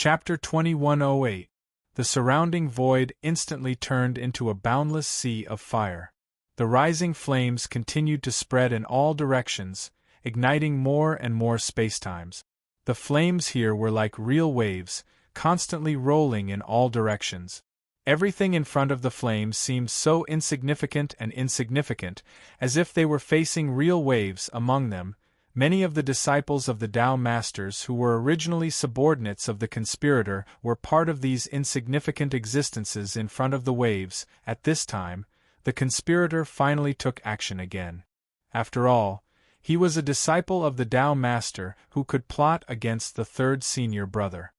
Chapter 2108. The surrounding void instantly turned into a boundless sea of fire. The rising flames continued to spread in all directions, igniting more and more spacetimes. The flames here were like real waves, constantly rolling in all directions. Everything in front of the flames seemed so insignificant, as if they were facing real waves among them. Many of the disciples of the Tao Masters who were originally subordinates of the conspirator were part of these insignificant existences in front of the waves. At this time, the conspirator finally took action again. After all, he was a disciple of the Tao Master who could plot against the third senior brother.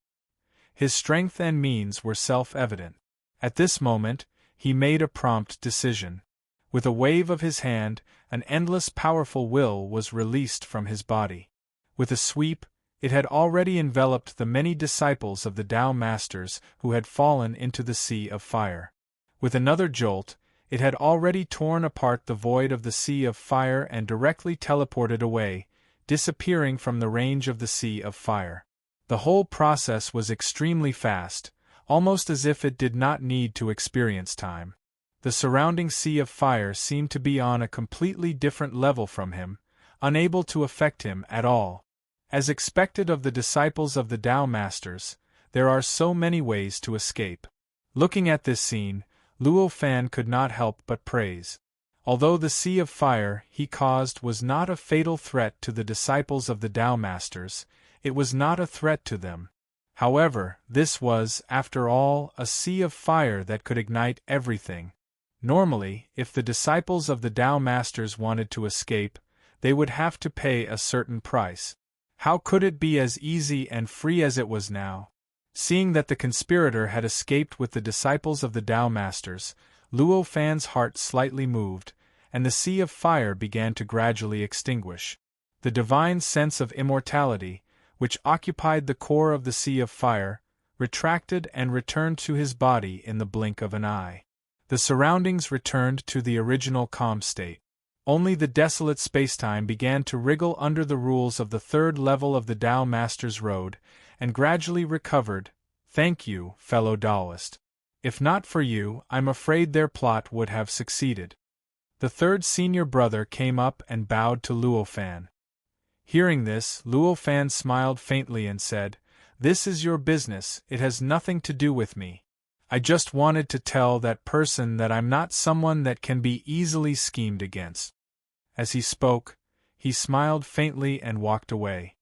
His strength and means were self-evident. At this moment, he made a prompt decision. With a wave of his hand, an endless powerful will was released from his body. With a sweep, it had already enveloped the many disciples of the Tao Masters who had fallen into the sea of fire. With another jolt, it had already torn apart the void of the sea of fire and directly teleported away, disappearing from the range of the sea of fire. The whole process was extremely fast, almost as if it did not need to experience time. The surrounding sea of fire seemed to be on a completely different level from him, unable to affect him at all. As expected of the disciples of the Tao Masters, there are so many ways to escape. Looking at this scene, Luo Fan could not help but praise. Although the sea of fire he caused was not a fatal threat to the disciples of the Tao Masters, it was not a threat to them. However, this was, after all, a sea of fire that could ignite everything. Normally, if the disciples of the Tao Masters wanted to escape, they would have to pay a certain price. How could it be as easy and free as it was now? Seeing that the conspirator had escaped with the disciples of the Tao Masters, Luo Fan's heart slightly moved, and the sea of fire began to gradually extinguish. The divine sense of immortality, which occupied the core of the sea of fire, retracted and returned to his body in the blink of an eye. The surroundings returned to the original calm state. Only the desolate spacetime began to wriggle under the rules of the third level of the Tao Master's road, and gradually recovered. Thank you, fellow Taoist. If not for you, I'm afraid their plot would have succeeded. The third senior brother came up and bowed to Luo Fan. Hearing this, Luo Fan smiled faintly and said, "This is your business, it has nothing to do with me. I just wanted to tell that person that I'm not someone that can be easily schemed against." As he spoke, he smiled faintly and walked away.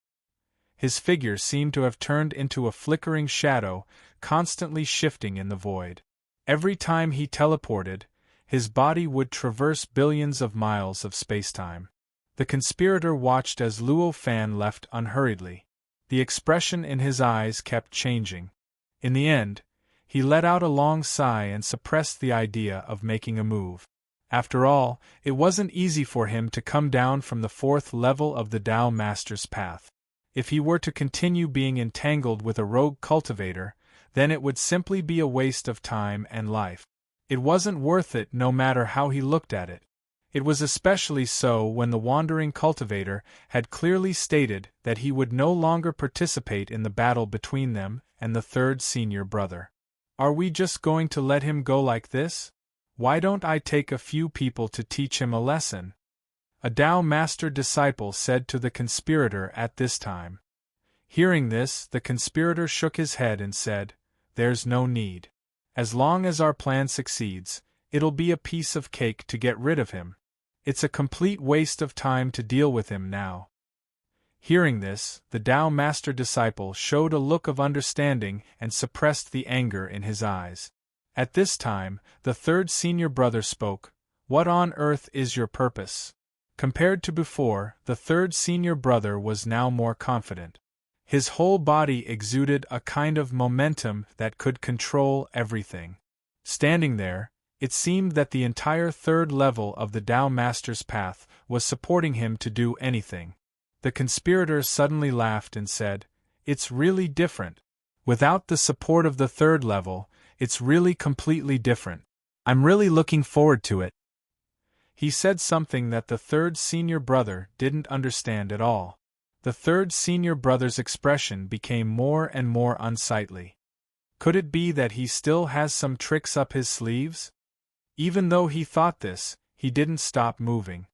His figure seemed to have turned into a flickering shadow, constantly shifting in the void. Every time he teleported, his body would traverse billions of miles of spacetime. The conspirator watched as Luo Fan left unhurriedly. The expression in his eyes kept changing. In the end, he let out a long sigh and suppressed the idea of making a move. After all, it wasn't easy for him to come down from the fourth level of the Tao Master's path. If he were to continue being entangled with a rogue cultivator, then it would simply be a waste of time and life. It wasn't worth it no matter how he looked at it. It was especially so when the wandering cultivator had clearly stated that he would no longer participate in the battle between them and the third senior brother. Are we just going to let him go like this? Why don't I take a few people to teach him a lesson? A Tao Master disciple said to the conspirator at this time. Hearing this, the conspirator shook his head and said, "There's no need. As long as our plan succeeds, it'll be a piece of cake to get rid of him. It's a complete waste of time to deal with him now." Hearing this, the Tao Master disciple showed a look of understanding and suppressed the anger in his eyes. At this time, the third senior brother spoke. "What on earth is your purpose?" Compared to before, the third senior brother was now more confident. His whole body exuded a kind of momentum that could control everything. Standing there, it seemed that the entire third level of the Tao Master's path was supporting him to do anything. The conspirator suddenly laughed and said, "It's really different. Without the support of the third level, it's really completely different. I'm really looking forward to it." He said something that the third senior brother didn't understand at all. The third senior brother's expression became more and more unsightly. Could it be that he still has some tricks up his sleeves? Even though he thought this, he didn't stop moving.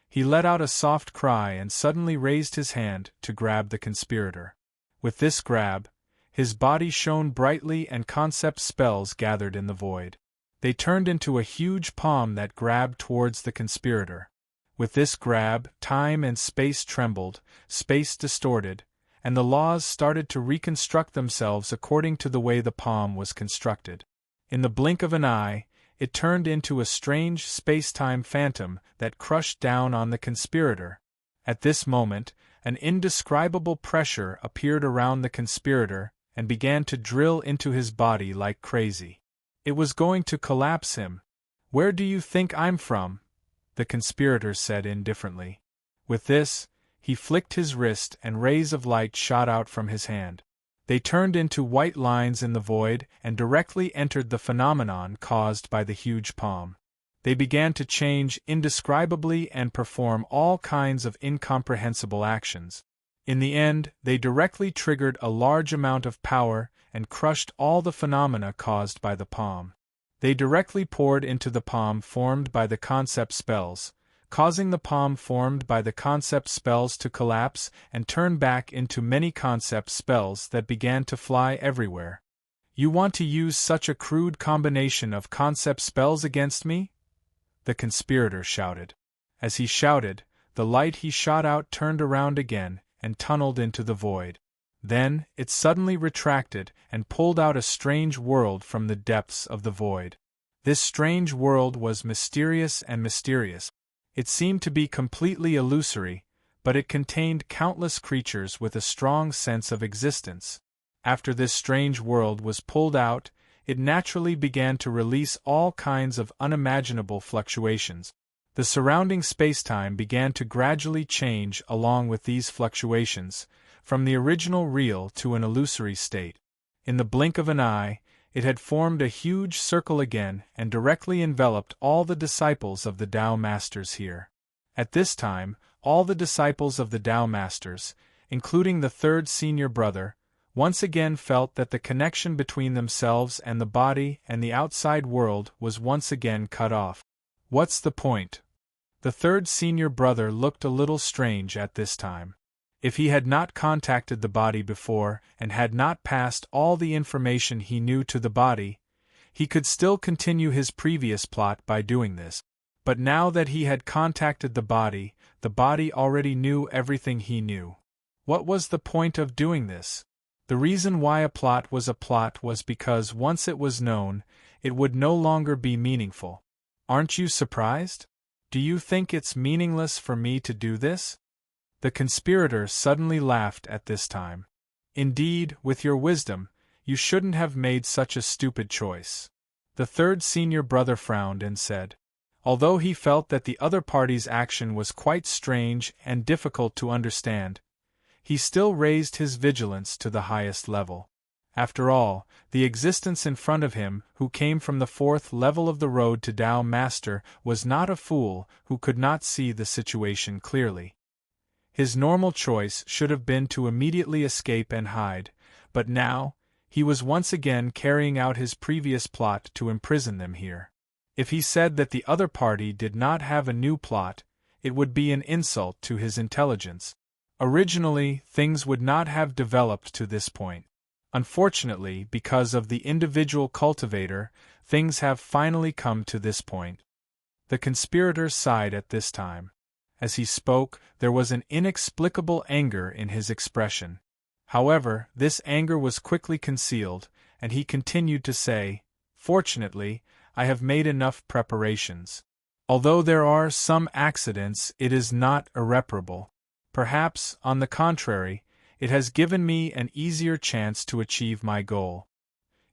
He let out a soft cry and suddenly raised his hand to grab the conspirator. With this grab, his body shone brightly and concept spells gathered in the void. They turned into a huge palm that grabbed towards the conspirator. With this grab, time and space trembled, space distorted, and the laws started to reconstruct themselves according to the way the palm was constructed. In the blink of an eye, it turned into a strange space-time phantom that crushed down on the conspirator. At this moment, an indescribable pressure appeared around the conspirator and began to drill into his body like crazy. It was going to collapse him. "Where do you think I'm from?" the conspirator said indifferently. With this, he flicked his wrist and rays of light shot out from his hand. They turned into white lines in the void and directly entered the phenomenon caused by the huge palm. They began to change indescribably and perform all kinds of incomprehensible actions. In the end, they directly triggered a large amount of power and crushed all the phenomena caused by the palm. They directly poured into the palm formed by the concept spells, causing the palm formed by the concept spells to collapse and turn back into many concept spells that began to fly everywhere. "You want to use such a crude combination of concept spells against me?" the conspirator shouted. As he shouted, the light he shot out turned around again and tunneled into the void. Then, it suddenly retracted and pulled out a strange world from the depths of the void. This strange world was mysterious and mysterious. It seemed to be completely illusory, but it contained countless creatures with a strong sense of existence. After this strange world was pulled out, it naturally began to release all kinds of unimaginable fluctuations. The surrounding spacetime began to gradually change along with these fluctuations, from the original real to an illusory state. In the blink of an eye, it had formed a huge circle again and directly enveloped all the disciples of the Tao Masters here. At this time, all the disciples of the Tao Masters, including the third senior brother, once again felt that the connection between themselves and the body and the outside world was once again cut off. "What's the point?" The third senior brother looked a little strange at this time. If he had not contacted the body before and had not passed all the information he knew to the body, he could still continue his previous plot by doing this. But now that he had contacted the body already knew everything he knew. What was the point of doing this? The reason why a plot was because once it was known, it would no longer be meaningful. Aren't you surprised? Do you think it's meaningless for me to do this? The conspirator suddenly laughed at this time. Indeed, with your wisdom, you shouldn't have made such a stupid choice. The third senior brother frowned and said, although he felt that the other party's action was quite strange and difficult to understand, he still raised his vigilance to the highest level. After all, the existence in front of him, who came from the fourth level of the road to Tao Master, was not a fool who could not see the situation clearly. His normal choice should have been to immediately escape and hide, but now, he was once again carrying out his previous plot to imprison them here. If he said that the other party did not have a new plot, it would be an insult to his intelligence. Originally, things would not have developed to this point. Unfortunately, because of the individual cultivator, things have finally come to this point. The conspirator sighed at this time. As he spoke, there was an inexplicable anger in his expression. However, this anger was quickly concealed, and he continued to say, "Fortunately, I have made enough preparations. Although there are some accidents, it is not irreparable. Perhaps, on the contrary, it has given me an easier chance to achieve my goal."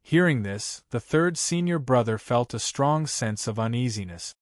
Hearing this, the third senior brother felt a strong sense of uneasiness.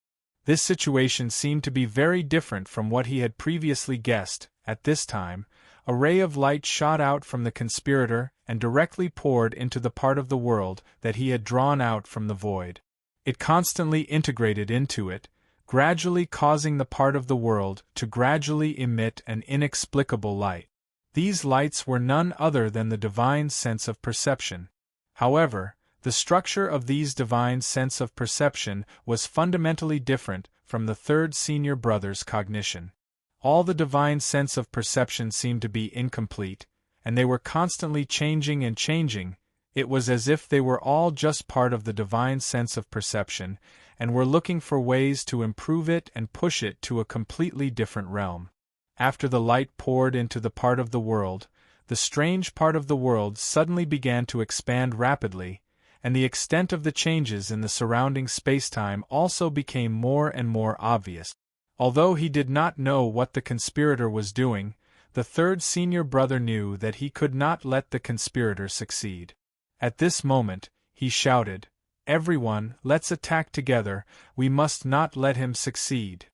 This situation seemed to be very different from what he had previously guessed. At this time, a ray of light shot out from the conspirator and directly poured into the part of the world that he had drawn out from the void. It constantly integrated into it, gradually causing the part of the world to gradually emit an inexplicable light. These lights were none other than the divine sense of perception. However, the structure of these divine sense of perception was fundamentally different from the third senior brother's cognition. All the divine sense of perception seemed to be incomplete, and they were constantly changing and changing. It was as if they were all just part of the divine sense of perception, and were looking for ways to improve it and push it to a completely different realm. After the light poured into the part of the world, the strange part of the world suddenly began to expand rapidly, and the extent of the changes in the surrounding spacetime also became more and more obvious. Although he did not know what the conspirator was doing, the third senior brother knew that he could not let the conspirator succeed. At this moment, he shouted, "Everyone, let's attack together, we must not let him succeed."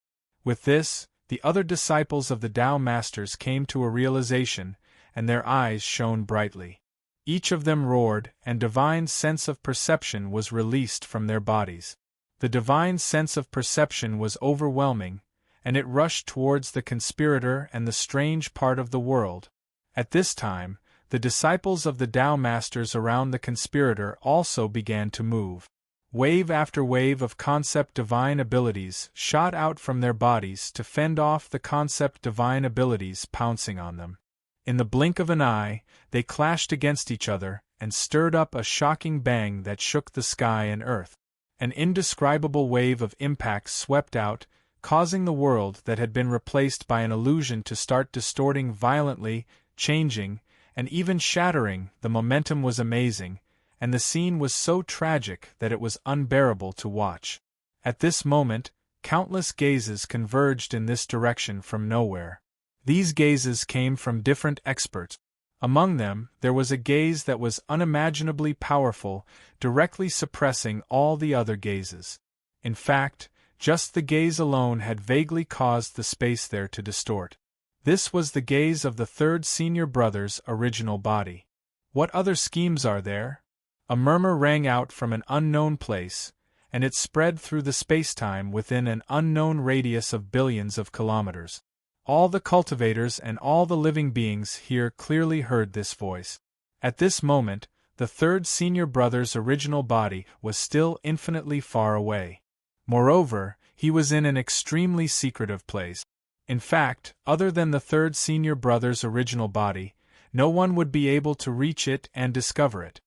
With this, the other disciples of the Tao Masters came to a realization, and their eyes shone brightly. Each of them roared, and divine sense of perception was released from their bodies. The divine sense of perception was overwhelming, and it rushed towards the conspirator and the strange part of the world. At this time, the disciples of the Tao Masters around the conspirator also began to move. Wave after wave of concept divine abilities shot out from their bodies to fend off the concept divine abilities pouncing on them. In the blink of an eye, they clashed against each other and stirred up a shocking bang that shook the sky and earth. An indescribable wave of impact swept out, causing the world that had been replaced by an illusion to start distorting violently, changing, and even shattering. The momentum was amazing, and the scene was so tragic that it was unbearable to watch. At this moment, countless gazes converged in this direction from nowhere. These gazes came from different experts. Among them, there was a gaze that was unimaginably powerful, directly suppressing all the other gazes. In fact, just the gaze alone had vaguely caused the space there to distort. This was the gaze of the third senior brother's original body. What other schemes are there? A murmur rang out from an unknown place, and it spread through the spacetime within an unknown radius of billions of kilometers. All the cultivators and all the living beings here clearly heard this voice. At this moment, the third senior brother's original body was still infinitely far away. Moreover, he was in an extremely secretive place. In fact, other than the third senior brother's original body, no one would be able to reach it and discover it.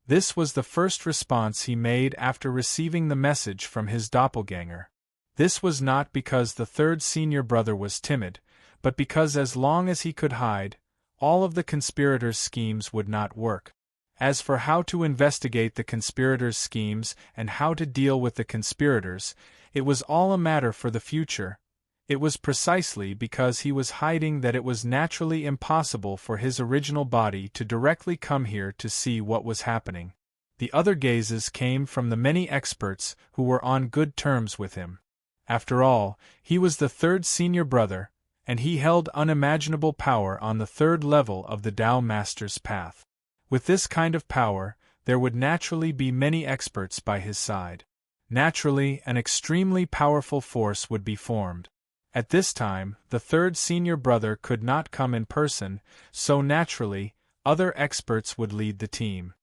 This was the first response he made after receiving the message from his doppelganger. This was not because the third senior brother was timid, but because as long as he could hide, all of the conspirators' schemes would not work. As for how to investigate the conspirators' schemes and how to deal with the conspirators, it was all a matter for the future. It was precisely because he was hiding that it was naturally impossible for his original body to directly come here to see what was happening. The other gazes came from the many experts who were on good terms with him. After all, he was the third senior brother, and he held unimaginable power on the third level of the Tao Master's path. With this kind of power, there would naturally be many experts by his side. Naturally, an extremely powerful force would be formed. At this time, the third senior brother could not come in person, so naturally, other experts would lead the team.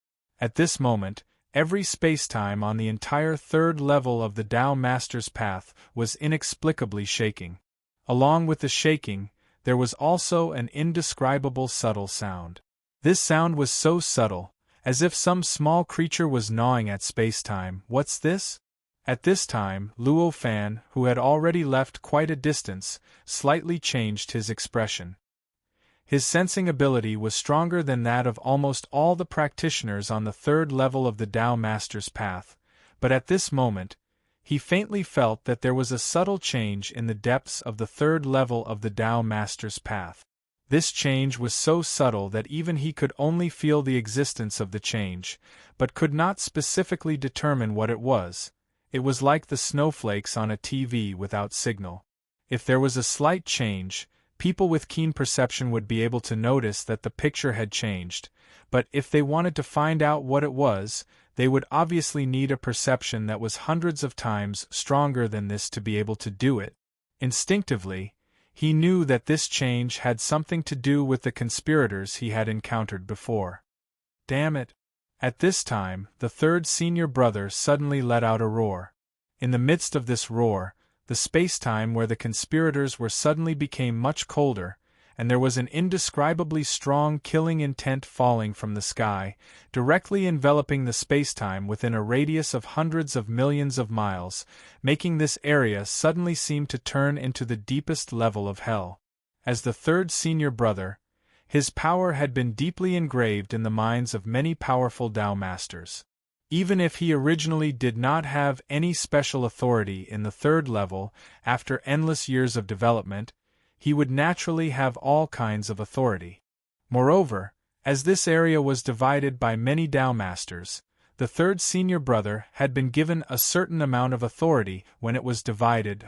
At this moment, every spacetime on the entire third level of the Tao Master's path was inexplicably shaking. Along with the shaking, there was also an indescribable subtle sound. This sound was so subtle, as if some small creature was gnawing at spacetime. What's this? At this time, Luo Fan, who had already left quite a distance, slightly changed his expression. His sensing ability was stronger than that of almost all the practitioners on the third level of the Tao Master's path, but at this moment, he faintly felt that there was a subtle change in the depths of the third level of the Tao Master's path. This change was so subtle that even he could only feel the existence of the change, but could not specifically determine what it was. It was like the snowflakes on a TV without signal. If there was a slight change, people with keen perception would be able to notice that the picture had changed, but if they wanted to find out what it was, they would obviously need a perception that was hundreds of times stronger than this to be able to do it. Instinctively, he knew that this change had something to do with the conspirators he had encountered before. Damn it! At this time, the third senior brother suddenly let out a roar. In the midst of this roar, the space-time where the conspirators were suddenly became much colder, and there was an indescribably strong killing intent falling from the sky, directly enveloping the space-time within a radius of hundreds of millions of miles, making this area suddenly seem to turn into the deepest level of hell. As the third senior brother, his power had been deeply engraved in the minds of many powerful Tao masters. Even if he originally did not have any special authority in the third level, after endless years of development, he would naturally have all kinds of authority. Moreover, as this area was divided by many Tao masters, the third senior brother had been given a certain amount of authority when it was divided.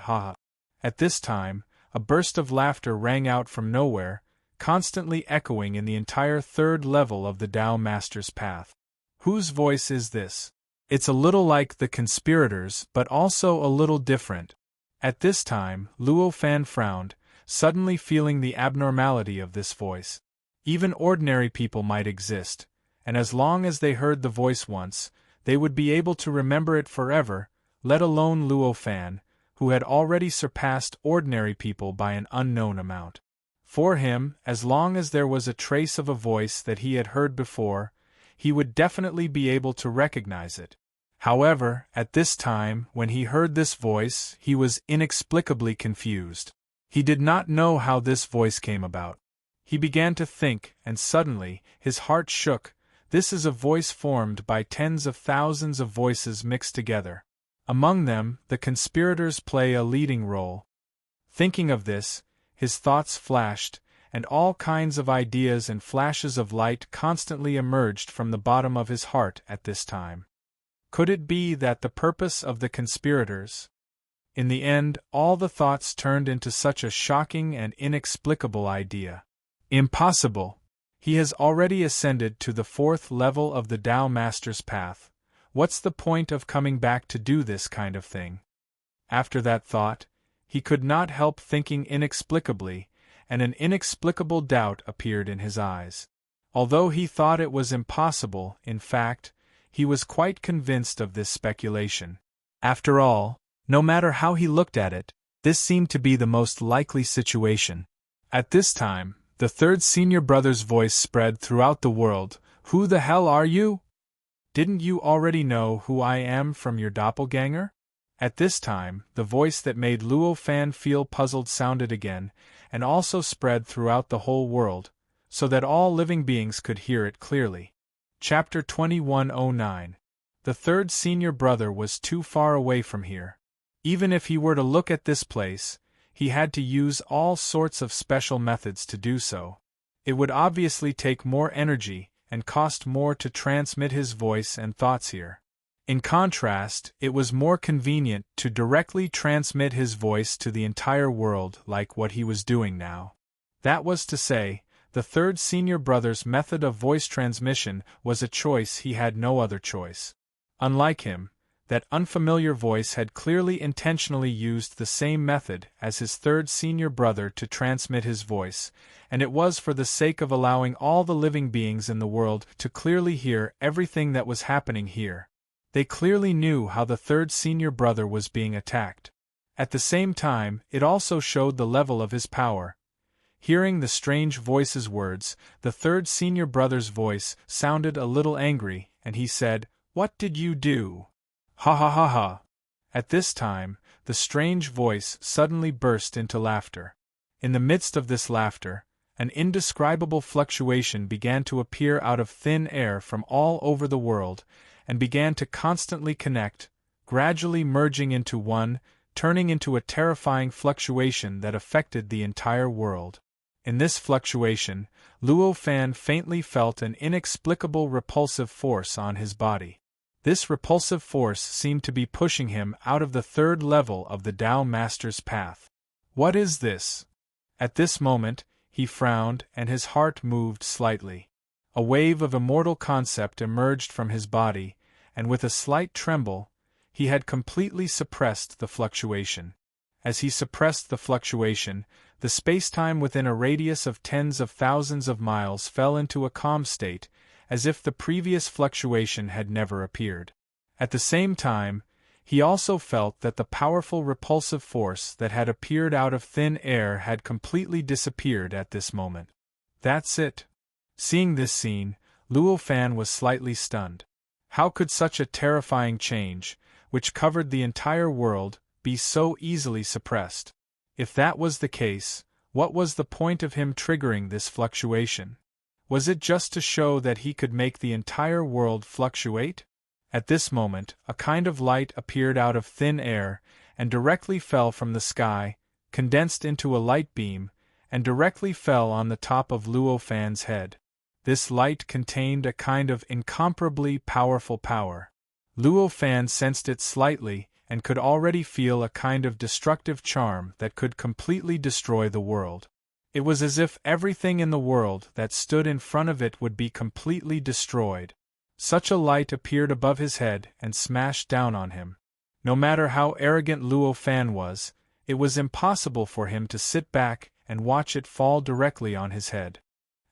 At this time, a burst of laughter rang out from nowhere, constantly echoing in the entire third level of the Tao master's path. Whose voice is this? It's a little like the conspirators, but also a little different. At this time, Luo Fan frowned, suddenly feeling the abnormality of this voice. Even ordinary people might exist, and as long as they heard the voice once, they would be able to remember it forever, let alone Luo Fan, who had already surpassed ordinary people by an unknown amount. For him, as long as there was a trace of a voice that he had heard before, he would definitely be able to recognize it. However, at this time, when he heard this voice, he was inexplicably confused. He did not know how this voice came about. He began to think, and suddenly, his heart shook. This is a voice formed by tens of thousands of voices mixed together. Among them, the conspirators play a leading role. Thinking of this, his thoughts flashed, and all kinds of ideas and flashes of light constantly emerged from the bottom of his heart at this time. Could it be that the purpose of the conspirators? In the end, all the thoughts turned into such a shocking and inexplicable idea. Impossible! He has already ascended to the fourth level of the Tao Master's path. What's the point of coming back to do this kind of thing? After that thought, he could not help thinking inexplicably, and an inexplicable doubt appeared in his eyes. Although he thought it was impossible, in fact, he was quite convinced of this speculation. After all, no matter how he looked at it, this seemed to be the most likely situation. At this time, the third senior brother's voice spread throughout the world. Who the hell are you? Didn't you already know who I am from your doppelganger? At this time, the voice that made Luo Fan feel puzzled sounded again, and also spread throughout the whole world, so that all living beings could hear it clearly. Chapter 2109. The third senior brother was too far away from here. Even if he were to look at this place, he had to use all sorts of special methods to do so. It would obviously take more energy and cost more to transmit his voice and thoughts here. In contrast, it was more convenient to directly transmit his voice to the entire world like what he was doing now. That was to say, the third senior brother's method of voice transmission was a choice. He had no other choice. Unlike him, that unfamiliar voice had clearly intentionally used the same method as his third senior brother to transmit his voice, and it was for the sake of allowing all the living beings in the world to clearly hear everything that was happening here. They clearly knew how the third senior brother was being attacked. At the same time, it also showed the level of his power. Hearing the strange voice's words, the third senior brother's voice sounded a little angry, and he said, "What did you do? Ha ha ha ha." At this time, the strange voice suddenly burst into laughter. In the midst of this laughter, an indescribable fluctuation began to appear out of thin air from all over the world, and began to constantly connect, gradually merging into one, turning into a terrifying fluctuation that affected the entire world. In this fluctuation, Luo Fan faintly felt an inexplicable repulsive force on his body. This repulsive force seemed to be pushing him out of the third level of the Tao Master's path. What is this? At this moment, he frowned and his heart moved slightly. A wave of immortal concept emerged from his body, and with a slight tremble, he had completely suppressed the fluctuation. As he suppressed the fluctuation, the spacetime within a radius of tens of thousands of miles fell into a calm state, as if the previous fluctuation had never appeared. At the same time, he also felt that the powerful repulsive force that had appeared out of thin air had completely disappeared at this moment. That's it. Seeing this scene, Luo Fan was slightly stunned. How could such a terrifying change, which covered the entire world, be so easily suppressed? If that was the case, what was the point of him triggering this fluctuation? Was it just to show that he could make the entire world fluctuate? At this moment, a kind of light appeared out of thin air, and directly fell from the sky, condensed into a light beam, and directly fell on the top of Luo Fan's head. This light contained a kind of incomparably powerful power. Luo Fan sensed it slightly, and could already feel a kind of destructive charm that could completely destroy the world. It was as if everything in the world that stood in front of it would be completely destroyed. Such a light appeared above his head and smashed down on him. No matter how arrogant Luo Fan was, it was impossible for him to sit back and watch it fall directly on his head.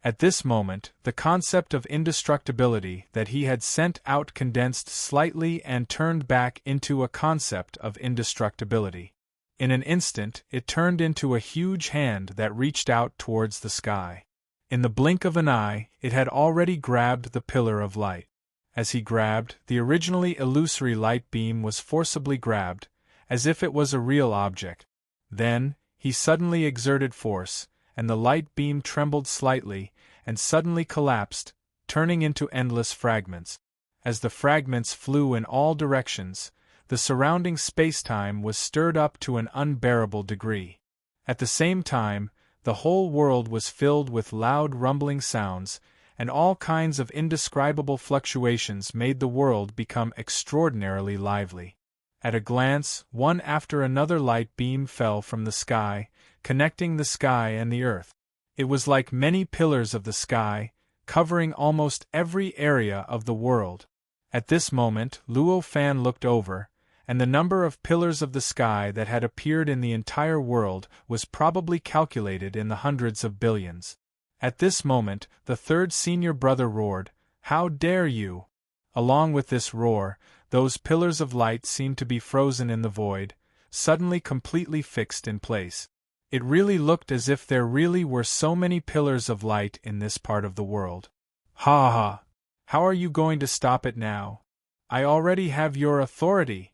At this moment, the concept of indestructibility that he had sent out condensed slightly and turned back into a concept of indestructibility. In an instant, it turned into a huge hand that reached out towards the sky. In the blink of an eye, it had already grabbed the pillar of light. As he grabbed, the originally illusory light beam was forcibly grabbed, as if it was a real object. Then, he suddenly exerted force, and the light beam trembled slightly, and suddenly collapsed, turning into endless fragments. As the fragments flew in all directions, the surrounding spacetime was stirred up to an unbearable degree. At the same time, the whole world was filled with loud rumbling sounds, and all kinds of indescribable fluctuations made the world become extraordinarily lively. At a glance, one after another light beam fell from the sky, connecting the sky and the earth. It was like many pillars of the sky, covering almost every area of the world. At this moment, Luo Fan looked over, and the number of pillars of the sky that had appeared in the entire world was probably calculated in the hundreds of billions. At this moment, the third senior brother roared, "How dare you!" Along with this roar, those pillars of light seemed to be frozen in the void, suddenly completely fixed in place. It really looked as if there really were so many pillars of light in this part of the world. Ha ha! How are you going to stop it now? I already have your authority!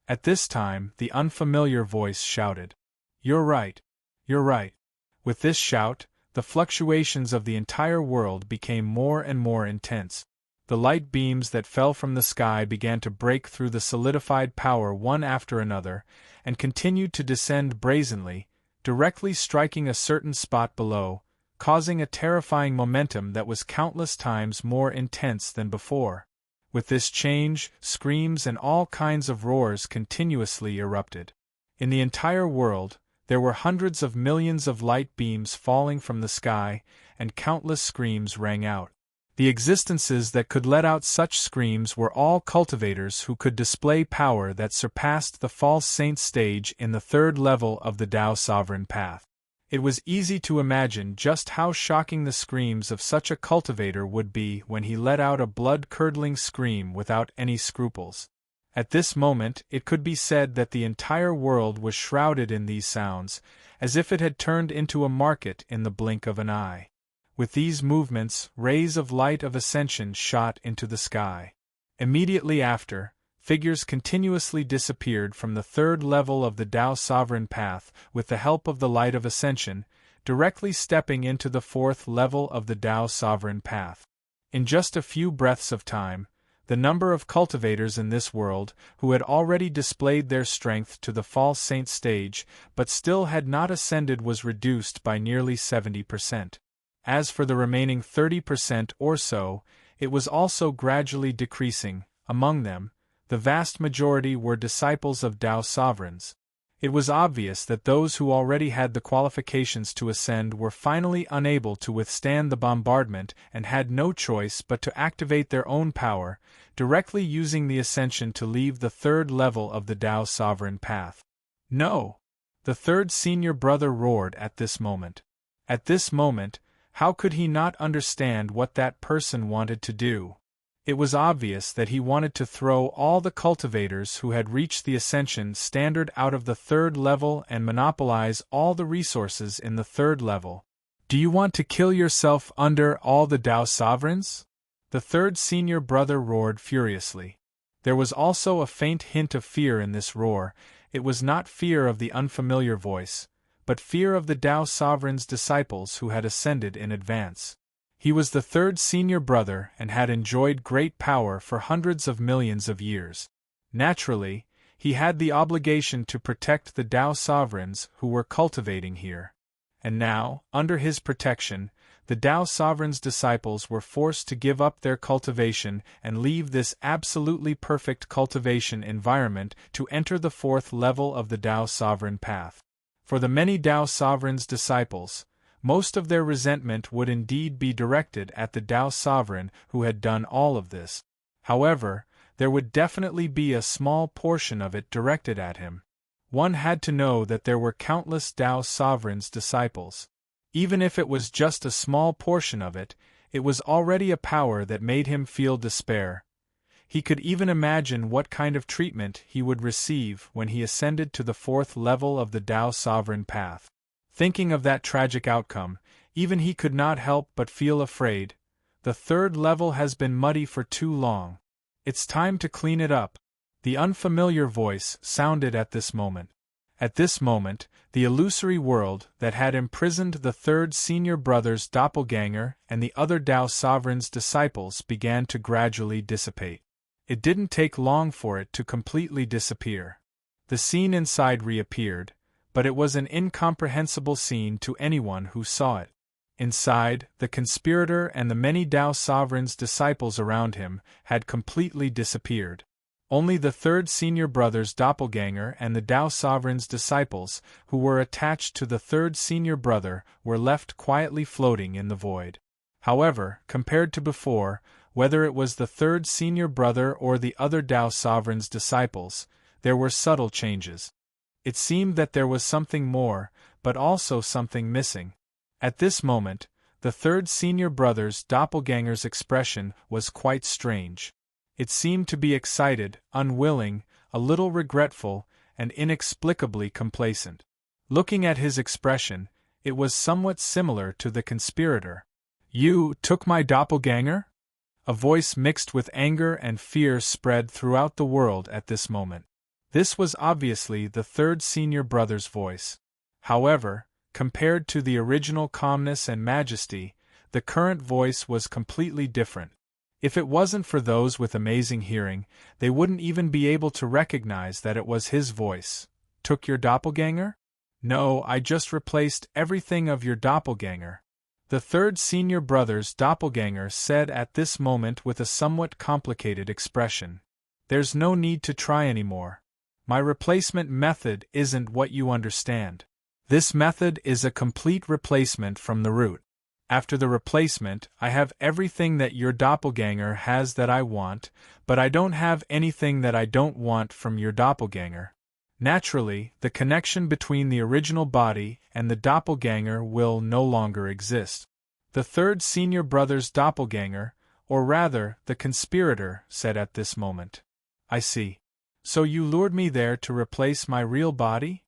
At this time, the unfamiliar voice shouted. You're right. You're right. With this shout, the fluctuations of the entire world became more and more intense. The light beams that fell from the sky began to break through the solidified power one after another, and continued to descend brazenly, directly striking a certain spot below, causing a terrifying momentum that was countless times more intense than before. With this change, screams and all kinds of roars continuously erupted. In the entire world, there were hundreds of millions of light beams falling from the sky, and countless screams rang out. The existences that could let out such screams were all cultivators who could display power that surpassed the false saint stage in the third level of the Tao Sovereign Path. It was easy to imagine just how shocking the screams of such a cultivator would be when he let out a blood-curdling scream without any scruples. At this moment, it could be said that the entire world was shrouded in these sounds, as if it had turned into a market in the blink of an eye. With these movements, rays of light of ascension shot into the sky. Immediately after, figures continuously disappeared from the third level of the Tao Sovereign Path with the help of the light of ascension, directly stepping into the fourth level of the Tao Sovereign Path. In just a few breaths of time, the number of cultivators in this world who had already displayed their strength to the false saint stage but still had not ascended was reduced by nearly 70%. As for the remaining 30% or so, it was also gradually decreasing. Among them, the vast majority were disciples of Tao sovereigns. It was obvious that those who already had the qualifications to ascend were finally unable to withstand the bombardment and had no choice but to activate their own power, directly using the ascension to leave the third level of the Tao Sovereign Path. No! The third senior brother roared at this moment. At this moment, how could he not understand what that person wanted to do? It was obvious that he wanted to throw all the cultivators who had reached the ascension standard out of the third level and monopolize all the resources in the third level. Do you want to kill yourself under all the Tao sovereigns? The third senior brother roared furiously. There was also a faint hint of fear in this roar. It was not fear of the unfamiliar voice, but fear of the Tao sovereign's disciples who had ascended in advance. He was the third senior brother and had enjoyed great power for hundreds of millions of years. Naturally, he had the obligation to protect the Tao sovereigns who were cultivating here. And now, under his protection, the Tao sovereign's disciples were forced to give up their cultivation and leave this absolutely perfect cultivation environment to enter the fourth level of the Tao sovereign path. For the many Tao sovereign's disciples, most of their resentment would indeed be directed at the Tao sovereign who had done all of this. However, there would definitely be a small portion of it directed at him. One had to know that there were countless Tao sovereign's disciples. Even if it was just a small portion of it, it was already a power that made him feel despair. He could even imagine what kind of treatment he would receive when he ascended to the fourth level of the Tao sovereign path. Thinking of that tragic outcome, even he could not help but feel afraid. The third level has been muddy for too long. It's time to clean it up. The unfamiliar voice sounded at this moment. At this moment, the illusory world that had imprisoned the third senior brother's doppelganger and the other Tao sovereign's disciples began to gradually dissipate. It didn't take long for it to completely disappear. The scene inside reappeared, but it was an incomprehensible scene to anyone who saw it. Inside, the conspirator and the many Tao sovereign's disciples around him had completely disappeared. Only the third senior brother's doppelganger and the Tao sovereign's disciples, who were attached to the third senior brother, were left quietly floating in the void. However, compared to before, whether it was the third senior brother or the other Tao sovereign's disciples, there were subtle changes. It seemed that there was something more, but also something missing. At this moment, the third senior brother's doppelganger's expression was quite strange. It seemed to be excited, unwilling, a little regretful, and inexplicably complacent. Looking at his expression, it was somewhat similar to the conspirator. "You took my doppelganger?" A voice mixed with anger and fear spread throughout the world at this moment. This was obviously the third senior brother's voice. However, compared to the original calmness and majesty, the current voice was completely different. If it wasn't for those with amazing hearing, they wouldn't even be able to recognize that it was his voice. "Took your doppelganger?" "No, I just replaced everything of your doppelganger," the third senior brother's doppelganger said at this moment with a somewhat complicated expression. "There's no need to try anymore. My replacement method isn't what you understand. This method is a complete replacement from the root. After the replacement, I have everything that your doppelganger has that I want, but I don't have anything that I don't want from your doppelganger. Naturally, the connection between the original body and the doppelganger will no longer exist." The third senior brother's doppelganger, or rather, the conspirator, said at this moment. "I see. So you lured me there to replace my real body?"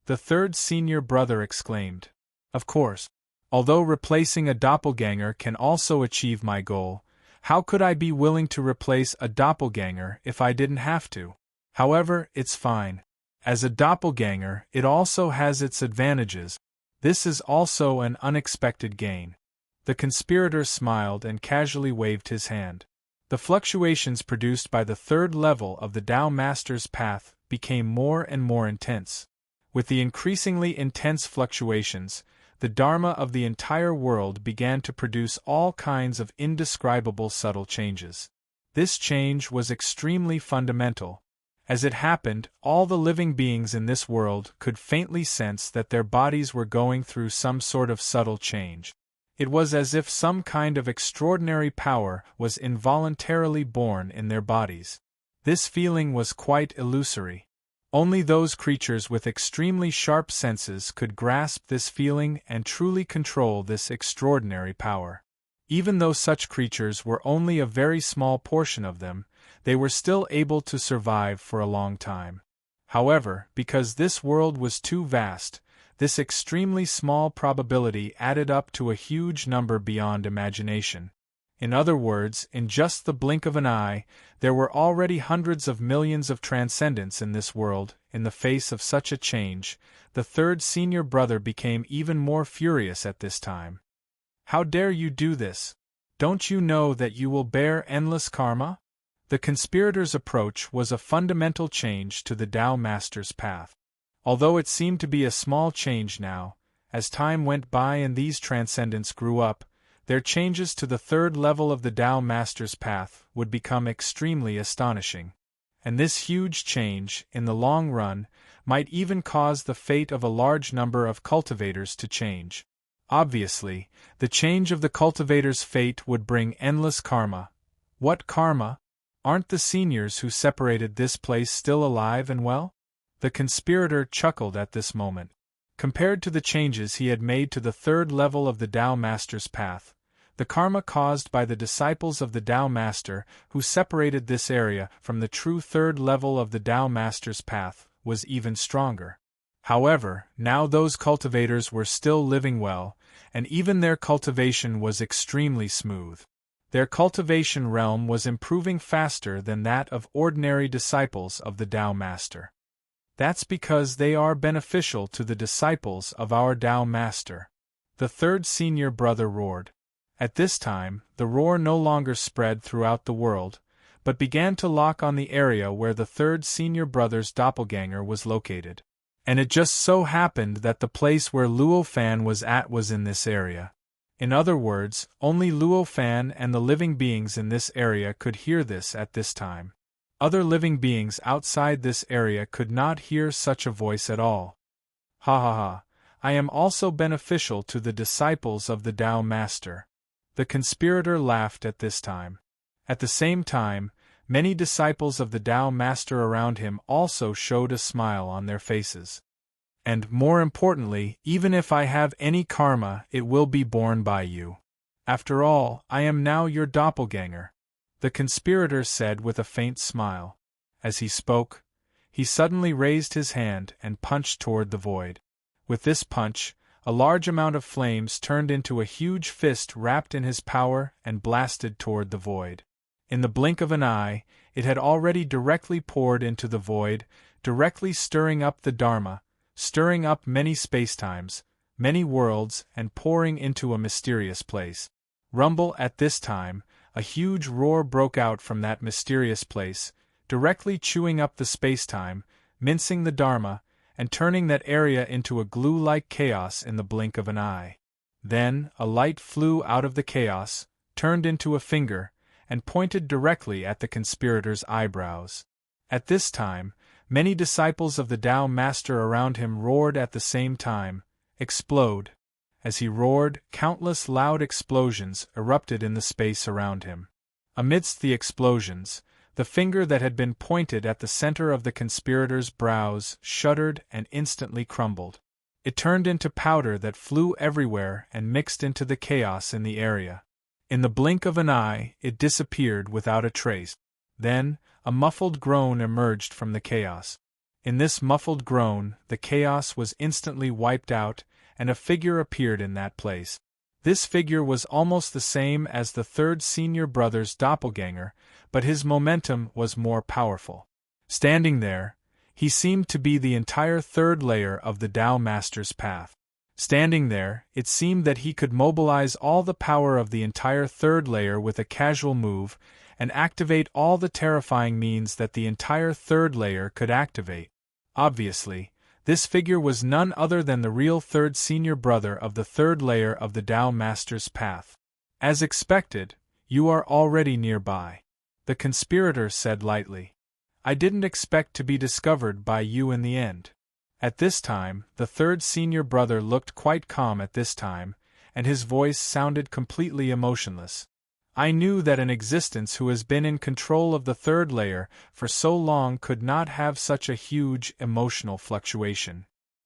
the third senior brother exclaimed. "Of course. Although replacing a doppelganger can also achieve my goal, how could I be willing to replace a doppelganger if I didn't have to? However, it's fine. As a doppelganger, it also has its advantages. This is also an unexpected gain." The conspirator smiled and casually waved his hand. The fluctuations produced by the third level of the Tao Master's path became more and more intense. With the increasingly intense fluctuations, the Dharma of the entire world began to produce all kinds of indescribable subtle changes. This change was extremely fundamental. As it happened, all the living beings in this world could faintly sense that their bodies were going through some sort of subtle change. It was as if some kind of extraordinary power was involuntarily born in their bodies. This feeling was quite illusory. Only those creatures with extremely sharp senses could grasp this feeling and truly control this extraordinary power. Even though such creatures were only a very small portion of them, they were still able to survive for a long time. However, because this world was too vast, this extremely small probability added up to a huge number beyond imagination. In other words, in just the blink of an eye, there were already hundreds of millions of transcendents in this world. In the face of such a change, the third senior brother became even more furious at this time. "How dare you do this? Don't you know that you will bear endless karma?" The conspirators' approach was a fundamental change to the Tao Master's path. Although it seemed to be a small change now, as time went by and these transcendents grew up, their changes to the third level of the Tao Master's path would become extremely astonishing. And this huge change, in the long run, might even cause the fate of a large number of cultivators to change. Obviously, the change of the cultivator's fate would bring endless karma. What karma? Aren't the seniors who separated this place still alive and well? The conspirator chuckled at this moment. Compared to the changes he had made to the third level of the Tao Master's path, the karma caused by the disciples of the Tao Master who separated this area from the true third level of the Tao Master's path was even stronger. However, now those cultivators were still living well, and even their cultivation was extremely smooth. Their cultivation realm was improving faster than that of ordinary disciples of the Tao Master. That's because they are beneficial to the disciples of our Tao Master. The third senior brother roared. At this time, the roar no longer spread throughout the world, but began to lock on the area where the third senior brother's doppelganger was located. And it just so happened that the place where Luo Fan was at was in this area. In other words, only Luo Fan and the living beings in this area could hear this at this time. Other living beings outside this area could not hear such a voice at all. Ha ha ha, I am also beneficial to the disciples of the Tao Master. The conspirator laughed at this time. At the same time, many disciples of the Tao Master around him also showed a smile on their faces. And, more importantly, even if I have any karma, it will be borne by you. After all, I am now your doppelganger, the conspirator said with a faint smile. As he spoke, he suddenly raised his hand and punched toward the void. With this punch, a large amount of flames turned into a huge fist wrapped in his power and blasted toward the void. In the blink of an eye, it had already directly poured into the void, directly stirring up the Dharma, stirring up many spacetimes, many worlds, and pouring into a mysterious place. Rumble at this time, a huge roar broke out from that mysterious place, directly chewing up the spacetime, mincing the Dharma, and turning that area into a glue-like chaos in the blink of an eye. Then, a light flew out of the chaos, turned into a finger, and pointed directly at the conspirator's eyebrows. At this time, many disciples of the Tao Master around him roared at the same time, "Explode!" As he roared, countless loud explosions erupted in the space around him. Amidst the explosions, the finger that had been pointed at the center of the conspirator's brows shuddered and instantly crumbled. It turned into powder that flew everywhere and mixed into the chaos in the area. In the blink of an eye, it disappeared without a trace. Then, a muffled groan emerged from the chaos. In this muffled groan, the chaos was instantly wiped out, and a figure appeared in that place. This figure was almost the same as the third senior brother's doppelganger, but his momentum was more powerful. Standing there, he seemed to be the entire third layer of the Tao Master's path. Standing there, it seemed that he could mobilize all the power of the entire third layer with a casual move, and activate all the terrifying means that the entire third layer could activate. Obviously, this figure was none other than the real third senior brother of the third layer of the Tao Master's path. As expected, you are already nearby, the conspirator said lightly. I didn't expect to be discovered by you in the end." At this time, the third senior brother looked quite calm at this time, and his voice sounded completely emotionless. "I knew that an existence who has been in control of the third layer for so long could not have such a huge emotional fluctuation,"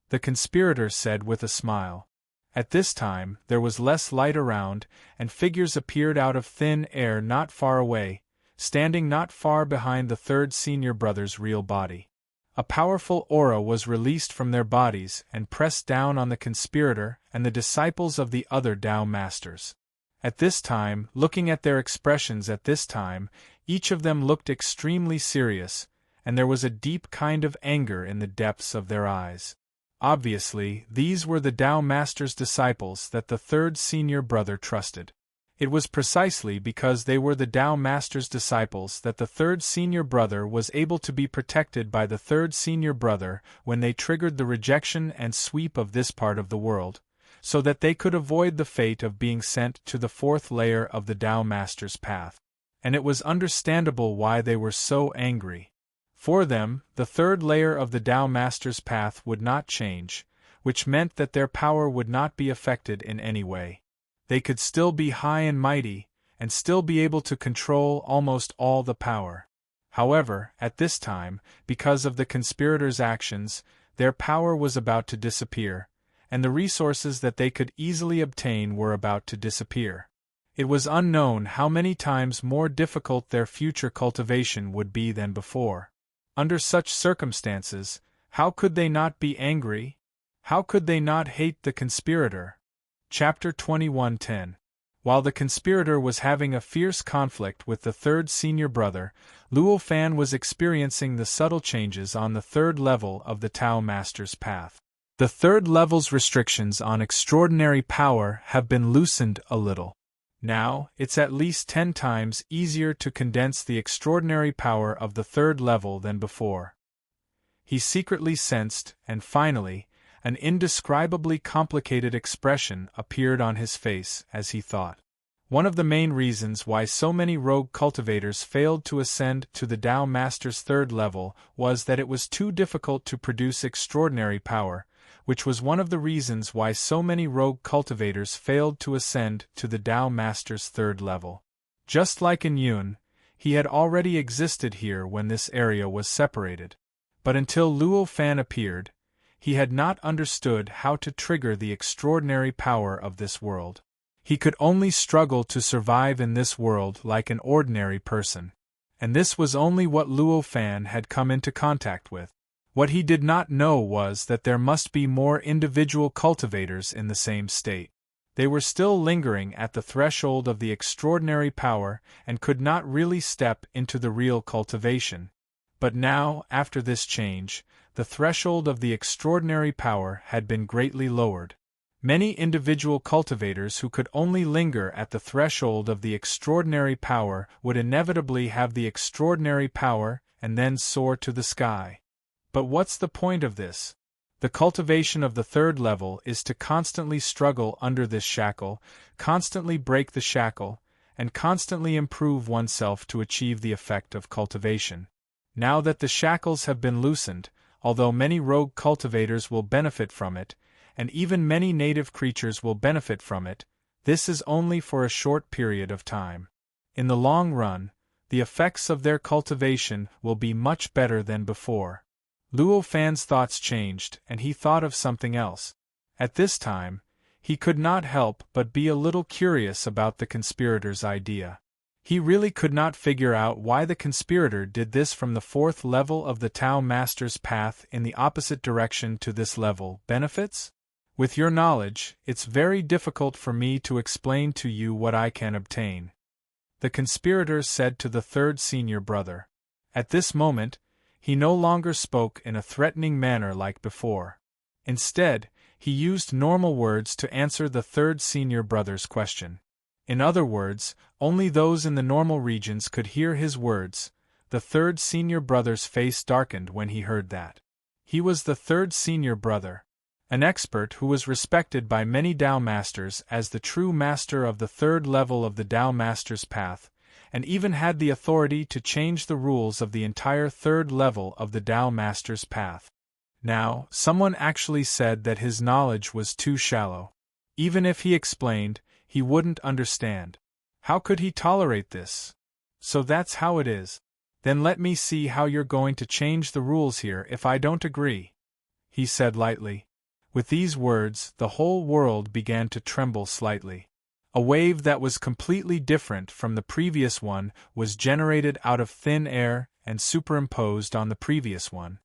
the conspirator said with a smile. At this time, there was less light around, and figures appeared out of thin air not far away, standing not far behind the third senior brother's real body. A powerful aura was released from their bodies and pressed down on the conspirator and the disciples of the other Tao masters. At this time, looking at their expressions at this time, each of them looked extremely serious, and there was a deep kind of anger in the depths of their eyes. Obviously, these were the Tao Master's disciples that the third senior brother trusted. It was precisely because they were the Tao Master's disciples that the third senior brother was able to be protected by the third senior brother when they triggered the rejection and sweep of this part of the world, so that they could avoid the fate of being sent to the fourth layer of the Tao Master's path. And it was understandable why they were so angry. For them, the third layer of the Tao Master's path would not change, which meant that their power would not be affected in any way. They could still be high and mighty, and still be able to control almost all the power. However, at this time, because of the conspirators' actions, their power was about to disappear, and the resources that they could easily obtain were about to disappear. It was unknown how many times more difficult their future cultivation would be than before. Under such circumstances, how could they not be angry? How could they not hate the conspirator? Chapter 21:10. While the conspirator was having a fierce conflict with the third senior brother, Luo Fan was experiencing the subtle changes on the third level of the Tao Master's path. The third level's restrictions on extraordinary power have been loosened a little. Now, it's at least 10 times easier to condense the extraordinary power of the third level than before. He secretly sensed, and finally, an indescribably complicated expression appeared on his face as he thought. One of the main reasons why so many rogue cultivators failed to ascend to the Tao Master's third level was that it was too difficult to produce extraordinary power, which was one of the reasons why so many rogue cultivators failed to ascend to the Tao Master's third level. Just like in Yun, he had already existed here when this area was separated. But until Luo Fan appeared, he had not understood how to trigger the extraordinary power of this world. He could only struggle to survive in this world like an ordinary person. And this was only what Luo Fan had come into contact with. What he did not know was that there must be more individual cultivators in the same state. They were still lingering at the threshold of the extraordinary power and could not really step into the real cultivation. But now, after this change, the threshold of the extraordinary power had been greatly lowered. Many individual cultivators who could only linger at the threshold of the extraordinary power would inevitably have the extraordinary power and then soar to the sky. But what's the point of this? The cultivation of the third level is to constantly struggle under this shackle, constantly break the shackle, and constantly improve oneself to achieve the effect of cultivation. Now that the shackles have been loosened, although many rogue cultivators will benefit from it, and even many native creatures will benefit from it, this is only for a short period of time. In the long run, the effects of their cultivation will be much better than before. Luo Fan's thoughts changed, and he thought of something else. At this time, he could not help but be a little curious about the conspirator's idea. He really could not figure out why the conspirator did this from the fourth level of the Tao Master's path in the opposite direction to this level. Benefits? With your knowledge, it's very difficult for me to explain to you what I can obtain, the conspirator said to the third senior brother. At this moment, he no longer spoke in a threatening manner like before. Instead, he used normal words to answer the third senior brother's question. In other words, only those in the normal regions could hear his words. The third senior brother's face darkened when he heard that. He was the third senior brother, an expert who was respected by many Tao Masters as the true master of the third level of the Tao Master's path, and even had the authority to change the rules of the entire third level of the Tao Master's path. Now, someone actually said that his knowledge was too shallow. Even if he explained, he wouldn't understand. How could he tolerate this? So that's how it is. Then let me see how you're going to change the rules here if I don't agree, he said lightly. With these words, the whole world began to tremble slightly. A wave that was completely different from the previous one was generated out of thin air and superimposed on the previous one.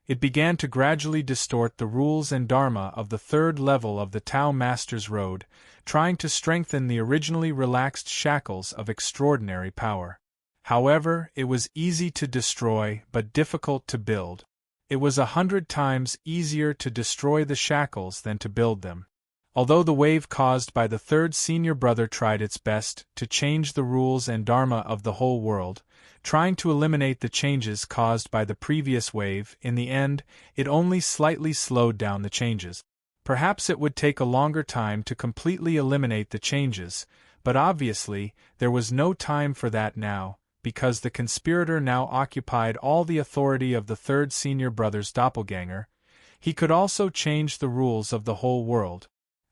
It began to gradually distort the rules and dharma of the third level of the Tao Master's road, trying to strengthen the originally relaxed shackles of extraordinary power. However, it was easy to destroy but difficult to build. It was 100 times easier to destroy the shackles than to build them. Although the wave caused by the third senior brother tried its best to change the rules and dharma of the whole world, trying to eliminate the changes caused by the previous wave, in the end, it only slightly slowed down the changes. Perhaps it would take a longer time to completely eliminate the changes, but obviously, there was no time for that now, because the conspirator now occupied all the authority of the third senior brother's doppelganger. He could also change the rules of the whole world.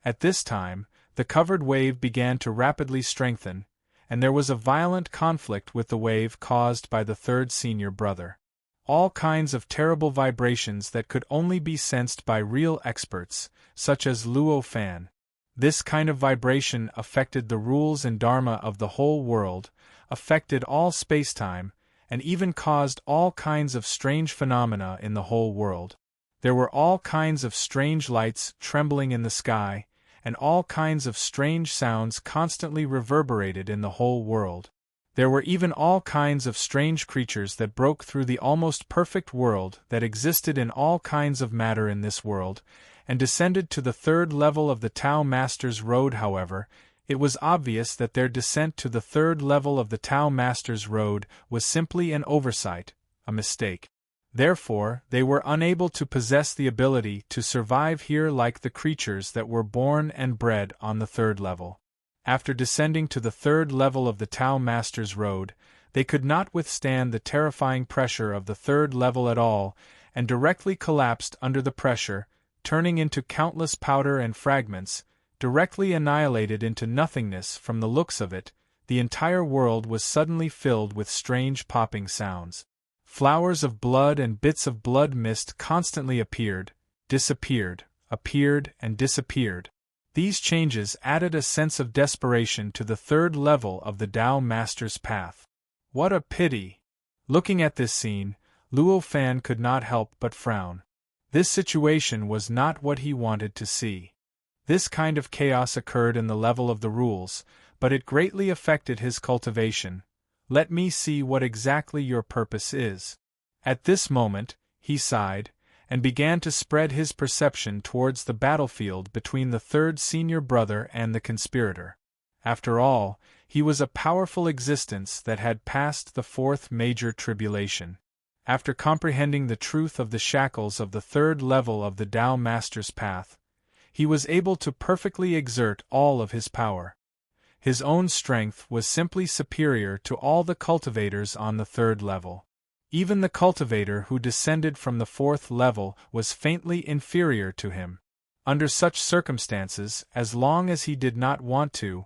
At this time, the covered wave began to rapidly strengthen, and there was a violent conflict with the wave caused by the third senior brother. All kinds of terrible vibrations that could only be sensed by real experts, such as Luo Fan. This kind of vibration affected the rules and dharma of the whole world, affected all spacetime, and even caused all kinds of strange phenomena in the whole world. There were all kinds of strange lights trembling in the sky, and all kinds of strange sounds constantly reverberated in the whole world. There were even all kinds of strange creatures that broke through the almost perfect world that existed in all kinds of matter in this world, and descended to the third level of the Tao Master's road. However, it was obvious that their descent to the third level of the Tao Master's road was simply an oversight, a mistake. Therefore, they were unable to possess the ability to survive here like the creatures that were born and bred on the third level. After descending to the third level of the Tao Master's road, they could not withstand the terrifying pressure of the third level at all, and directly collapsed under the pressure, turning into countless powder and fragments, directly annihilated into nothingness. From the looks of it, the entire world was suddenly filled with strange popping sounds. Flowers of blood and bits of blood mist constantly appeared, disappeared, appeared and disappeared. These changes added a sense of desperation to the third level of the Tao Master's path. What a pity! Looking at this scene, Luo Fan could not help but frown. This situation was not what he wanted to see. This kind of chaos occurred in the level of the rules, but it greatly affected his cultivation. Let me see what exactly your purpose is. At this moment, he sighed, and began to spread his perception towards the battlefield between the third senior brother and the conspirator. After all, he was a powerful existence that had passed the fourth major tribulation. After comprehending the truth of the shackles of the third level of the Tao Master's path, he was able to perfectly exert all of his power. His own strength was simply superior to all the cultivators on the third level. Even the cultivator who descended from the fourth level was faintly inferior to him. Under such circumstances, as long as he did not want to,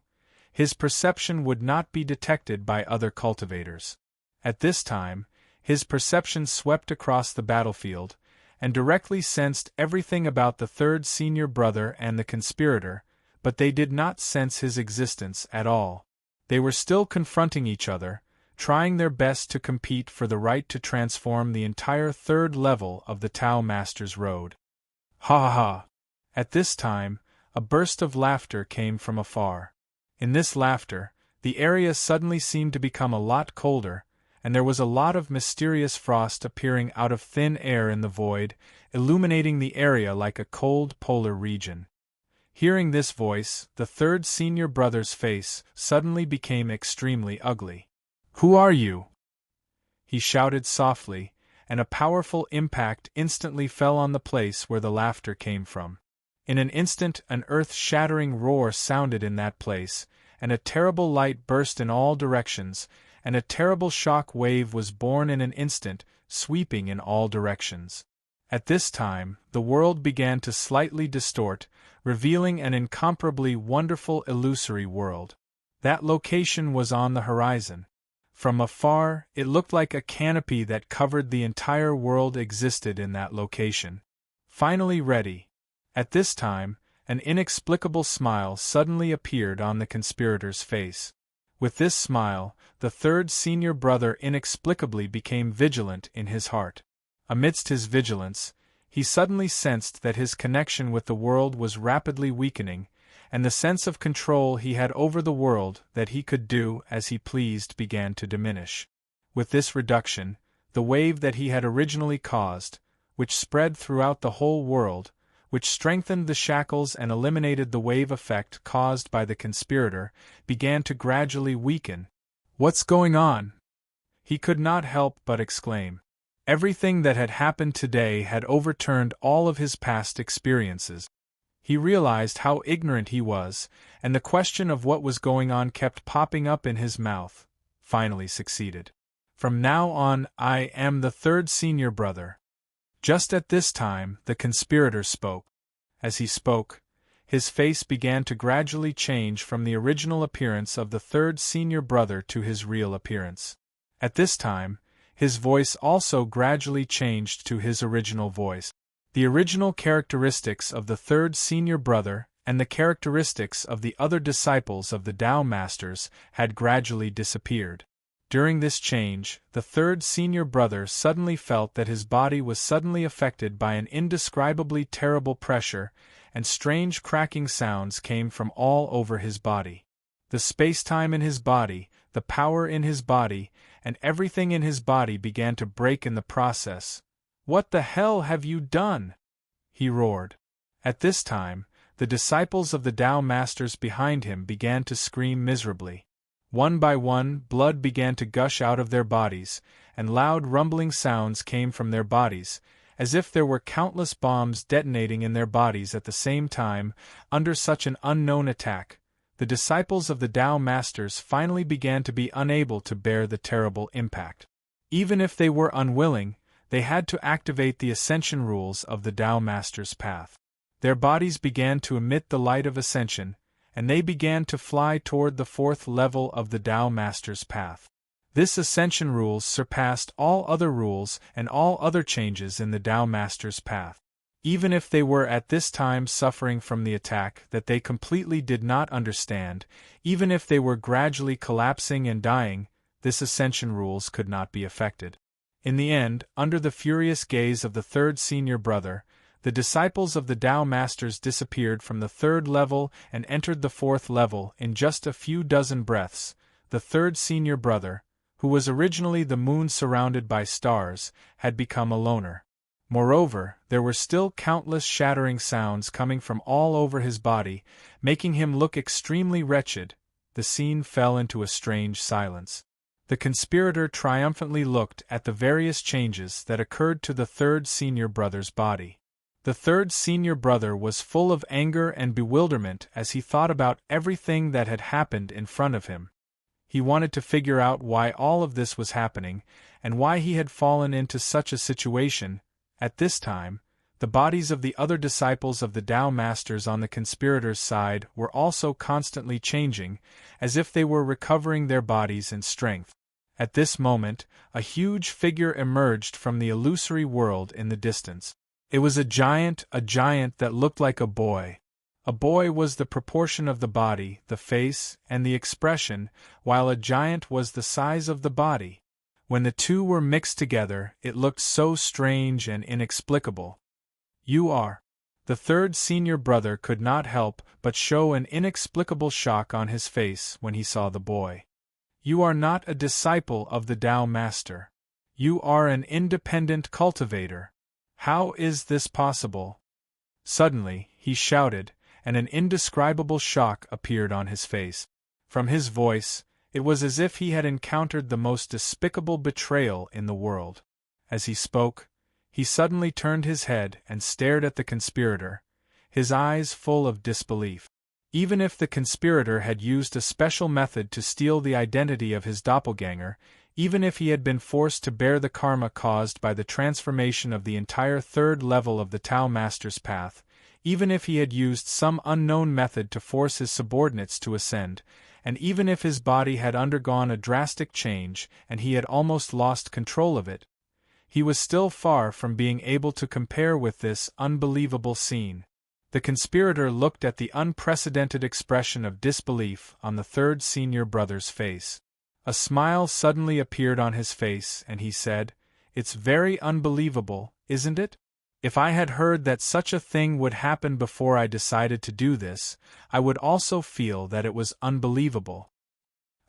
his perception would not be detected by other cultivators. At this time, his perception swept across the battlefield, and directly sensed everything about the third senior brother and the conspirator, but they did not sense his existence at all. They were still confronting each other, trying their best to compete for the right to transform the entire third level of the Tao Master's road. Ha ha ha! At this time, a burst of laughter came from afar. In this laughter, the area suddenly seemed to become a lot colder, and there was a lot of mysterious frost appearing out of thin air in the void, illuminating the area like a cold polar region. Hearing this voice, the third senior brother's face suddenly became extremely ugly. "Who are you?" he shouted softly, and a powerful impact instantly fell on the place where the laughter came from. In an instant an earth-shattering roar sounded in that place, and a terrible light burst in all directions, and a terrible shock wave was born in an instant, sweeping in all directions. At this time, the world began to slightly distort, revealing an incomparably wonderful illusory world. That location was on the horizon. From afar, it looked like a canopy that covered the entire world existed in that location. Finally ready. At this time, an inexplicable smile suddenly appeared on the conspirator's face. With this smile, the third senior brother inexplicably became vigilant in his heart. Amidst his vigilance, he suddenly sensed that his connection with the world was rapidly weakening, and the sense of control he had over the world, that he could do as he pleased, began to diminish. With this reduction, the wave that he had originally caused, which spread throughout the whole world, which strengthened the shackles and eliminated the wave effect caused by the conspirator, began to gradually weaken. "What's going on?" he could not help but exclaim. Everything that had happened today had overturned all of his past experiences. He realized how ignorant he was, and the question of what was going on kept popping up in his mouth. Finally succeeded. "From now on, I am the third senior brother." Just at this time, the conspirator spoke. As he spoke, his face began to gradually change from the original appearance of the third senior brother to his real appearance. At this time, his voice also gradually changed to his original voice. The original characteristics of the third senior brother and the characteristics of the other disciples of the Tao Masters had gradually disappeared. During this change, the third senior brother suddenly felt that his body was suddenly affected by an indescribably terrible pressure, and strange cracking sounds came from all over his body. The space-time in his body, the power in his body, and everything in his body began to break in the process. "What the hell have you done?" he roared. At this time, the disciples of the Tao Masters behind him began to scream miserably. One by one, blood began to gush out of their bodies, and loud rumbling sounds came from their bodies, as if there were countless bombs detonating in their bodies at the same time. Under such an unknown attack, the disciples of the Tao Masters finally began to be unable to bear the terrible impact. Even if they were unwilling, they had to activate the ascension rules of the Tao Masters' path. Their bodies began to emit the light of ascension, and they began to fly toward the fourth level of the Tao Masters' path. This ascension rules surpassed all other rules and all other changes in the Tao Masters' path. Even if they were at this time suffering from the attack that they completely did not understand, even if they were gradually collapsing and dying, this ascension rules could not be affected. In the end, under the furious gaze of the third senior brother, the disciples of the Tao Masters disappeared from the third level and entered the fourth level in just a few dozen breaths. The third senior brother, who was originally the moon surrounded by stars, had become a loner. Moreover, there were still countless shattering sounds coming from all over his body, making him look extremely wretched. The scene fell into a strange silence. The conspirator triumphantly looked at the various changes that occurred to the third senior brother's body. The third senior brother was full of anger and bewilderment as he thought about everything that had happened in front of him. He wanted to figure out why all of this was happening, and why he had fallen into such a situation. At this time, the bodies of the other disciples of the Tao Masters on the conspirators' side were also constantly changing, as if they were recovering their bodies and strength. At this moment, a huge figure emerged from the illusory world in the distance. It was a giant that looked like a boy. A boy was the proportion of the body, the face, and the expression, while a giant was the size of the body. When the two were mixed together, it looked so strange and inexplicable. "You are..." The third senior brother could not help but show an inexplicable shock on his face when he saw the boy. "You are not a disciple of the Tao Master. You are an independent cultivator. How is this possible?" Suddenly, he shouted, and an indescribable shock appeared on his face. From his voice, it was as if he had encountered the most despicable betrayal in the world. As he spoke, he suddenly turned his head and stared at the conspirator, his eyes full of disbelief. Even if the conspirator had used a special method to steal the identity of his doppelganger, even if he had been forced to bear the karma caused by the transformation of the entire third level of the Tao Master's path, even if he had used some unknown method to force his subordinates to ascend, and even if his body had undergone a drastic change and he had almost lost control of it, he was still far from being able to compare with this unbelievable scene. The conspirator looked at the unprecedented expression of disbelief on the third senior brother's face. A smile suddenly appeared on his face and he said, "It's very unbelievable, isn't it? If I had heard that such a thing would happen before I decided to do this, I would also feel that it was unbelievable."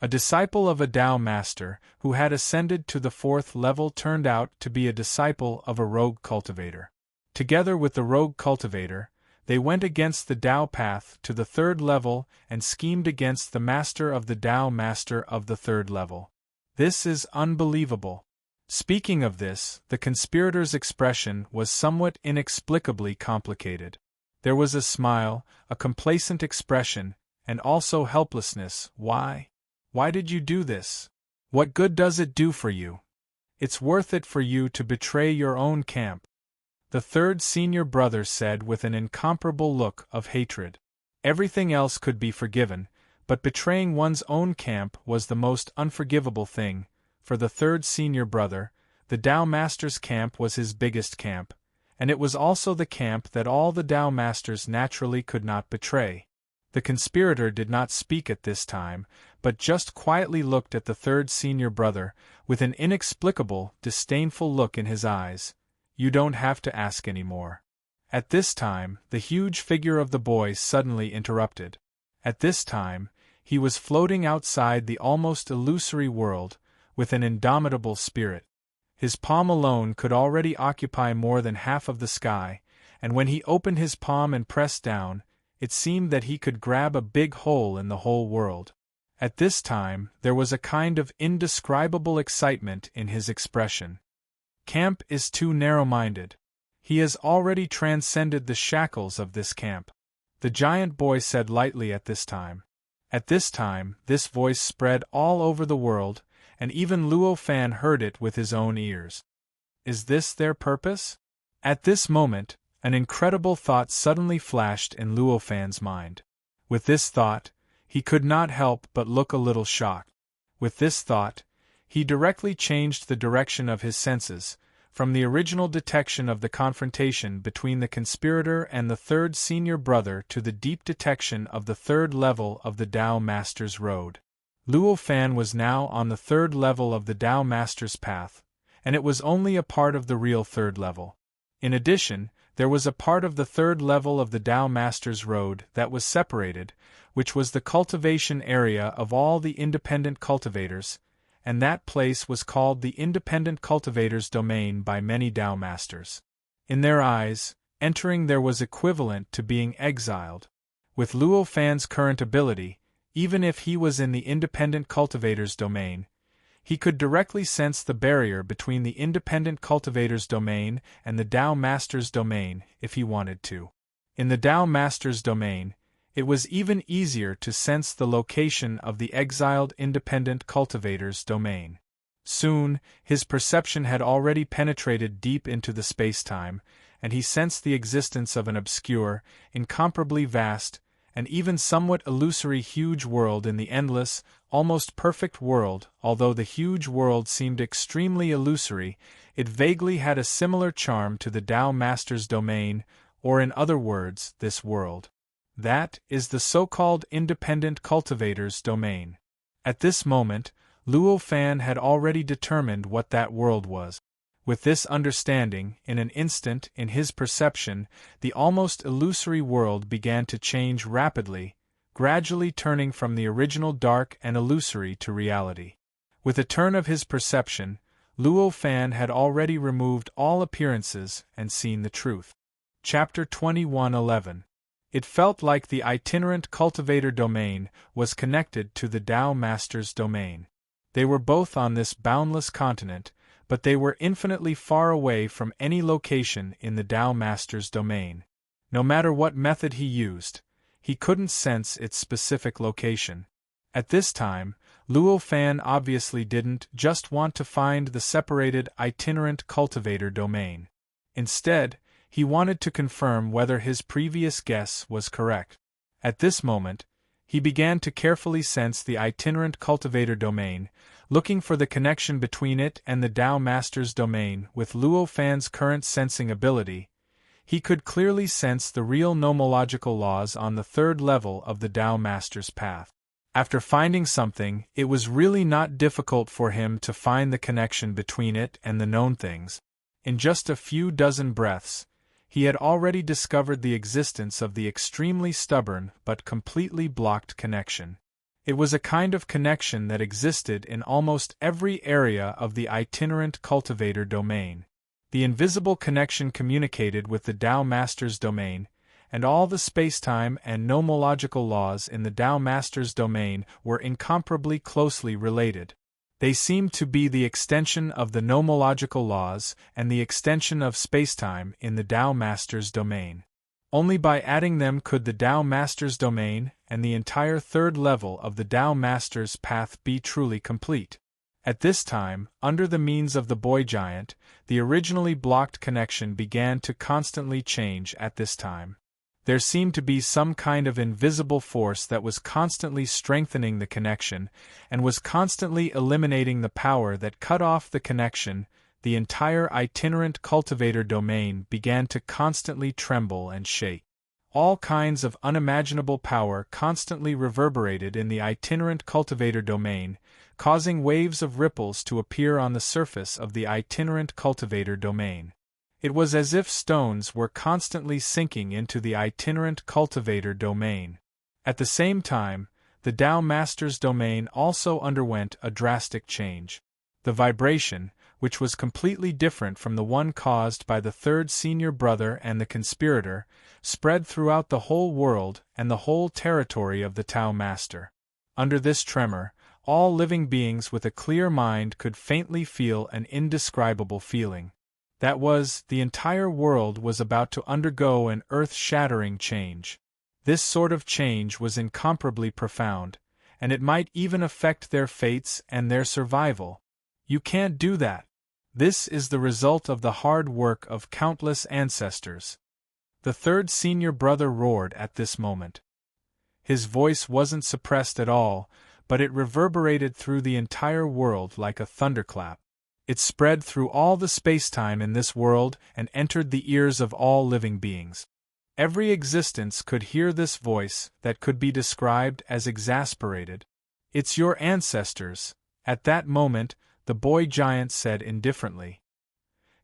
A disciple of a Tao master who had ascended to the fourth level turned out to be a disciple of a rogue cultivator. Together with the rogue cultivator, they went against the Tao path to the third level and schemed against the master of the Tao master of the third level. This is unbelievable. Speaking of this, the conspirator's expression was somewhat inexplicably complicated. There was a smile, a complacent expression, and also helplessness. Why? Why did you do this? What good does it do for you? It's worth it for you to betray your own camp. The third senior brother said with an incomparable look of hatred. Everything else could be forgiven, but betraying one's own camp was the most unforgivable thing. For the third senior brother, the Tao Master's camp was his biggest camp, and it was also the camp that all the Tao Masters naturally could not betray. The conspirator did not speak at this time, but just quietly looked at the third senior brother, with an inexplicable, disdainful look in his eyes. "You don't have to ask any more." At this time, the huge figure of the boy suddenly interrupted. At this time, he was floating outside the almost illusory world, with an indomitable spirit. His palm alone could already occupy more than half of the sky, and when he opened his palm and pressed down, it seemed that he could grab a big hole in the whole world. At this time, there was a kind of indescribable excitement in his expression. Camp is too narrow-minded. He has already transcended the shackles of this camp. The giant boy said lightly at this time. At this time, this voice spread all over the world, and even Luo Fan heard it with his own ears. Is this their purpose? At this moment, an incredible thought suddenly flashed in Luo Fan's mind. With this thought, he could not help but look a little shocked. With this thought, he directly changed the direction of his senses, from the original detection of the confrontation between the conspirator and the third senior brother to the deep detection of the third level of the Tao Master's road. Luo Fan was now on the third level of the Tao Master's path, and it was only a part of the real third level. In addition, there was a part of the third level of the Tao Master's road that was separated, which was the cultivation area of all the independent cultivators, and that place was called the Independent Cultivators' Domain by many Tao Masters. In their eyes, entering there was equivalent to being exiled. With Luo Fan's current ability, even if he was in the Independent Cultivators' Domain, he could directly sense the barrier between the Independent Cultivators' Domain and the Tao Master's Domain if he wanted to. In the Tao Master's Domain, it was even easier to sense the location of the exiled Independent Cultivator's Domain. Soon, his perception had already penetrated deep into the space-time, and he sensed the existence of an obscure, incomparably vast, and even somewhat illusory huge world in the endless, almost perfect world. Although the huge world seemed extremely illusory, it vaguely had a similar charm to the Tao Master's Domain, or in other words, this world. That is the so-called Independent Cultivator's Domain. At this moment, Luo Fan had already determined what that world was. With this understanding, in an instant, in his perception, the almost illusory world began to change rapidly, gradually turning from the original dark and illusory to reality. With a turn of his perception, Luo Fan had already removed all appearances and seen the truth. Chapter 21:11. It felt like the itinerant cultivator domain was connected to the Tao Master's domain. They were both on this boundless continent, but they were infinitely far away from any location in the Tao Master's domain. No matter what method he used, he couldn't sense its specific location. At this time, Luo Fan obviously didn't just want to find the separated itinerant cultivator domain. Instead, he wanted to confirm whether his previous guess was correct. At this moment, he began to carefully sense the itinerant cultivator domain, looking for the connection between it and the Tao Master's domain. With Luo Fan's current sensing ability, he could clearly sense the real nomological laws on the third level of the Tao Master's path. After finding something, it was really not difficult for him to find the connection between it and the known things. In just a few dozen breaths, he had already discovered the existence of the extremely stubborn but completely blocked connection. It was a kind of connection that existed in almost every area of the itinerant cultivator domain. The invisible connection communicated with the Tao Master's domain, and all the spacetime and nomological laws in the Tao Master's domain were incomparably closely related. They seemed to be the extension of the nomological laws and the extension of spacetime in the Tao Master's domain. Only by adding them could the Tao Master's domain and the entire third level of the Tao Master's path be truly complete. At this time, under the means of the boy giant, the originally blocked connection began to constantly change. At this time, there seemed to be some kind of invisible force that was constantly strengthening the connection, and was constantly eliminating the power that cut off the connection. The entire itinerant cultivator domain began to constantly tremble and shake. All kinds of unimaginable power constantly reverberated in the itinerant cultivator domain, causing waves of ripples to appear on the surface of the itinerant cultivator domain. It was as if stones were constantly sinking into the itinerant cultivator domain. At the same time, the Tao Master's domain also underwent a drastic change. The vibration, which was completely different from the one caused by the third senior brother and the conspirator, spread throughout the whole world and the whole territory of the Tao Master. Under this tremor, all living beings with a clear mind could faintly feel an indescribable feeling. That was, the entire world was about to undergo an earth-shattering change. This sort of change was incomparably profound, and it might even affect their fates and their survival. You can't do that. This is the result of the hard work of countless ancestors. The third senior brother roared at this moment. His voice wasn't suppressed at all, but it reverberated through the entire world like a thunderclap. It spread through all the spacetime in this world and entered the ears of all living beings. Every existence could hear this voice that could be described as exasperated. "It's your ancestors," at that moment, the boy giant said indifferently.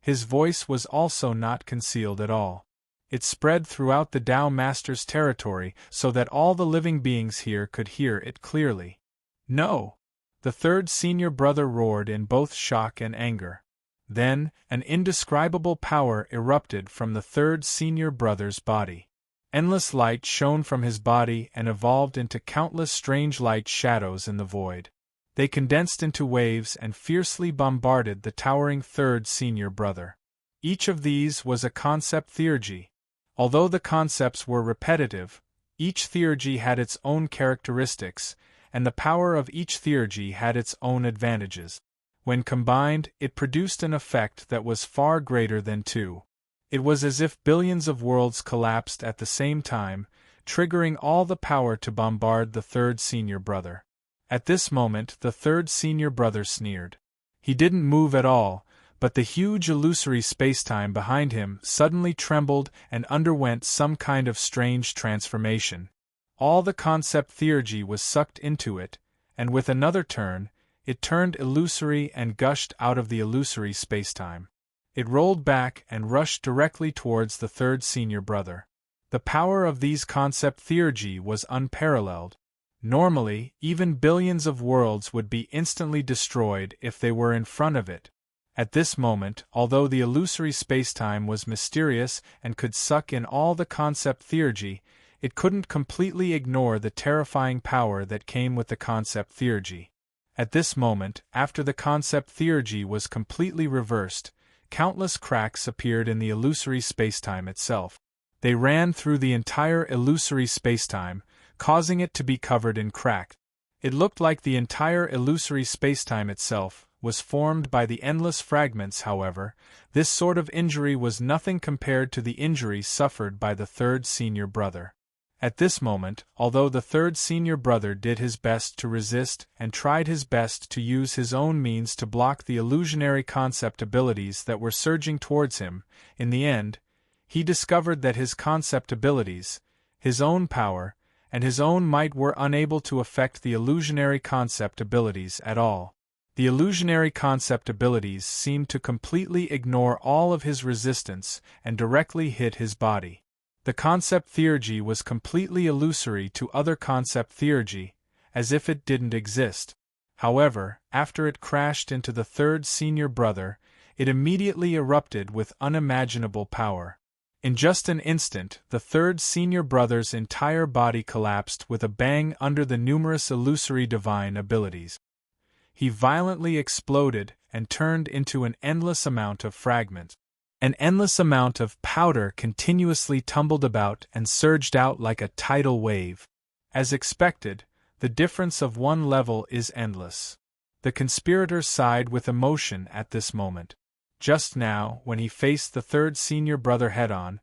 His voice was also not concealed at all. It spread throughout the Tao Master's territory so that all the living beings here could hear it clearly. "No!" the third senior brother roared in both shock and anger. Then, an indescribable power erupted from the third senior brother's body. Endless light shone from his body and evolved into countless strange light shadows in the void. They condensed into waves and fiercely bombarded the towering third senior brother. Each of these was a concept theurgy. Although the concepts were repetitive, each theurgy had its own characteristics, and the power of each theurgy had its own advantages. When combined, it produced an effect that was far greater than two. It was as if billions of worlds collapsed at the same time, triggering all the power to bombard the third senior brother. At this moment, the third senior brother sneered. He didn't move at all, but the huge illusory spacetime behind him suddenly trembled and underwent some kind of strange transformation. All the concept theurgy was sucked into it, and with another turn, it turned illusory and gushed out of the illusory spacetime. It rolled back and rushed directly towards the third senior brother. The power of these concept theurgy was unparalleled. Normally, even billions of worlds would be instantly destroyed if they were in front of it. At this moment, although the illusory spacetime was mysterious and could suck in all the concept theurgy, it couldn't completely ignore the terrifying power that came with the concept theurgy. At this moment, after the concept theurgy was completely reversed, countless cracks appeared in the illusory spacetime itself. They ran through the entire illusory spacetime, causing it to be covered in crack. It looked like the entire illusory spacetime itself was formed by the endless fragments. However, this sort of injury was nothing compared to the injury suffered by the third senior brother. At this moment, although the third senior brother did his best to resist and tried his best to use his own means to block the illusionary concept abilities that were surging towards him, in the end, he discovered that his concept abilities, his own power, and his own might were unable to affect the illusionary concept abilities at all. The illusionary concept abilities seemed to completely ignore all of his resistance and directly hit his body. The concept theurgy was completely illusory to other concept theurgy, as if it didn't exist. However, after it crashed into the third senior brother, it immediately erupted with unimaginable power. In just an instant, the third senior brother's entire body collapsed with a bang under the numerous illusory divine abilities. He violently exploded and turned into an endless amount of fragments. An endless amount of powder continuously tumbled about and surged out like a tidal wave. As expected, the difference of one level is endless. The conspirator sighed with emotion at this moment. Just now, when he faced the third senior brother head-on,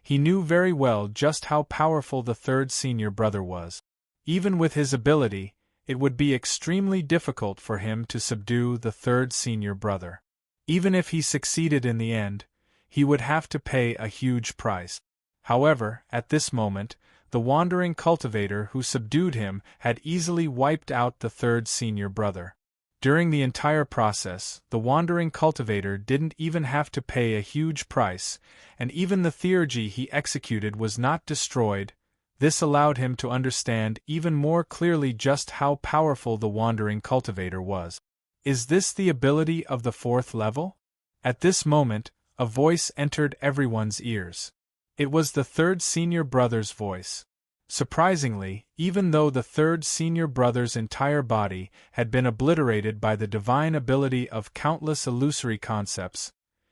he knew very well just how powerful the third senior brother was. Even with his ability, it would be extremely difficult for him to subdue the third senior brother. Even if he succeeded in the end, he would have to pay a huge price. However, at this moment, the wandering cultivator who subdued him had easily wiped out the third senior brother. During the entire process, the wandering cultivator didn't even have to pay a huge price, and even the theurgy he executed was not destroyed. This allowed him to understand even more clearly just how powerful the wandering cultivator was. Is this the ability of the fourth level? At this moment, a voice entered everyone's ears. It was the third senior brother's voice. Surprisingly, even though the third senior brother's entire body had been obliterated by the divine ability of countless illusory concepts,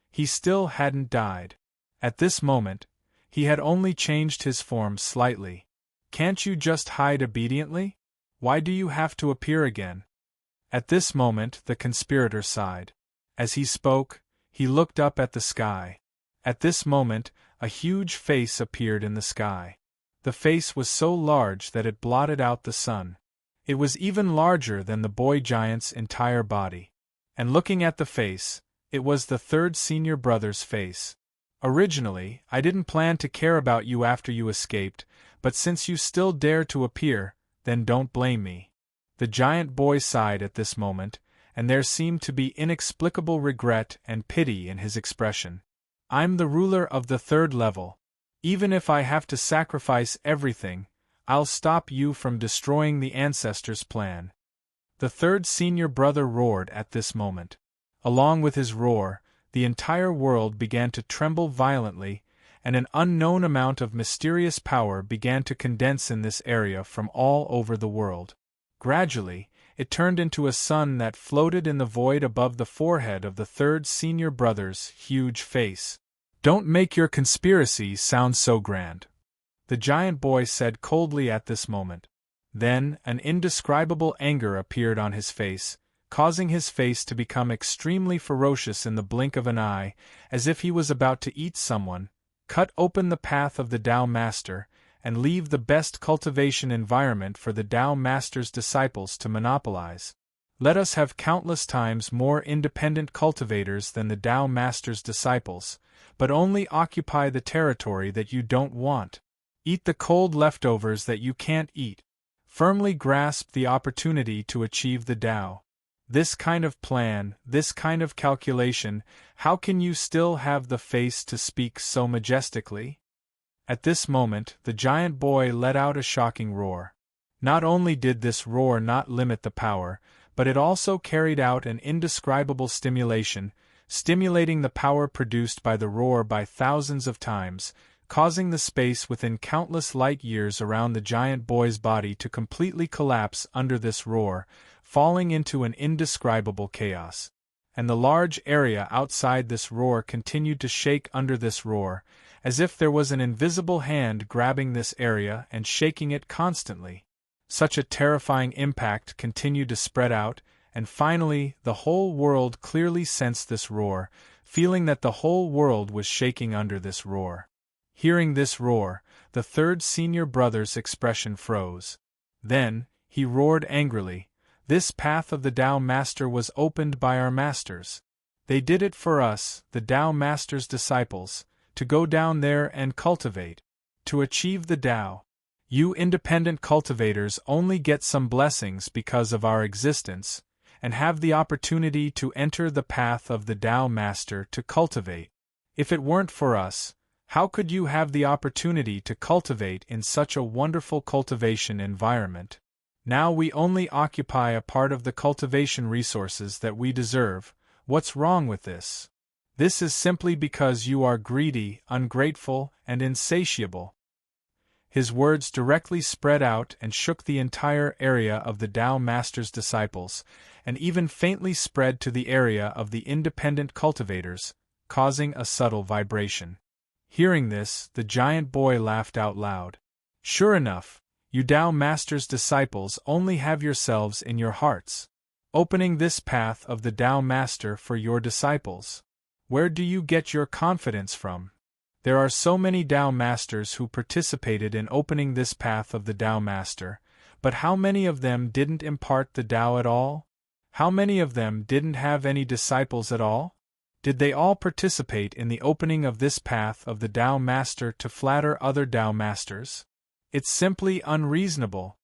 he still hadn't died. At this moment, he had only changed his form slightly. Can't you just hide obediently? Why do you have to appear again? At this moment, the conspirator sighed. As he spoke, he looked up at the sky. At this moment, a huge face appeared in the sky. The face was so large that it blotted out the sun. It was even larger than the boy giant's entire body. And looking at the face, it was the third senior brother's face. Originally, I didn't plan to care about you after you escaped, but since you still dare to appear, then don't blame me. The giant boy sighed at this moment, and there seemed to be inexplicable regret and pity in his expression. I'm the ruler of the third level. Even if I have to sacrifice everything, I'll stop you from destroying the ancestors' plan. The third senior brother roared at this moment. Along with his roar, the entire world began to tremble violently, and an unknown amount of mysterious power began to condense in this area from all over the world. Gradually, it turned into a sun that floated in the void above the forehead of the third senior brother's huge face. Don't make your conspiracy sound so grand, the giant boy said coldly at this moment. Then, an indescribable anger appeared on his face, causing his face to become extremely ferocious in the blink of an eye, as if he was about to eat someone, cut open the path of the Tao Master, and leave the best cultivation environment for the Tao Master's disciples to monopolize. Let us have countless times more independent cultivators than the Tao Master's disciples, but only occupy the territory that you don't want. Eat the cold leftovers that you can't eat. Firmly grasp the opportunity to achieve the Tao. This kind of plan, this kind of calculation, how can you still have the face to speak so majestically? At this moment, the giant boy let out a shocking roar. Not only did this roar not limit the power, but it also carried out an indescribable stimulation, stimulating the power produced by the roar by thousands of times, causing the space within countless light years around the giant boy's body to completely collapse under this roar, falling into an indescribable chaos. And the large area outside this roar continued to shake under this roar, as if there was an invisible hand grabbing this area and shaking it constantly. Such a terrifying impact continued to spread out, and finally the whole world clearly sensed this roar, feeling that the whole world was shaking under this roar. Hearing this roar, the third senior brother's expression froze. Then, he roared angrily, "This path of the Tao Master was opened by our masters. They did it for us, the Tao Master's disciples, to go down there and cultivate, to achieve the Tao. You independent cultivators only get some blessings because of our existence, and have the opportunity to enter the path of the Tao Master to cultivate. If it weren't for us, how could you have the opportunity to cultivate in such a wonderful cultivation environment? Now we only occupy a part of the cultivation resources that we deserve. What's wrong with this? This is simply because you are greedy, ungrateful, and insatiable." His words directly spread out and shook the entire area of the Tao Master's disciples, and even faintly spread to the area of the independent cultivators, causing a subtle vibration. Hearing this, the giant boy laughed out loud. "Sure enough, you Tao Master's disciples only have yourselves in your hearts, opening this path of the Tao Master for your disciples. Where do you get your confidence from? There are so many Tao Masters who participated in opening this path of the Tao Master, but how many of them didn't impart the Tao at all? How many of them didn't have any disciples at all? Did they all participate in the opening of this path of the Tao Master to flatter other Tao Masters? It's simply unreasonable."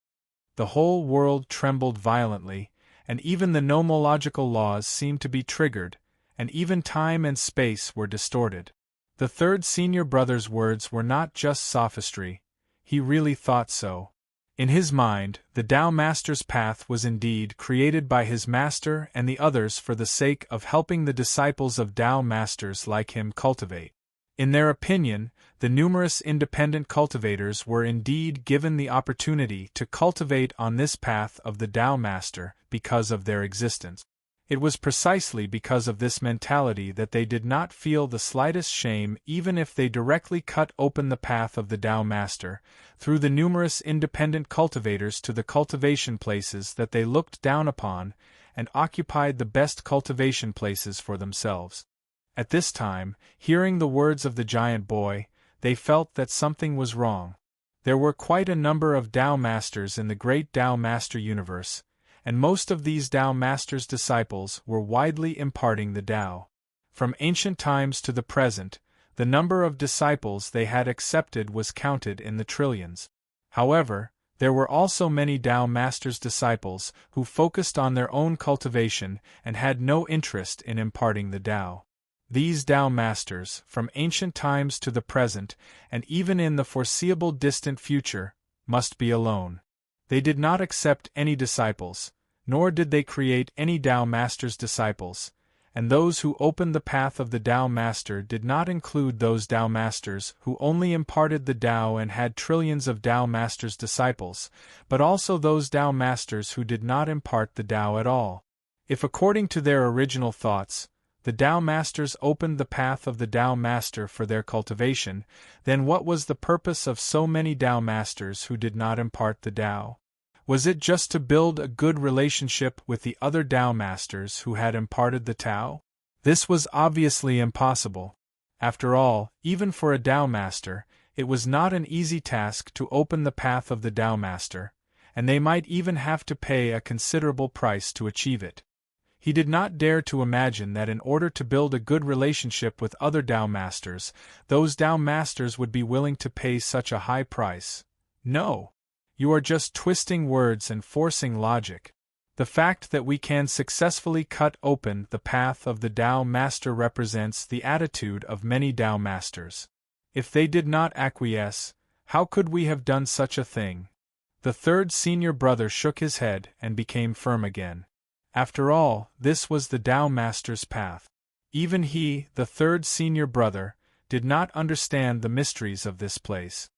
The whole world trembled violently, and even the nomological laws seemed to be triggered, and even time and space were distorted. The third senior brother's words were not just sophistry, he really thought so. In his mind, the Tao Master's path was indeed created by his master and the others for the sake of helping the disciples of Tao Masters like him cultivate. In their opinion, the numerous independent cultivators were indeed given the opportunity to cultivate on this path of the Tao Master because of their existence. It was precisely because of this mentality that they did not feel the slightest shame even if they directly cut open the path of the Tao Master, through the numerous independent cultivators to the cultivation places that they looked down upon, and occupied the best cultivation places for themselves. At this time, hearing the words of the giant boy, they felt that something was wrong. There were quite a number of Tao Masters in the great Tao Master universe, and most of these Tao Masters' disciples were widely imparting the Tao. From ancient times to the present, the number of disciples they had accepted was counted in the trillions. However, there were also many Tao Masters' disciples who focused on their own cultivation and had no interest in imparting the Tao. These Tao Masters, from ancient times to the present, and even in the foreseeable distant future, must be alone. They did not accept any disciples, nor did they create any Tao Master's disciples, and those who opened the path of the Tao Master did not include those Tao Masters who only imparted the Tao and had trillions of Tao Masters' disciples, but also those Tao Masters who did not impart the Tao at all. If according to their original thoughts, the Tao Masters opened the path of the Tao Master for their cultivation, then what was the purpose of so many Tao Masters who did not impart the Tao? Was it just to build a good relationship with the other Tao Masters who had imparted the Tao? This was obviously impossible. After all, even for a Tao Master, it was not an easy task to open the path of the Tao Master, and they might even have to pay a considerable price to achieve it. He did not dare to imagine that in order to build a good relationship with other Tao Masters, those Tao Masters would be willing to pay such a high price. No. You are just twisting words and forcing logic. The fact that we can successfully cut open the path of the Tao Master represents the attitude of many Tao Masters. If they did not acquiesce, how could we have done such a thing? The third senior brother shook his head and became firm again. After all, this was the Tao Master's path. Even he, the third senior brother, did not understand the mysteries of this place.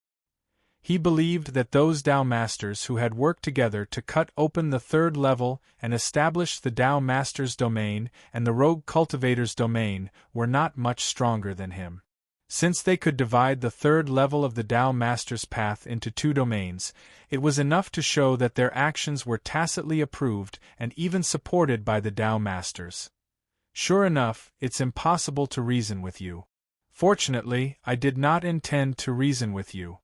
He believed that those Tao Masters who had worked together to cut open the third level and establish the Tao Master's domain and the rogue cultivator's domain were not much stronger than him. Since they could divide the third level of the Tao Master's path into two domains, it was enough to show that their actions were tacitly approved and even supported by the Tao Masters. Sure enough, it's impossible to reason with you. Fortunately, I did not intend to reason with you,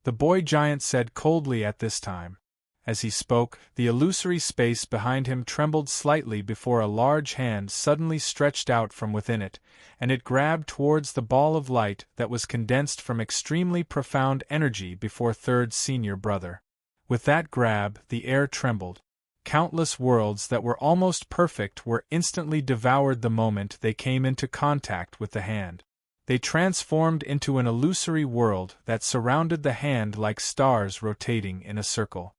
the boy giant said coldly at this time. As he spoke, the illusory space behind him trembled slightly before a large hand suddenly stretched out from within it, and it grabbed towards the ball of light that was condensed from extremely profound energy before third senior brother. With that grab, the air trembled. Countless worlds that were almost perfect were instantly devoured the moment they came into contact with the hand. They transformed into an illusory world that surrounded the hand like stars rotating in a circle.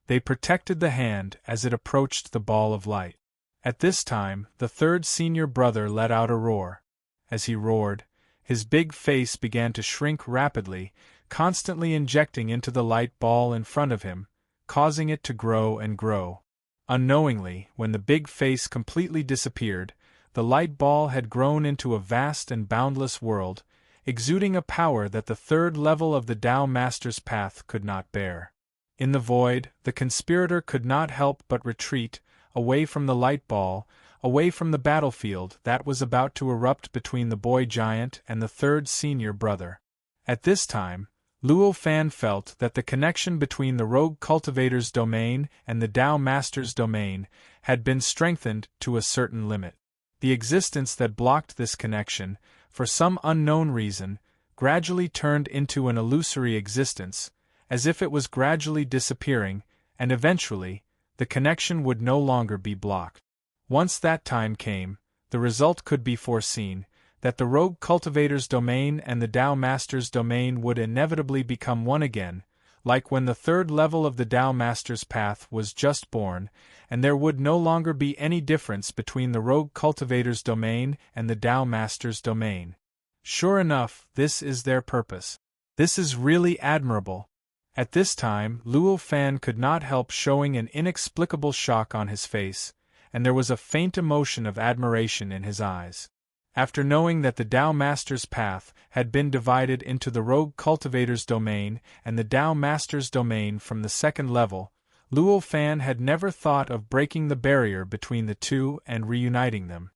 They protected the hand as it approached the ball of light. At this time, the third senior brother let out a roar. As he roared, his big face began to shrink rapidly, constantly injecting into the light ball in front of him, causing it to grow and grow. Unknowingly, when the big face completely disappeared, the light ball had grown into a vast and boundless world, exuding a power that the third level of the Tao Master's path could not bear. In the void, the conspirator could not help but retreat, away from the light ball, away from the battlefield that was about to erupt between the boy giant and the third senior brother. At this time, Luo Fan felt that the connection between the rogue cultivator's domain and the Tao Master's domain had been strengthened to a certain limit. The existence that blocked this connection, for some unknown reason, gradually turned into an illusory existence, as if it was gradually disappearing, and eventually, the connection would no longer be blocked. Once that time came, the result could be foreseen, that the rogue cultivator's domain and the Tao Master's domain would inevitably become one again, like when the third level of the Tao Master's path was just born, and there would no longer be any difference between the rogue cultivator's domain and the Tao Master's domain. Sure enough, this is their purpose. This is really admirable. At this time, Luo Fan could not help showing an inexplicable shock on his face, and there was a faint emotion of admiration in his eyes. After knowing that the Tao Master's path had been divided into the rogue cultivator's domain and the Tao Master's domain from the second level, Luo Fan had never thought of breaking the barrier between the two and reuniting them.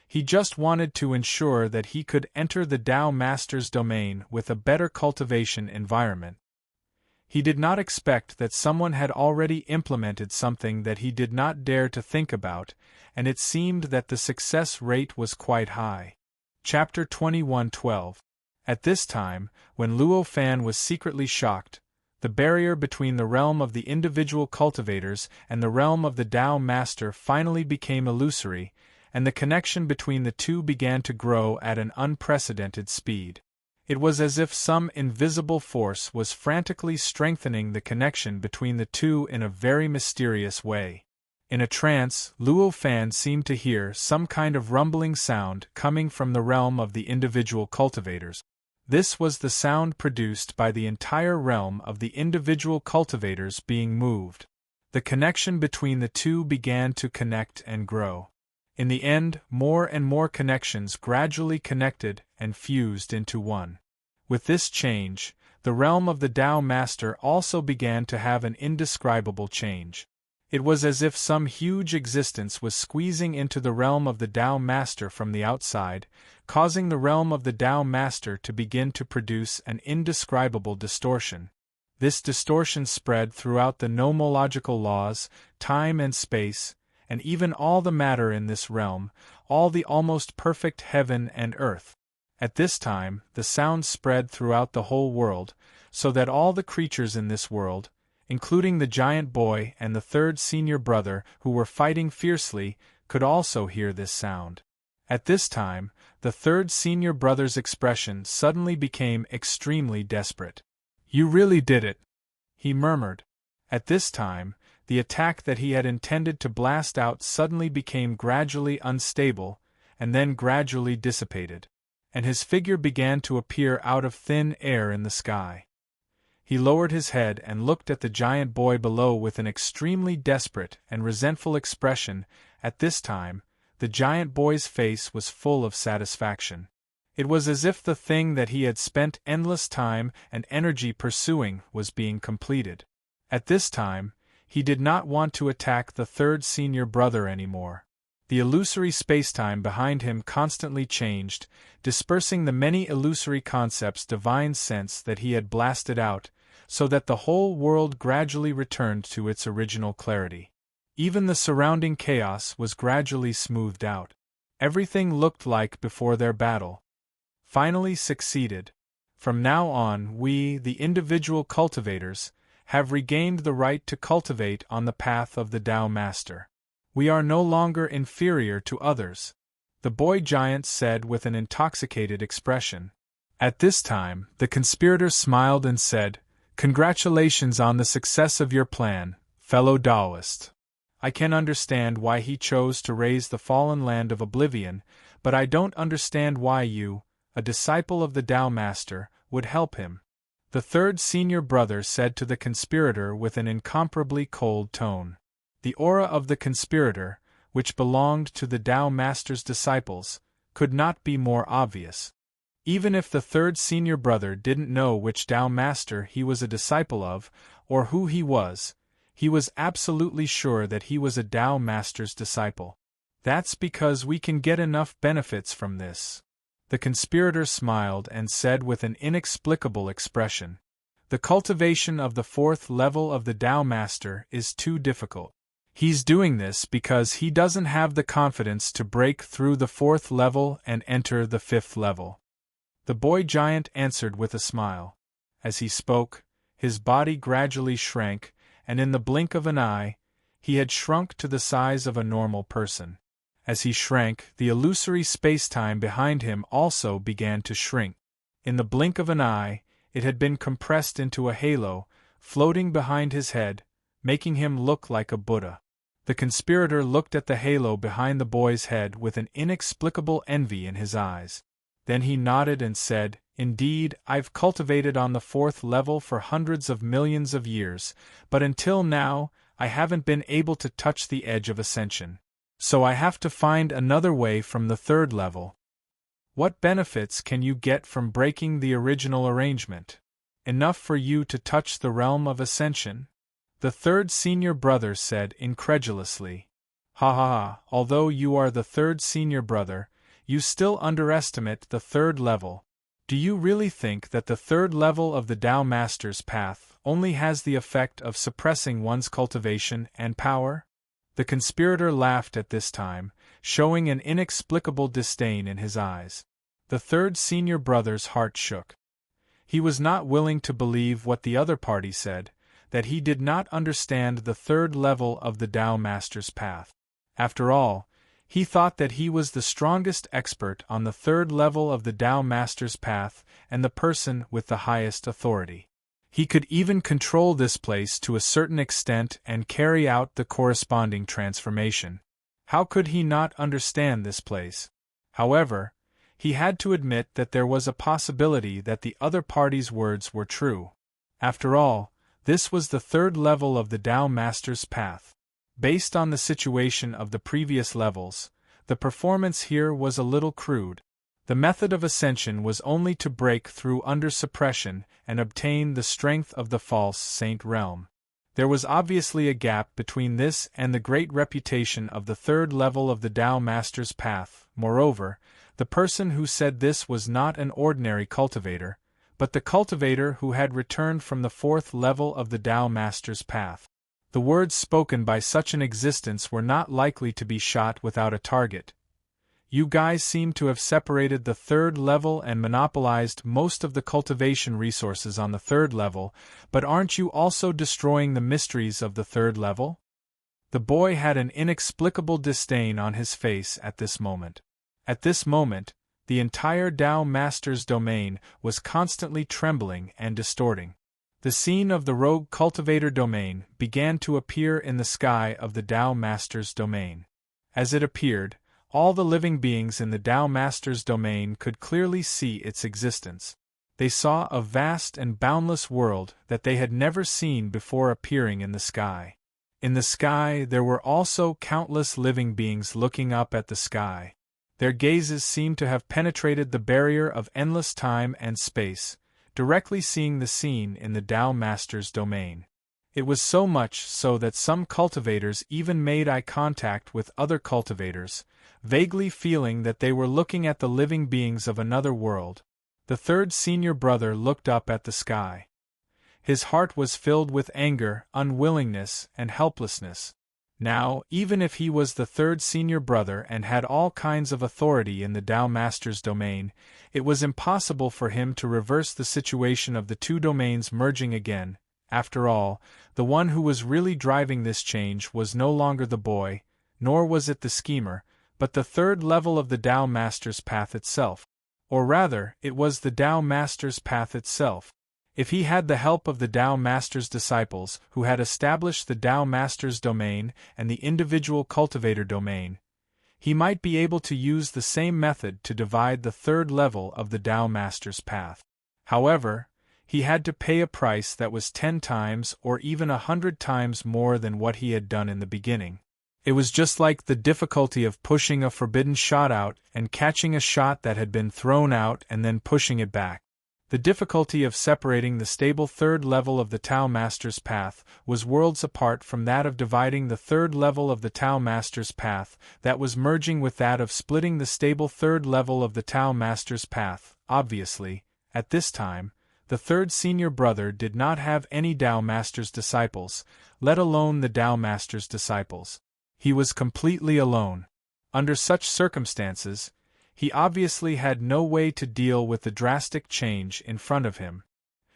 He just wanted to ensure that he could enter the Tao Master's domain with a better cultivation environment. He did not expect that someone had already implemented something that he did not dare to think about, and it seemed that the success rate was quite high. Chapter 21:12. At this time, when Luo Fan was secretly shocked, the barrier between the realm of the individual cultivators and the realm of the Tao Master finally became illusory, and the connection between the two began to grow at an unprecedented speed. It was as if some invisible force was frantically strengthening the connection between the two in a very mysterious way. In a trance, Luo Fan seemed to hear some kind of rumbling sound coming from the realm of the individual cultivators. This was the sound produced by the entire realm of the individual cultivators being moved. The connection between the two began to connect and grow. In the end, more and more connections gradually connected and fused into one. With this change, the realm of the Tao Master also began to have an indescribable change. It was as if some huge existence was squeezing into the realm of the Tao Master from the outside, causing the realm of the Tao Master to begin to produce an indescribable distortion. This distortion spread throughout the nomological laws, time and space, and even all the matter in this realm, all the almost perfect heaven and earth. At this time, the sound spread throughout the whole world, so that all the creatures in this world, including the giant boy and the third senior brother who were fighting fiercely, could also hear this sound. At this time, the third senior brother's expression suddenly became extremely desperate. "You really did it," he murmured. At this time, the attack that he had intended to blast out suddenly became gradually unstable, and then gradually dissipated, and his figure began to appear out of thin air in the sky. He lowered his head and looked at the giant boy below with an extremely desperate and resentful expression. At this time, the giant boy's face was full of satisfaction. It was as if the thing that he had spent endless time and energy pursuing was being completed. At this time, he did not want to attack the third senior brother anymore. The illusory spacetime behind him constantly changed, dispersing the many illusory concepts' divine sense that he had blasted out, so that the whole world gradually returned to its original clarity. Even the surrounding chaos was gradually smoothed out. Everything looked like before their battle finally succeeded. From now on, we, the individual cultivators, have regained the right to cultivate on the path of the Tao Master. We are no longer inferior to others, the boy giant said with an intoxicated expression. At this time, the conspirator smiled and said, "Congratulations on the success of your plan, fellow Taoist. I can understand why he chose to raise the fallen land of oblivion, but I don't understand why you, a disciple of the Tao Master, would help him." The third senior brother said to the conspirator with an incomparably cold tone. The aura of the conspirator, which belonged to the Tao Master's disciples, could not be more obvious. Even if the third senior brother didn't know which Tao Master he was a disciple of, or who he was absolutely sure that he was a Tao Master's disciple. That's because we can get enough benefits from this. The conspirator smiled and said with an inexplicable expression, "The cultivation of the fourth level of the Tao Master is too difficult. He's doing this because he doesn't have the confidence to break through the fourth level and enter the fifth level." The boy giant answered with a smile. As he spoke, his body gradually shrank, and in the blink of an eye, he had shrunk to the size of a normal person. As he shrank, the illusory spacetime behind him also began to shrink. In the blink of an eye, it had been compressed into a halo, floating behind his head, making him look like a Buddha. The conspirator looked at the halo behind the boy's head with an inexplicable envy in his eyes. Then he nodded and said, "Indeed, I've cultivated on the fourth level for hundreds of millions of years, but until now, I haven't been able to touch the edge of ascension. So I have to find another way from the third level." "What benefits can you get from breaking the original arrangement? Enough for you to touch the realm of ascension?" The third senior brother said incredulously. "Ha ha ha, although you are the third senior brother, you still underestimate the third level. Do you really think that the third level of the Tao Master's path only has the effect of suppressing one's cultivation and power?" The conspirator laughed at this time, showing an inexplicable disdain in his eyes. The third senior brother's heart shook. He was not willing to believe what the other party said, that he did not understand the third level of the Tao Master's path. After all, he thought that he was the strongest expert on the third level of the Tao Master's path and the person with the highest authority. He could even control this place to a certain extent and carry out the corresponding transformation. How could he not understand this place? However, he had to admit that there was a possibility that the other party's words were true. After all, this was the third level of the Tao Master's path. Based on the situation of the previous levels, the performance here was a little crude. The method of ascension was only to break through under suppression and obtain the strength of the false saint realm. There was obviously a gap between this and the great reputation of the third level of the Tao Master's path. Moreover, the person who said this was not an ordinary cultivator, but the cultivator who had returned from the fourth level of the Tao Master's path. The words spoken by such an existence were not likely to be shot without a target. "You guys seem to have separated the third level and monopolized most of the cultivation resources on the third level, but aren't you also destroying the mysteries of the third level?" The boy had an inexplicable disdain on his face at this moment. At this moment, the entire Tao Master's domain was constantly trembling and distorting. The scene of the rogue cultivator domain began to appear in the sky of the Tao Master's domain. As it appeared, all the living beings in the Tao Master's domain could clearly see its existence. They saw a vast and boundless world that they had never seen before appearing in the sky. In the sky there were also countless living beings looking up at the sky. Their gazes seemed to have penetrated the barrier of endless time and space, directly seeing the scene in the Tao Master's domain. It was so much so that some cultivators even made eye contact with other cultivators, vaguely feeling that they were looking at the living beings of another world. The third senior brother looked up at the sky. His heart was filled with anger, unwillingness, and helplessness. Now, even if he was the third senior brother and had all kinds of authority in the Tao Master's domain, it was impossible for him to reverse the situation of the two domains merging again. After all, the one who was really driving this change was no longer the boy, nor was it the schemer, but the third level of the Tao Master's path itself. Or rather, it was the Tao Master's path itself. If he had the help of the Tao Master's disciples, who had established the Tao Master's domain and the individual cultivator domain, he might be able to use the same method to divide the third level of the Tao Master's path. However, he had to pay a price that was 10 times or even 100 times more than what he had done in the beginning. It was just like the difficulty of pushing a forbidden shot out and catching a shot that had been thrown out and then pushing it back. The difficulty of separating the stable third level of the Tao Master's path was worlds apart from that of dividing the third level of the Tao Master's path that was merging with that of splitting the stable third level of the Tao Master's path. Obviously, at this time, the third senior brother did not have any Tao Master's disciples, let alone the Tao Master's disciples. He was completely alone. Under such circumstances, he obviously had no way to deal with the drastic change in front of him.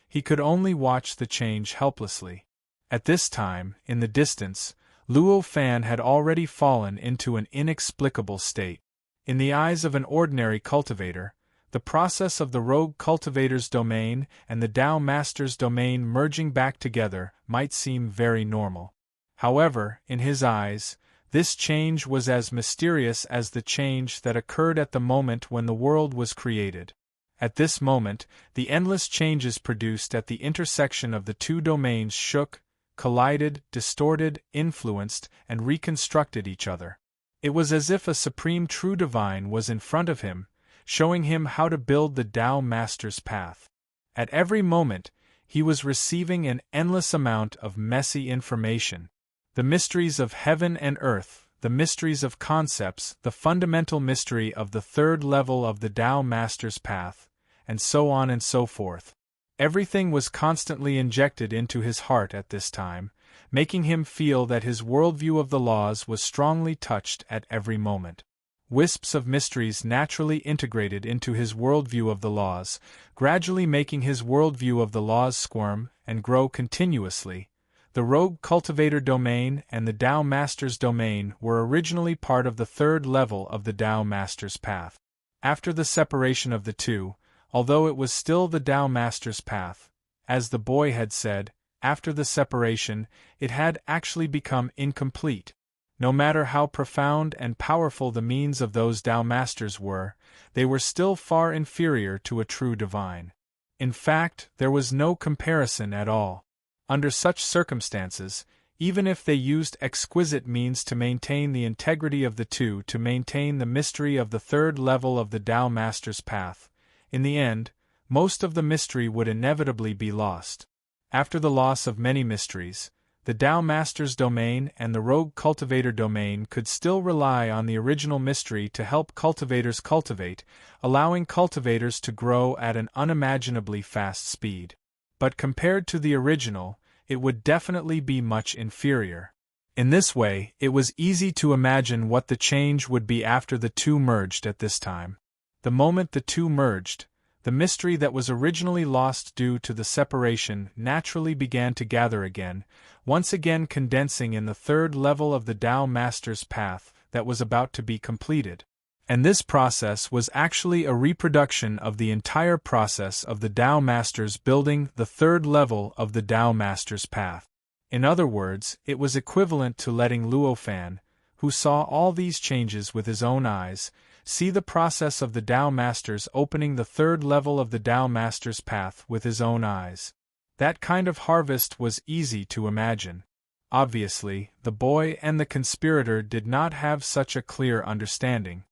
He could only watch the change helplessly. At this time, in the distance, Luo Fan had already fallen into an inexplicable state. In the eyes of an ordinary cultivator, the process of the rogue cultivator's domain and the Tao Master's domain merging back together might seem very normal. However, in his eyes, this change was as mysterious as the change that occurred at the moment when the world was created. At this moment, the endless changes produced at the intersection of the two domains shook, collided, distorted, influenced, and reconstructed each other. It was as if a supreme true divine was in front of him, showing him how to build the Tao Master's path. At every moment, he was receiving an endless amount of messy information. The mysteries of heaven and earth, the mysteries of concepts, the fundamental mystery of the third level of the Tao Master's path, and so on and so forth. Everything was constantly injected into his heart at this time, making him feel that his worldview of the laws was strongly touched at every moment. Wisps of mysteries naturally integrated into his worldview of the laws, gradually making his worldview of the laws squirm and grow continuously. The rogue cultivator domain and the Tao Master's domain were originally part of the third level of the Tao Master's path. After the separation of the two, although it was still the Tao Master's path, as the boy had said, after the separation, it had actually become incomplete. No matter how profound and powerful the means of those Tao Masters were, they were still far inferior to a true divine. In fact, there was no comparison at all. Under such circumstances, even if they used exquisite means to maintain the integrity of the two to maintain the mystery of the third level of the Tao Master's path, in the end, most of the mystery would inevitably be lost. After the loss of many mysteries, the Tao Master's domain and the rogue cultivator domain could still rely on the original mystery to help cultivators cultivate, allowing cultivators to grow at an unimaginably fast speed. But compared to the original, it would definitely be much inferior. In this way, it was easy to imagine what the change would be after the two merged at this time. The moment the two merged, the mystery that was originally lost due to the separation naturally began to gather again, once again condensing in the third level of the Tao Master's path that was about to be completed. And this process was actually a reproduction of the entire process of the Tao Masters building the third level of the Tao Master's path. In other words, it was equivalent to letting Luo Fan, who saw all these changes with his own eyes, see the process of the Tao Masters opening the third level of the Tao Master's path with his own eyes. That kind of harvest was easy to imagine. Obviously, the boy and the conspirator did not have such a clear understanding.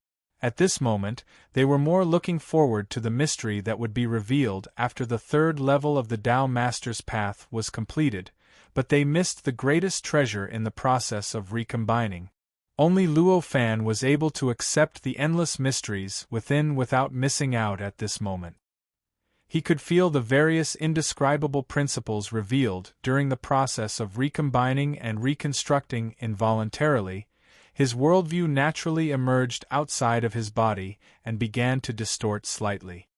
At this moment, they were more looking forward to the mystery that would be revealed after the third level of the Tao Master's path was completed, but they missed the greatest treasure in the process of recombining. Only Luo Fan was able to accept the endless mysteries within without missing out at this moment. He could feel the various indescribable principles revealed during the process of recombining and reconstructing involuntarily. His worldview naturally emerged outside of his body and began to distort slightly.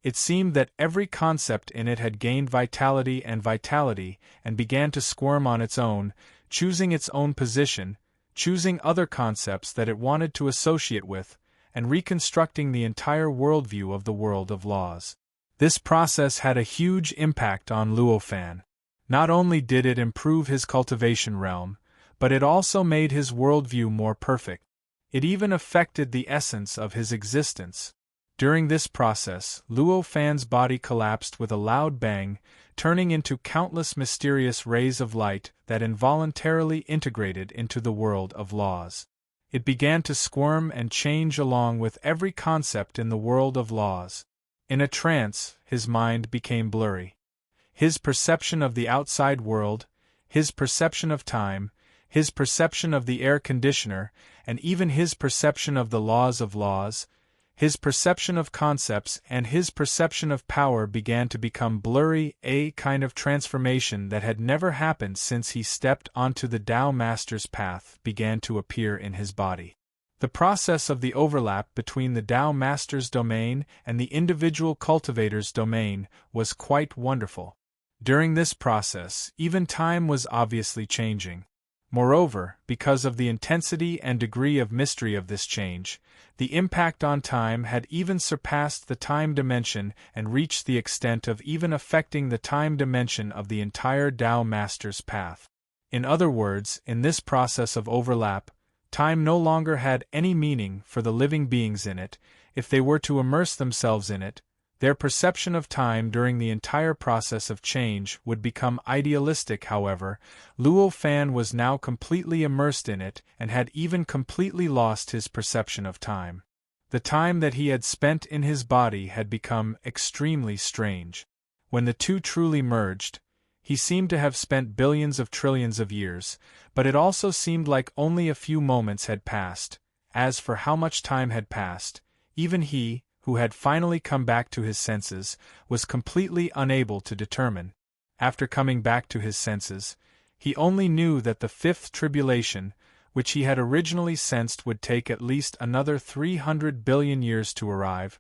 It seemed that every concept in it had gained vitality and began to squirm on its own, choosing its own position, choosing other concepts that it wanted to associate with, and reconstructing the entire worldview of the world of laws. This process had a huge impact on Luo Fan. Not only did it improve his cultivation realm, but it also made his worldview more perfect. It even affected the essence of his existence. During this process, Luo Fan's body collapsed with a loud bang, turning into countless mysterious rays of light that involuntarily integrated into the world of laws. It began to squirm and change along with every concept in the world of laws. In a trance, his mind became blurry. His perception of the outside world, his perception of time, his perception of the air conditioner, and even his perception of the laws of laws, his perception of concepts and his perception of power began to become blurry, a kind of transformation that had never happened since he stepped onto the Tao Master's path began to appear in his body. The process of the overlap between the Tao Master's domain and the individual cultivator's domain was quite wonderful. During this process, even time was obviously changing. Moreover, because of the intensity and degree of mystery of this change, the impact on time had even surpassed the time dimension and reached the extent of even affecting the time dimension of the entire Tao Master's path. In other words, in this process of overlap, time no longer had any meaning for the living beings in it. If they were to immerse themselves in it, their perception of time during the entire process of change would become idealistic. However, Luo Fan was now completely immersed in it and had even completely lost his perception of time. The time that he had spent in his body had become extremely strange. When the two truly merged, he seemed to have spent billions of trillions of years, but it also seemed like only a few moments had passed. As for how much time had passed, even he, who had finally come back to his senses, was completely unable to determine. After coming back to his senses, he only knew that the fifth tribulation, which he had originally sensed would take at least another 300 billion years to arrive,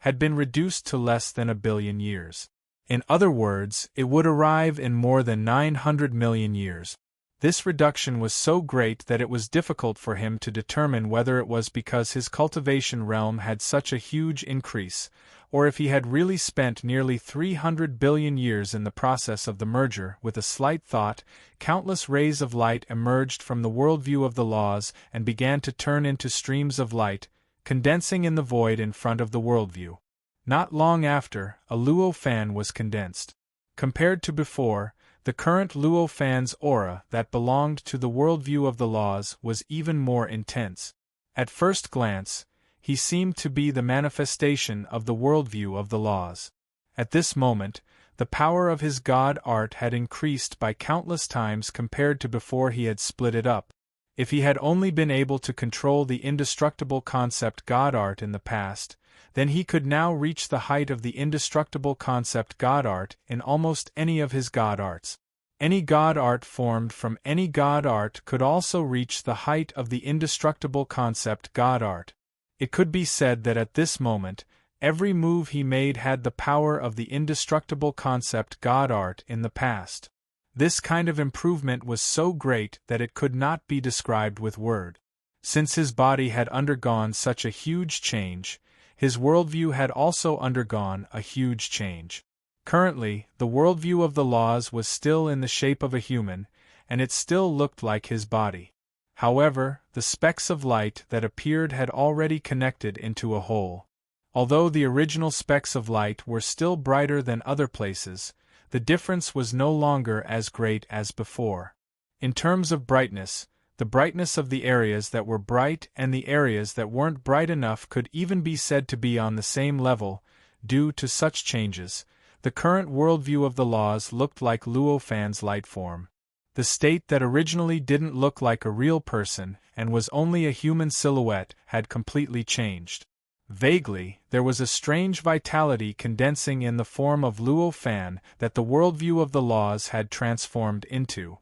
had been reduced to less than 1 billion years. In other words, it would arrive in more than 900 million years. This reduction was so great that it was difficult for him to determine whether it was because his cultivation realm had such a huge increase, or if he had really spent nearly 300 billion years in the process of the merger. With a slight thought, countless rays of light emerged from the worldview of the laws and began to turn into streams of light, condensing in the void in front of the worldview. Not long after, a Luo Fan was condensed. Compared to before, the current Luo Fan's aura that belonged to the worldview of the laws was even more intense. At first glance, he seemed to be the manifestation of the worldview of the laws. At this moment, the power of his God art had increased by countless times compared to before he had split it up. If he had only been able to control the indestructible concept God art in the past, then he could now reach the height of the indestructible concept God art in almost any of his God arts. Any God art formed from any God art could also reach the height of the indestructible concept God art. It could be said that at this moment, every move he made had the power of the indestructible concept God art in the past. This kind of improvement was so great that it could not be described with word. Since his body had undergone such a huge change, his worldview had also undergone a huge change. Currently, the worldview of the laws was still in the shape of a human, and it still looked like his body. However, the specks of light that appeared had already connected into a whole. Although the original specks of light were still brighter than other places, the difference was no longer as great as before. In terms of brightness, The brightness of the areas that were bright and the areas that weren't bright enough could even be said to be on the same level. Due to such changes, the current worldview of the laws looked like Luo Fan's light form. The state that originally didn't look like a real person and was only a human silhouette had completely changed. Vaguely, there was a strange vitality condensing in the form of Luo Fan that the worldview of the laws had transformed into.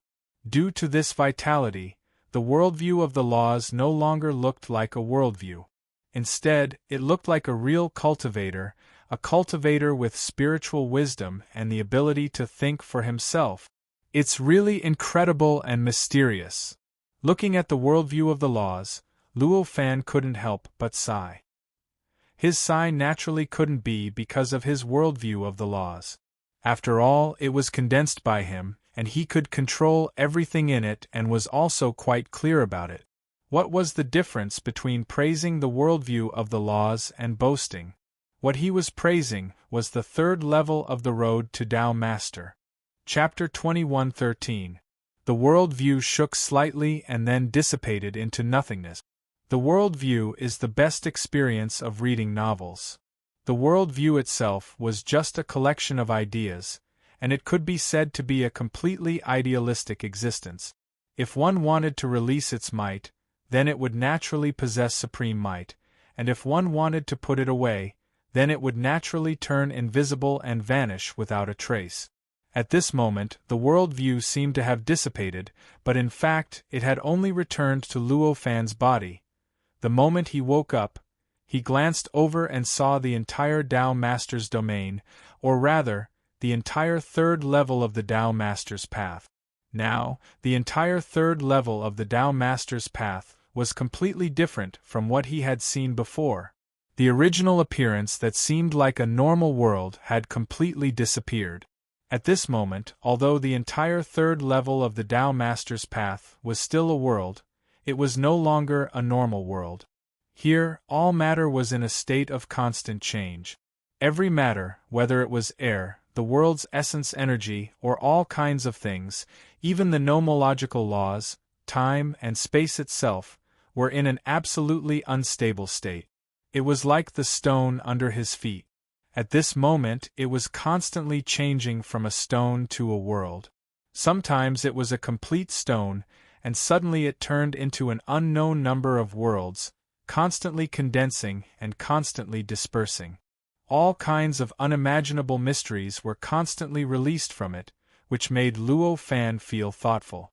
Due to this vitality, the worldview of the laws no longer looked like a worldview. Instead, it looked like a real cultivator, a cultivator with spiritual wisdom and the ability to think for himself. It's really incredible and mysterious. Looking at the worldview of the laws, Luo Fan couldn't help but sigh. His sigh naturally couldn't be because of his worldview of the laws. After all, it was condensed by him, and he could control everything in it and was also quite clear about it. What was the difference between praising the worldview of the laws and boasting? What he was praising was the third level of the road to Tao Master. Chapter 21:13. The worldview shook slightly and then dissipated into nothingness. The worldview is the best experience of reading novels. The worldview itself was just a collection of ideas, and it could be said to be a completely idealistic existence. If one wanted to release its might, then it would naturally possess supreme might, and if one wanted to put it away, then it would naturally turn invisible and vanish without a trace. At this moment, the worldview seemed to have dissipated, but in fact, it had only returned to Luo Fan's body. The moment he woke up, he glanced over and saw the entire Tao Master's domain, or rather, the entire third level of the Tao Master's path. Now, the entire third level of the Tao Master's path was completely different from what he had seen before. The original appearance that seemed like a normal world had completely disappeared. At this moment, although the entire third level of the Tao Master's path was still a world, it was no longer a normal world. Here, all matter was in a state of constant change. Every matter, whether it was air, the world's essence energy, or all kinds of things, even the nomological laws, time and space itself, were in an absolutely unstable state. It was like the stone under his feet. At this moment it was constantly changing from a stone to a world. Sometimes it was a complete stone, and suddenly it turned into an unknown number of worlds, constantly condensing and constantly dispersing. All kinds of unimaginable mysteries were constantly released from it, which made Luo Fan feel thoughtful.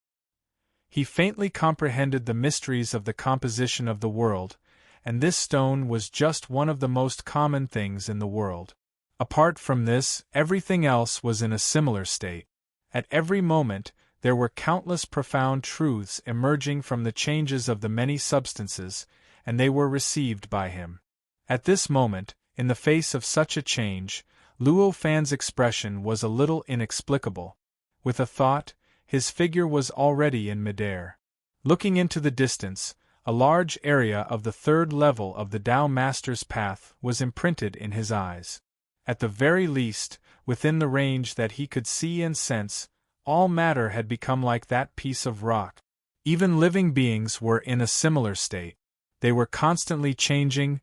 He faintly comprehended the mysteries of the composition of the world, and this stone was just one of the most common things in the world. Apart from this, everything else was in a similar state. At every moment, there were countless profound truths emerging from the changes of the many substances, and they were received by him. At this moment, in the face of such a change, Luo Fan's expression was a little inexplicable. With a thought, his figure was already in midair. Looking into the distance, a large area of the third level of the Tao Master's path was imprinted in his eyes. At the very least, within the range that he could see and sense, all matter had become like that piece of rock. Even living beings were in a similar state. They were constantly changing,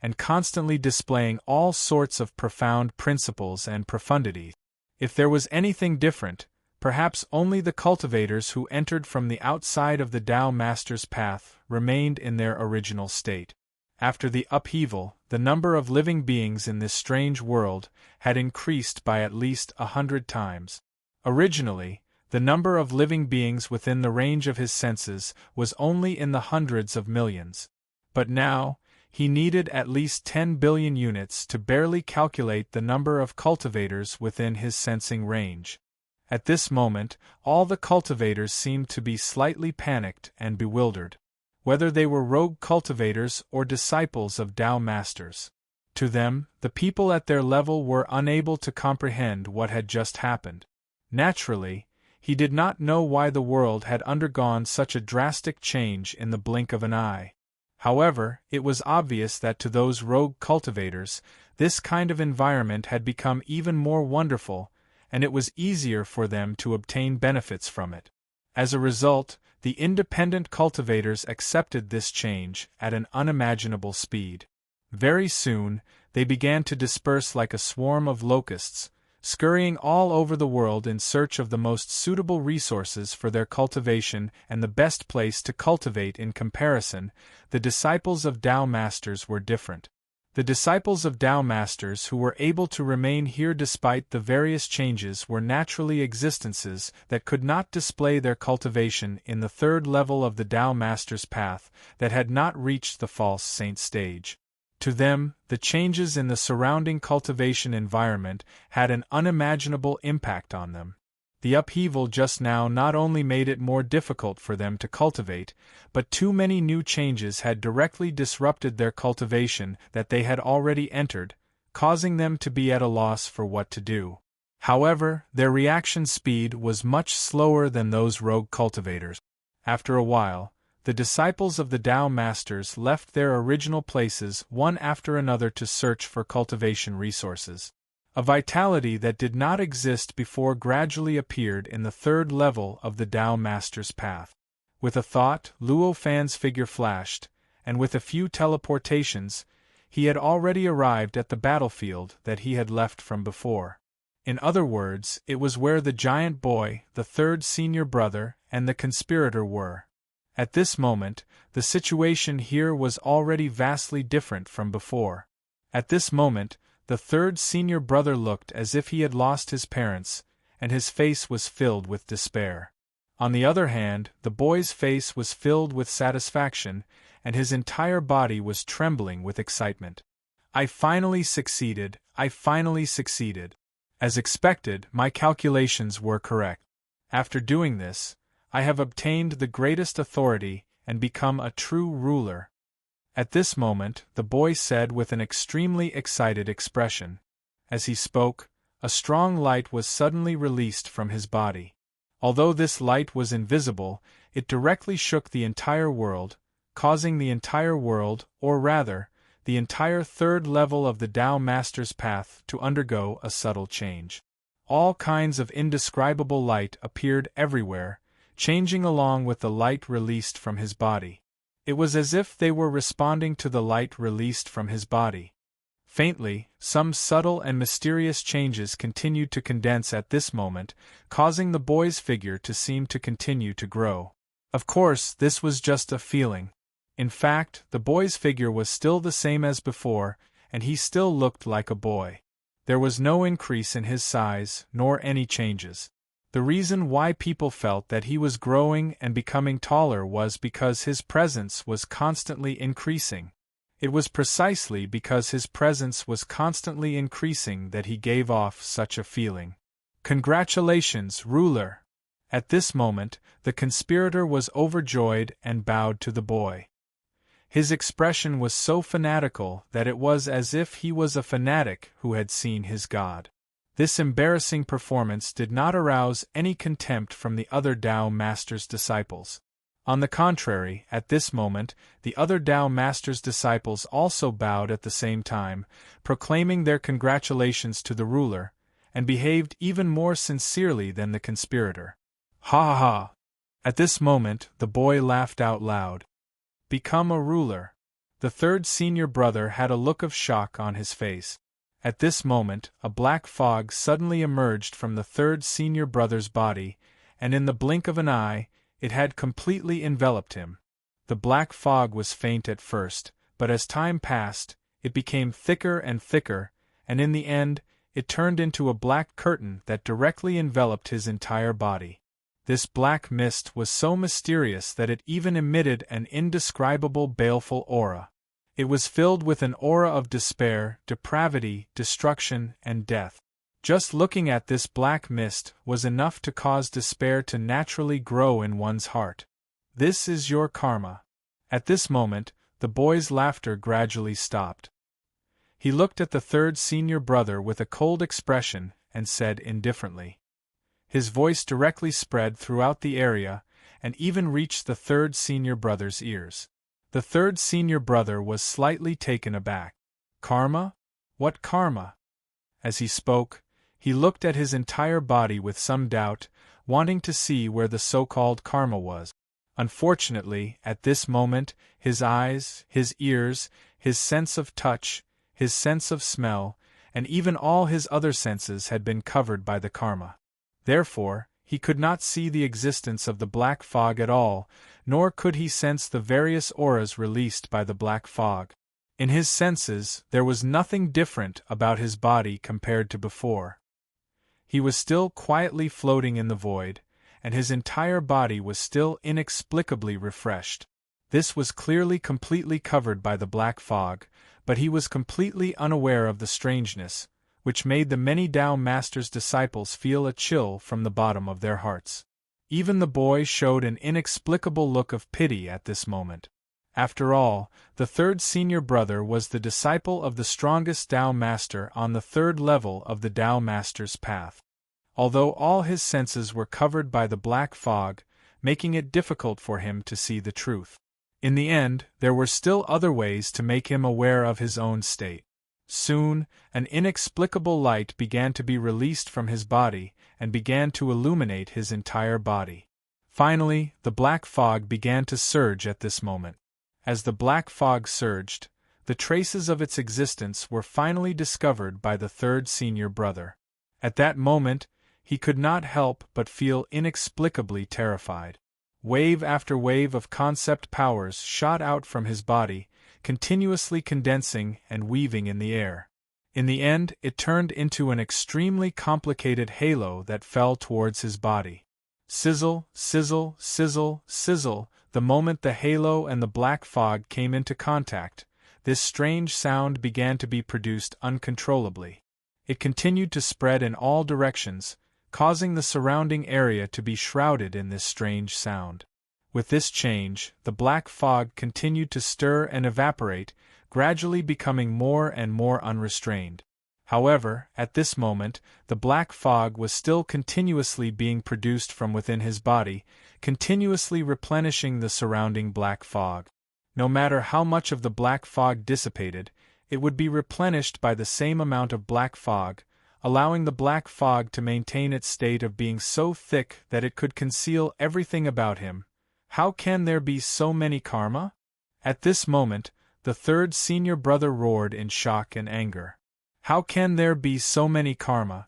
and constantly displaying all sorts of profound principles and profundity. If there was anything different, perhaps only the cultivators who entered from the outside of the Tao Master's path remained in their original state. After the upheaval, the number of living beings in this strange world had increased by at least 100 times. Originally, the number of living beings within the range of his senses was only in the hundreds of millions. But now, he needed at least 10 billion units to barely calculate the number of cultivators within his sensing range. At this moment, all the cultivators seemed to be slightly panicked and bewildered. Whether they were rogue cultivators or disciples of Tao Masters. To them, the people at their level were unable to comprehend what had just happened. Naturally, he did not know why the world had undergone such a drastic change in the blink of an eye. However, it was obvious that to those rogue cultivators, this kind of environment had become even more wonderful, and it was easier for them to obtain benefits from it. As a result, the independent cultivators accepted this change at an unimaginable speed. Very soon, they began to disperse like a swarm of locusts, scurrying all over the world in search of the most suitable resources for their cultivation and the best place to cultivate. In comparison, the disciples of Tao masters were different. The disciples of Tao masters who were able to remain here despite the various changes were naturally existences that could not display their cultivation in the third level of the Tao master's path, that had not reached the false saint stage. To them, the changes in the surrounding cultivation environment had an unimaginable impact on them. The upheaval just now not only made it more difficult for them to cultivate, but too many new changes had directly disrupted their cultivation that they had already entered, causing them to be at a loss for what to do. However, their reaction speed was much slower than those rogue cultivators. After a while, the disciples of the Tao masters left their original places one after another to search for cultivation resources. A vitality that did not exist before gradually appeared in the third level of the Tao master's path. With a thought, Luo Fan's figure flashed, and with a few teleportations, he had already arrived at the battlefield that he had left from before. In other words, it was where the giant boy, the third senior brother, and the conspirator were. At this moment, the situation here was already vastly different from before. At this moment, the third senior brother looked as if he had lost his parents, and his face was filled with despair. On the other hand, the boy's face was filled with satisfaction, and his entire body was trembling with excitement. I finally succeeded. As expected, my calculations were correct. After doing this, I have obtained the greatest authority and become a true ruler. At this moment, the boy said with an extremely excited expression. As he spoke, a strong light was suddenly released from his body. Although this light was invisible, it directly shook the entire world, causing the entire world, or rather, the entire third level of the Tao master's path to undergo a subtle change. All kinds of indescribable light appeared everywhere, changing along with the light released from his body. It was as if they were responding to the light released from his body. Faintly, some subtle and mysterious changes continued to condense at this moment, causing the boy's figure to seem to continue to grow. Of course, this was just a feeling. In fact, the boy's figure was still the same as before, and he still looked like a boy. There was no increase in his size, nor any changes. The reason why people felt that he was growing and becoming taller was because his presence was constantly increasing. It was precisely because his presence was constantly increasing that he gave off such a feeling. Congratulations, ruler! At this moment, the conspirator was overjoyed and bowed to the boy. His expression was so fanatical that it was as if he was a fanatic who had seen his god. This embarrassing performance did not arouse any contempt from the other Tao master's disciples. On the contrary, at this moment, the other Tao master's disciples also bowed at the same time, proclaiming their congratulations to the ruler, and behaved even more sincerely than the conspirator. Ha ha ha! At this moment, the boy laughed out loud. Become a ruler. The third senior brother had a look of shock on his face. At this moment, a black fog suddenly emerged from the third senior brother's body, and in the blink of an eye, it had completely enveloped him. The black fog was faint at first, but as time passed, it became thicker and thicker, and in the end, it turned into a black curtain that directly enveloped his entire body. This black mist was so mysterious that it even emitted an indescribable baleful aura. It was filled with an aura of despair, depravity, destruction, and death. Just looking at this black mist was enough to cause despair to naturally grow in one's heart. This is your karma. At this moment, the boy's laughter gradually stopped. He looked at the third senior brother with a cold expression and said indifferently. His voice directly spread throughout the area and even reached the third senior brother's ears. The third senior brother was slightly taken aback. Karma? What karma? As he spoke, he looked at his entire body with some doubt, wanting to see where the so-called karma was. Unfortunately, at this moment, his eyes, his ears, his sense of touch, his sense of smell, and even all his other senses had been covered by the karma. Therefore, he could not see the existence of the black fog at all, nor could he sense the various auras released by the black fog. In his senses, there was nothing different about his body compared to before. He was still quietly floating in the void, and his entire body was still inexplicably refreshed. This was clearly completely covered by the black fog, but he was completely unaware of the strangeness, which made the many Tao Master's disciples feel a chill from the bottom of their hearts. Even the boy showed an inexplicable look of pity at this moment. After all, the third senior brother was the disciple of the strongest Tao Master on the third level of the Tao Master's path. Although all his senses were covered by the black fog, making it difficult for him to see the truth. In the end, there were still other ways to make him aware of his own state. Soon, an inexplicable light began to be released from his body and began to illuminate his entire body. Finally, the black fog began to surge at this moment. As the black fog surged, the traces of its existence were finally discovered by the third senior brother. At that moment, he could not help but feel inexplicably terrified. Wave after wave of concept powers shot out from his body, continuously condensing and weaving in the air. In the end, it turned into an extremely complicated halo that fell towards his body. Sizzle, sizzle, sizzle, sizzle. The moment the halo and the black fog came into contact, this strange sound began to be produced uncontrollably. It continued to spread in all directions, causing the surrounding area to be shrouded in this strange sound. With this change, the black fog continued to stir and evaporate, gradually becoming more and more unrestrained. However, at this moment, the black fog was still continuously being produced from within his body, continuously replenishing the surrounding black fog. No matter how much of the black fog dissipated, it would be replenished by the same amount of black fog, allowing the black fog to maintain its state of being so thick that it could conceal everything about him. How can there be so many karma? At this moment, the third senior brother roared in shock and anger. How can there be so many karma?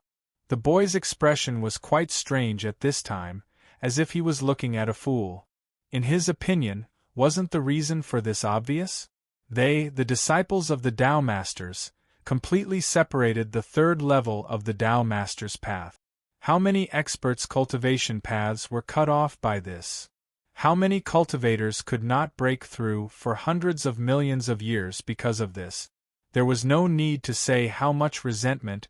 The boy's expression was quite strange at this time, as if he was looking at a fool. In his opinion, wasn't the reason for this obvious? They, the disciples of the Tao Masters, completely separated the third level of the Tao Master's path. How many experts' cultivation paths were cut off by this? How many cultivators could not break through for hundreds of millions of years because of this? There was no need to say how much resentment,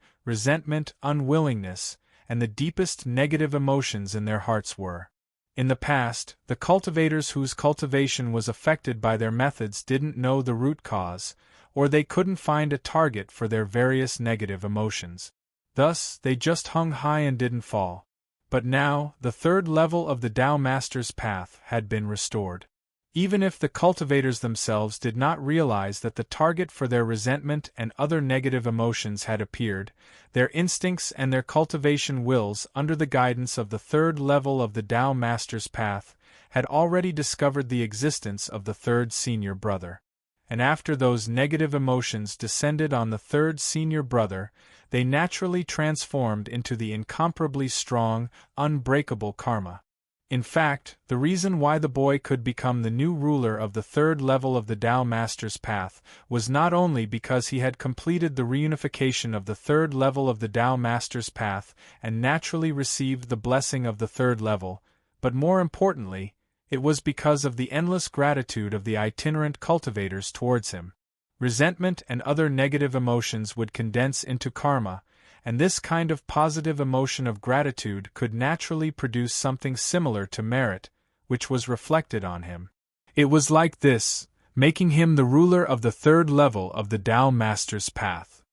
unwillingness, and the deepest negative emotions in their hearts were. In the past, the cultivators whose cultivation was affected by their methods didn't know the root cause, or they couldn't find a target for their various negative emotions. Thus, they just hung high and didn't fall. But now, the third level of the Tao Master's path had been restored. Even if the cultivators themselves did not realize that the target for their resentment and other negative emotions had appeared, their instincts and their cultivation wills, under the guidance of the third level of the Tao Master's path, had already discovered the existence of the third senior brother. And after those negative emotions descended on the third senior brother, they naturally transformed into the incomparably strong, unbreakable karma. In fact, the reason why the boy could become the new ruler of the third level of the Tao Master's path was not only because he had completed the reunification of the third level of the Tao Master's path and naturally received the blessing of the third level, but more importantly, it was because of the endless gratitude of the itinerant cultivators towards him. Resentment and other negative emotions would condense into karma, and this kind of positive emotion of gratitude could naturally produce something similar to merit, which was reflected on him. It was like this, making him the ruler of the third level of the Tao Master's path.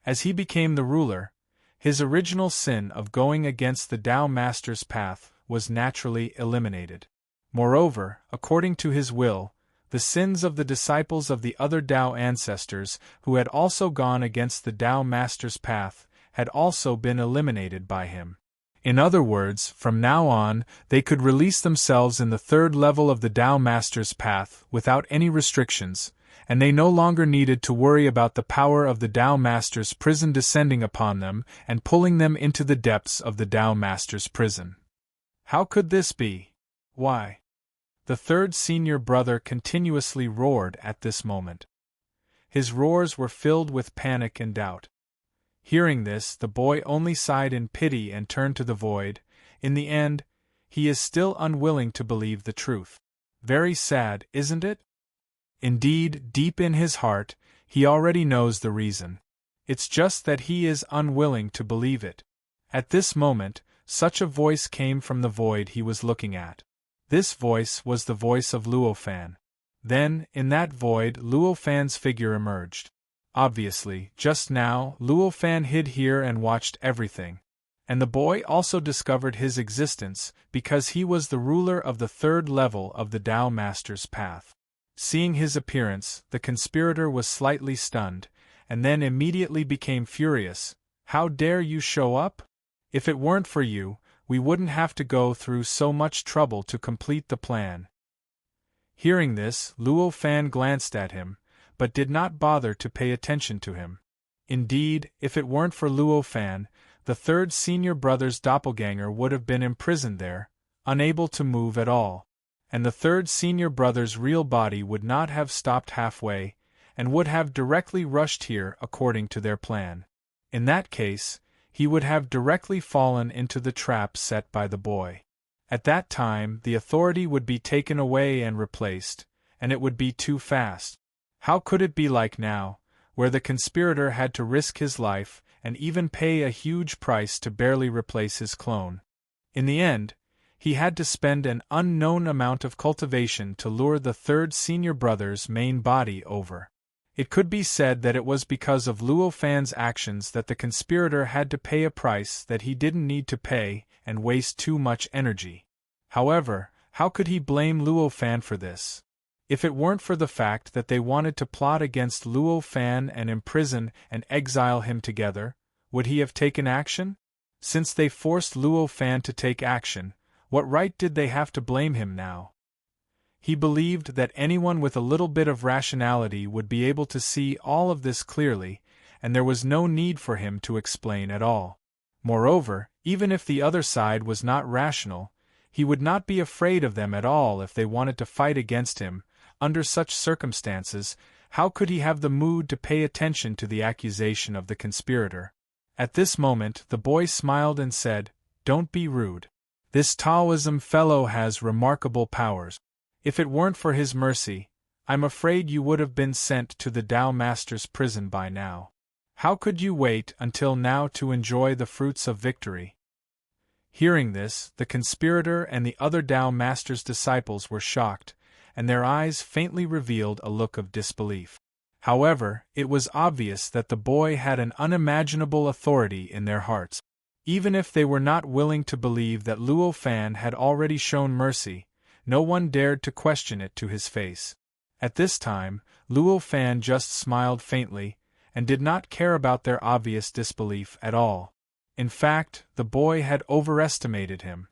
As he became the ruler, his original sin of going against the Tao Master's path was naturally eliminated. Moreover, according to his will, the sins of the disciples of the other Tao ancestors who had also gone against the Tao Master's path had also been eliminated by him. In other words, from now on, they could release themselves in the third level of the Tao Master's path without any restrictions, and they no longer needed to worry about the power of the Tao Master's prison descending upon them and pulling them into the depths of the Tao Master's prison. How could this be? Why? The third senior brother continuously roared at this moment. His roars were filled with panic and doubt. Hearing this, the boy only sighed in pity and turned to the void. In the end, he is still unwilling to believe the truth. Very sad, isn't it? Indeed, deep in his heart, he already knows the reason. It's just that he is unwilling to believe it. At this moment, such a voice came from the void he was looking at. This voice was the voice of Luo Fan. Then, in that void, Luo Fan's figure emerged. Obviously, just now, Luo Fan hid here and watched everything. And the boy also discovered his existence because he was the ruler of the third level of the Tao Master's path. Seeing his appearance, the conspirator was slightly stunned, and then immediately became furious. How dare you show up? If it weren't for you, we wouldn't have to go through so much trouble to complete the plan. Hearing this, Luo Fan glanced at him, but did not bother to pay attention to him. Indeed, if it weren't for Luo Fan, the third senior brother's doppelganger would have been imprisoned there, unable to move at all. And the third senior brother's real body would not have stopped halfway, and would have directly rushed here according to their plan. In that case, he would have directly fallen into the trap set by the boy. At that time, the authority would be taken away and replaced, and it would be too fast. How could it be like now, where the conspirator had to risk his life and even pay a huge price to barely replace his clone? In the end, he had to spend an unknown amount of cultivation to lure the third senior brother's main body over. It could be said that it was because of Luo Fan's actions that the conspirator had to pay a price that he didn't need to pay and waste too much energy. However, how could he blame Luo Fan for this? If it weren't for the fact that they wanted to plot against Luo Fan and imprison and exile him together, would he have taken action? Since they forced Luo Fan to take action, what right did they have to blame him now? He believed that anyone with a little bit of rationality would be able to see all of this clearly, and there was no need for him to explain at all. Moreover, even if the other side was not rational, he would not be afraid of them at all if they wanted to fight against him. Under such circumstances, how could he have the mood to pay attention to the accusation of the conspirator? At this moment, the boy smiled and said, "Don't be rude. This Taoism fellow has remarkable powers. If it weren't for his mercy, I'm afraid you would have been sent to the Tao Master's prison by now. How could you wait until now to enjoy the fruits of victory?" Hearing this, the conspirator and the other Tao Master's disciples were shocked, and their eyes faintly revealed a look of disbelief. However, it was obvious that the boy had an unimaginable authority in their hearts. Even if they were not willing to believe that Luo Fan had already shown mercy, no one dared to question it to his face. At this time, Luo Fan just smiled faintly, and did not care about their obvious disbelief at all. In fact, the boy had overestimated him.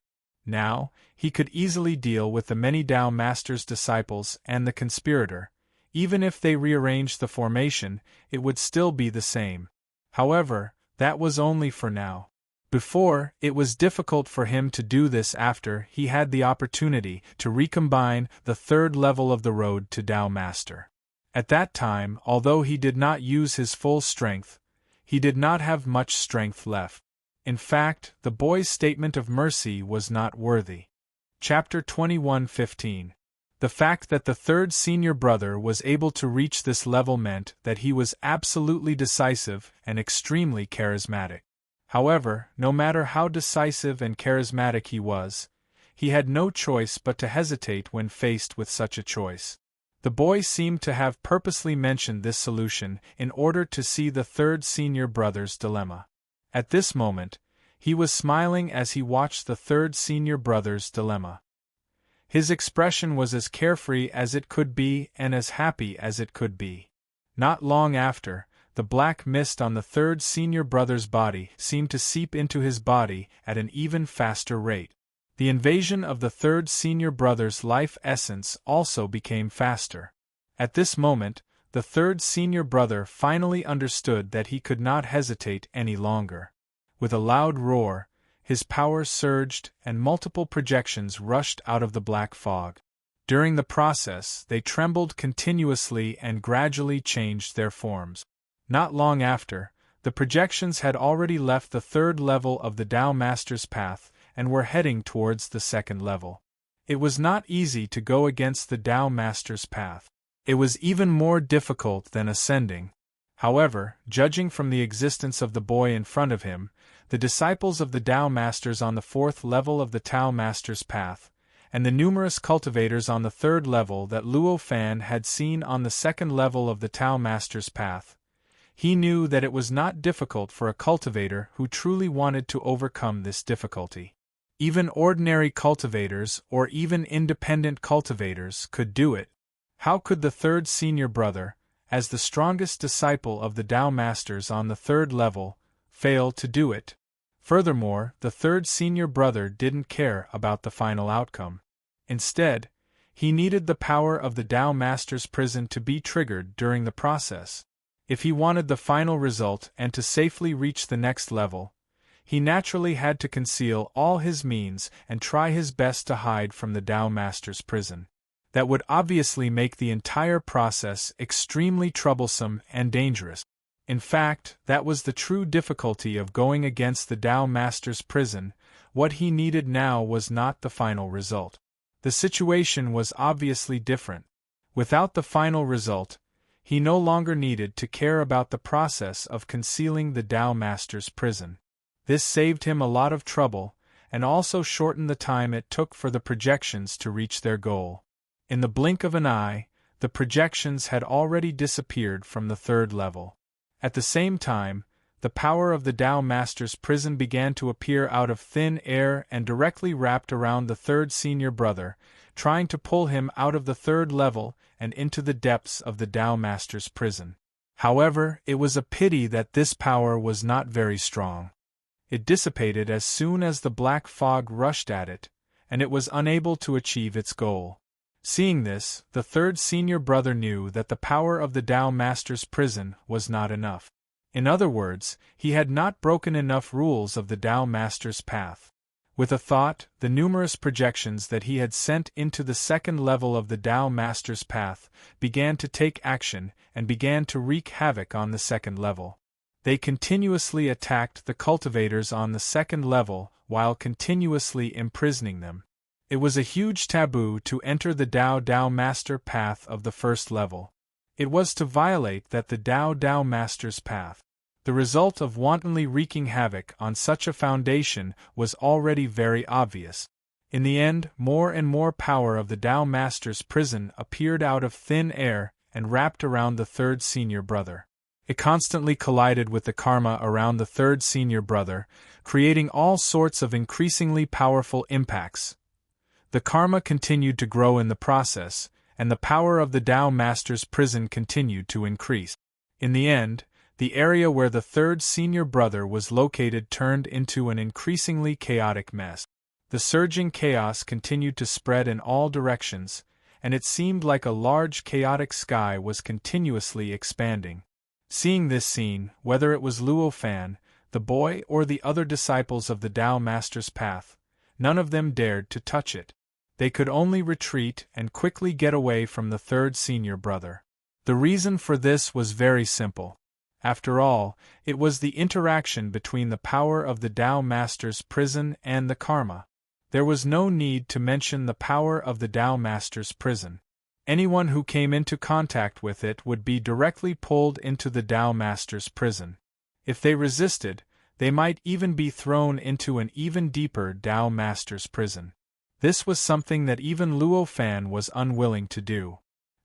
Now, he could easily deal with the many Tao Master's disciples and the conspirator. Even if they rearranged the formation, it would still be the same. However, that was only for now. Before, it was difficult for him to do this after he had the opportunity to recombine the third level of the road to Tao Master. At that time, although he did not use his full strength, he did not have much strength left. In fact, the boy's statement of mercy was not worthy. Chapter 21:15. The fact that the third senior brother was able to reach this level meant that he was absolutely decisive and extremely charismatic. However, no matter how decisive and charismatic he had no choice but to hesitate when faced with such a choice. The boy seemed to have purposely mentioned this solution in order to see the third senior brother's dilemma. At this moment, he was smiling as he watched the third senior brother's dilemma. His expression was as carefree as it could be and as happy as it could be. Not long after, the black mist on the third senior brother's body seemed to seep into his body at an even faster rate. The invasion of the third senior brother's life essence also became faster. At this moment, the third senior brother finally understood that he could not hesitate any longer. With a loud roar, his power surged and multiple projections rushed out of the black fog. During the process, they trembled continuously and gradually changed their forms. Not long after, the projections had already left the third level of the Tao Master's path and were heading towards the second level. It was not easy to go against the Tao Master's path. It was even more difficult than ascending. However, judging from the existence of the boy in front of him, the disciples of the Tao Masters on the fourth level of the Tao Master's path, and the numerous cultivators on the third level that Luo Fan had seen on the second level of the Tao Master's path, he knew that it was not difficult for a cultivator who truly wanted to overcome this difficulty. Even ordinary cultivators or even independent cultivators could do it. How could the third senior brother, as the strongest disciple of the Tao Masters on the third level, fail to do it? Furthermore, the third senior brother didn't care about the final outcome. Instead, he needed the power of the Tao Master's prison to be triggered during the process. If he wanted the final result and to safely reach the next level, he naturally had to conceal all his means and try his best to hide from the Tao Master's prison. That would obviously make the entire process extremely troublesome and dangerous. In fact, that was the true difficulty of going against the Tao Master's prison. What he needed now was not the final result. The situation was obviously different. Without the final result, he no longer needed to care about the process of concealing the Tao Master's prison. This saved him a lot of trouble, and also shortened the time it took for the projections to reach their goal. In the blink of an eye, the projections had already disappeared from the third level. At the same time, the power of the Tao Master's prison began to appear out of thin air and directly wrapped around the third senior brother, trying to pull him out of the third level and into the depths of the Tao Master's prison. However, it was a pity that this power was not very strong. It dissipated as soon as the black fog rushed at it, and it was unable to achieve its goal. Seeing this, the third senior brother knew that the power of the Tao Master's prison was not enough. In other words, he had not broken enough rules of the Tao Master's path. With a thought, the numerous projections that he had sent into the second level of the Tao Master's path began to take action and began to wreak havoc on the second level. They continuously attacked the cultivators on the second level while continuously imprisoning them. It was a huge taboo to enter the Tao Master path of the first level. It was to violate the Tao Master's path. The result of wantonly wreaking havoc on such a foundation was already very obvious. In the end, more and more power of the Tao Master's prison appeared out of thin air and wrapped around the third senior brother. It constantly collided with the karma around the third senior brother, creating all sorts of increasingly powerful impacts. The karma continued to grow in the process, and the power of the Tao Master's prison continued to increase. In the end, the area where the third senior brother was located turned into an increasingly chaotic mess. The surging chaos continued to spread in all directions, and it seemed like a large chaotic sky was continuously expanding. Seeing this scene, whether it was Luo Fan, the boy, or the other disciples of the Tao Master's path, none of them dared to touch it. They could only retreat and quickly get away from the third senior brother. The reason for this was very simple. After all, it was the interaction between the power of the Tao Master's prison and the karma. There was no need to mention the power of the Tao Master's prison. Anyone who came into contact with it would be directly pulled into the Tao Master's prison. If they resisted, they might even be thrown into an even deeper Tao Master's prison. This was something that even Luo Fan was unwilling to do.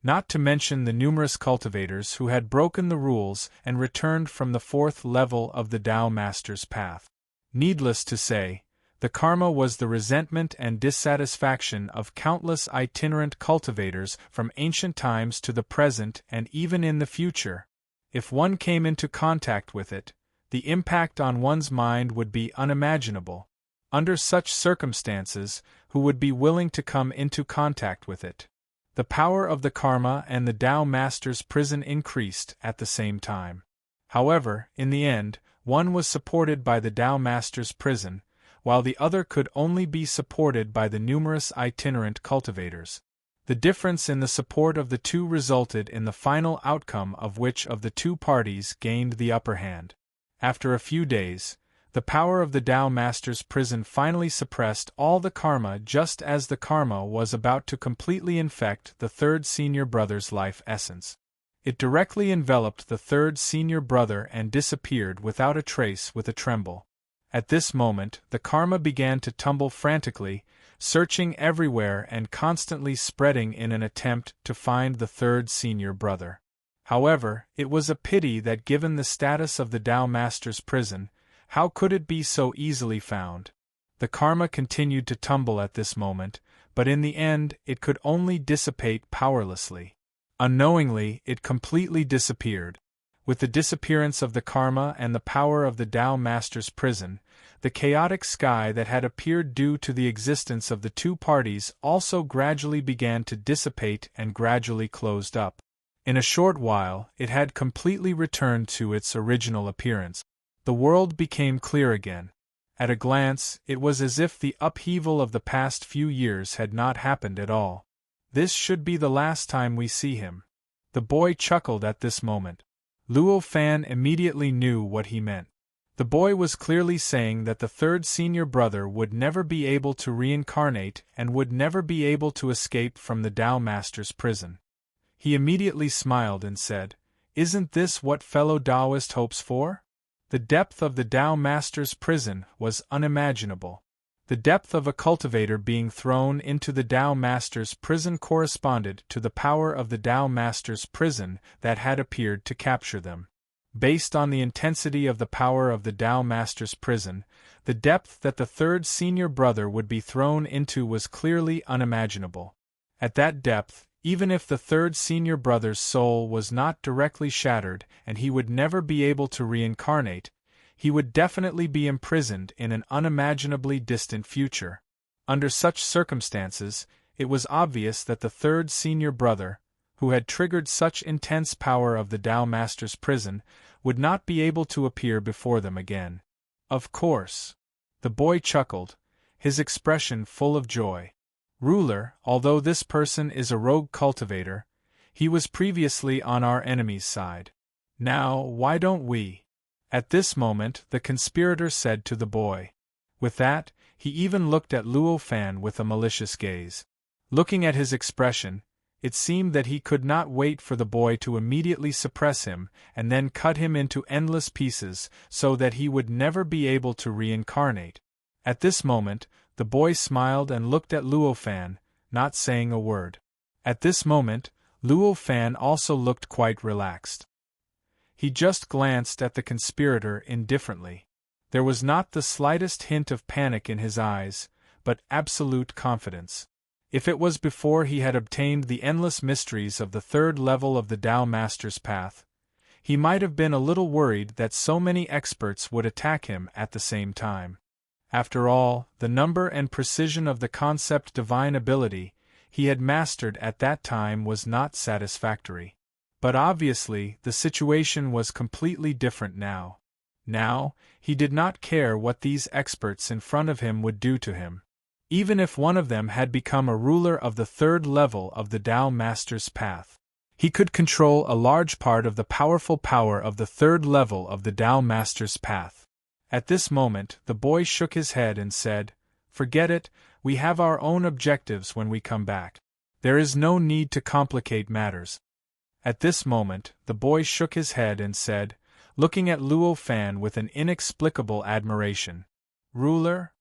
Not to mention the numerous cultivators who had broken the rules and returned from the fourth level of the Tao Master's path. Needless to say, the karma was the resentment and dissatisfaction of countless itinerant cultivators from ancient times to the present and even in the future. If one came into contact with it, the impact on one's mind would be unimaginable. Under such circumstances, who would be willing to come into contact with it? The power of the karma and the Tao Master's prison increased at the same time. However, in the end, one was supported by the Tao Master's prison, while the other could only be supported by the numerous itinerant cultivators. The difference in the support of the two resulted in the final outcome of which of the two parties gained the upper hand. After a few days, the power of the Tao Master's prison finally suppressed all the karma just as the karma was about to completely infect the third senior brother's life essence. It directly enveloped the third senior brother and disappeared without a trace with a tremble. At this moment, the karma began to tumble frantically, searching everywhere and constantly spreading in an attempt to find the third senior brother. However, it was a pity that given the status of the Tao Master's prison, how could it be so easily found? The karma continued to tumble at this moment, but in the end it could only dissipate powerlessly. Unknowingly, it completely disappeared. With the disappearance of the karma and the power of the Tao Master's prison, the chaotic sky that had appeared due to the existence of the two parties also gradually began to dissipate and gradually closed up. In a short while, it had completely returned to its original appearance. The world became clear again. At a glance, it was as if the upheaval of the past few years had not happened at all. This should be the last time we see him. The boy chuckled at this moment. Luo Fan immediately knew what he meant. The boy was clearly saying that the third senior brother would never be able to reincarnate and would never be able to escape from the Tao Master's prison. He immediately smiled and said, "Isn't this what fellow Taoist hopes for?" The depth of the Tao Master's prison was unimaginable. The depth of a cultivator being thrown into the Tao Master's prison corresponded to the power of the Tao Master's prison that had appeared to capture them. Based on the intensity of the power of the Tao Master's prison, the depth that the third senior brother would be thrown into was clearly unimaginable. At that depth, even if the third senior brother's soul was not directly shattered and he would never be able to reincarnate, he would definitely be imprisoned in an unimaginably distant future. Under such circumstances, it was obvious that the third senior brother, who had triggered such intense power of the Tao Master's prison, would not be able to appear before them again. Of course. The boy chuckled, his expression full of joy. Ruler, although this person is a rogue cultivator, he was previously on our enemy's side. Now, why don't we? At this moment, the conspirator said to the boy. With that, he even looked at Luo Fan with a malicious gaze. Looking at his expression, it seemed that he could not wait for the boy to immediately suppress him and then cut him into endless pieces so that he would never be able to reincarnate. At this moment, the boy smiled and looked at Luo Fan, not saying a word. At this moment, Luo Fan also looked quite relaxed. He just glanced at the conspirator indifferently. There was not the slightest hint of panic in his eyes, but absolute confidence. If it was before he had obtained the endless mysteries of the third level of the Tao Master's path, he might have been a little worried that so many experts would attack him at the same time. After all, the number and precision of the concept divine ability he had mastered at that time was not satisfactory. But obviously, the situation was completely different now. Now, he did not care what these experts in front of him would do to him. Even if one of them had become a ruler of the third level of the Tao Master's path, he could control a large part of the powerful power of the third level of the Tao Master's path. At this moment, the boy shook his head and said, "Forget it, we have our own objectives when we come back. There is no need to complicate matters." At this moment, the boy shook his head and said, looking at Luo Fan with an inexplicable admiration, "Ruler?"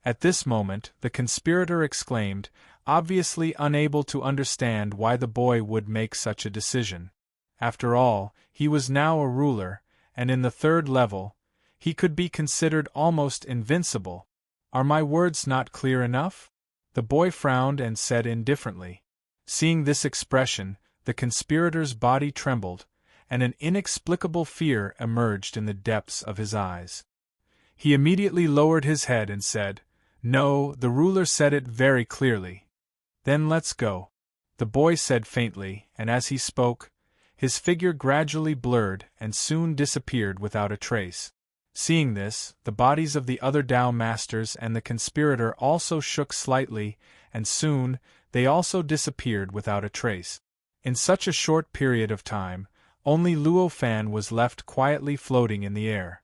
At this moment, the conspirator exclaimed, obviously unable to understand why the boy would make such a decision. After all, he was now a ruler, and in the third level, he could be considered almost invincible. Are my words not clear enough? The boy frowned and said indifferently. Seeing this expression, the conspirator's body trembled, and an inexplicable fear emerged in the depths of his eyes. He immediately lowered his head and said, "No, the ruler said it very clearly." "Then let's go," the boy said faintly, and as he spoke, his figure gradually blurred and soon disappeared without a trace. Seeing this, the bodies of the other Tao masters and the conspirator also shook slightly, and soon, they also disappeared without a trace. In such a short period of time, only Luo Fan was left quietly floating in the air.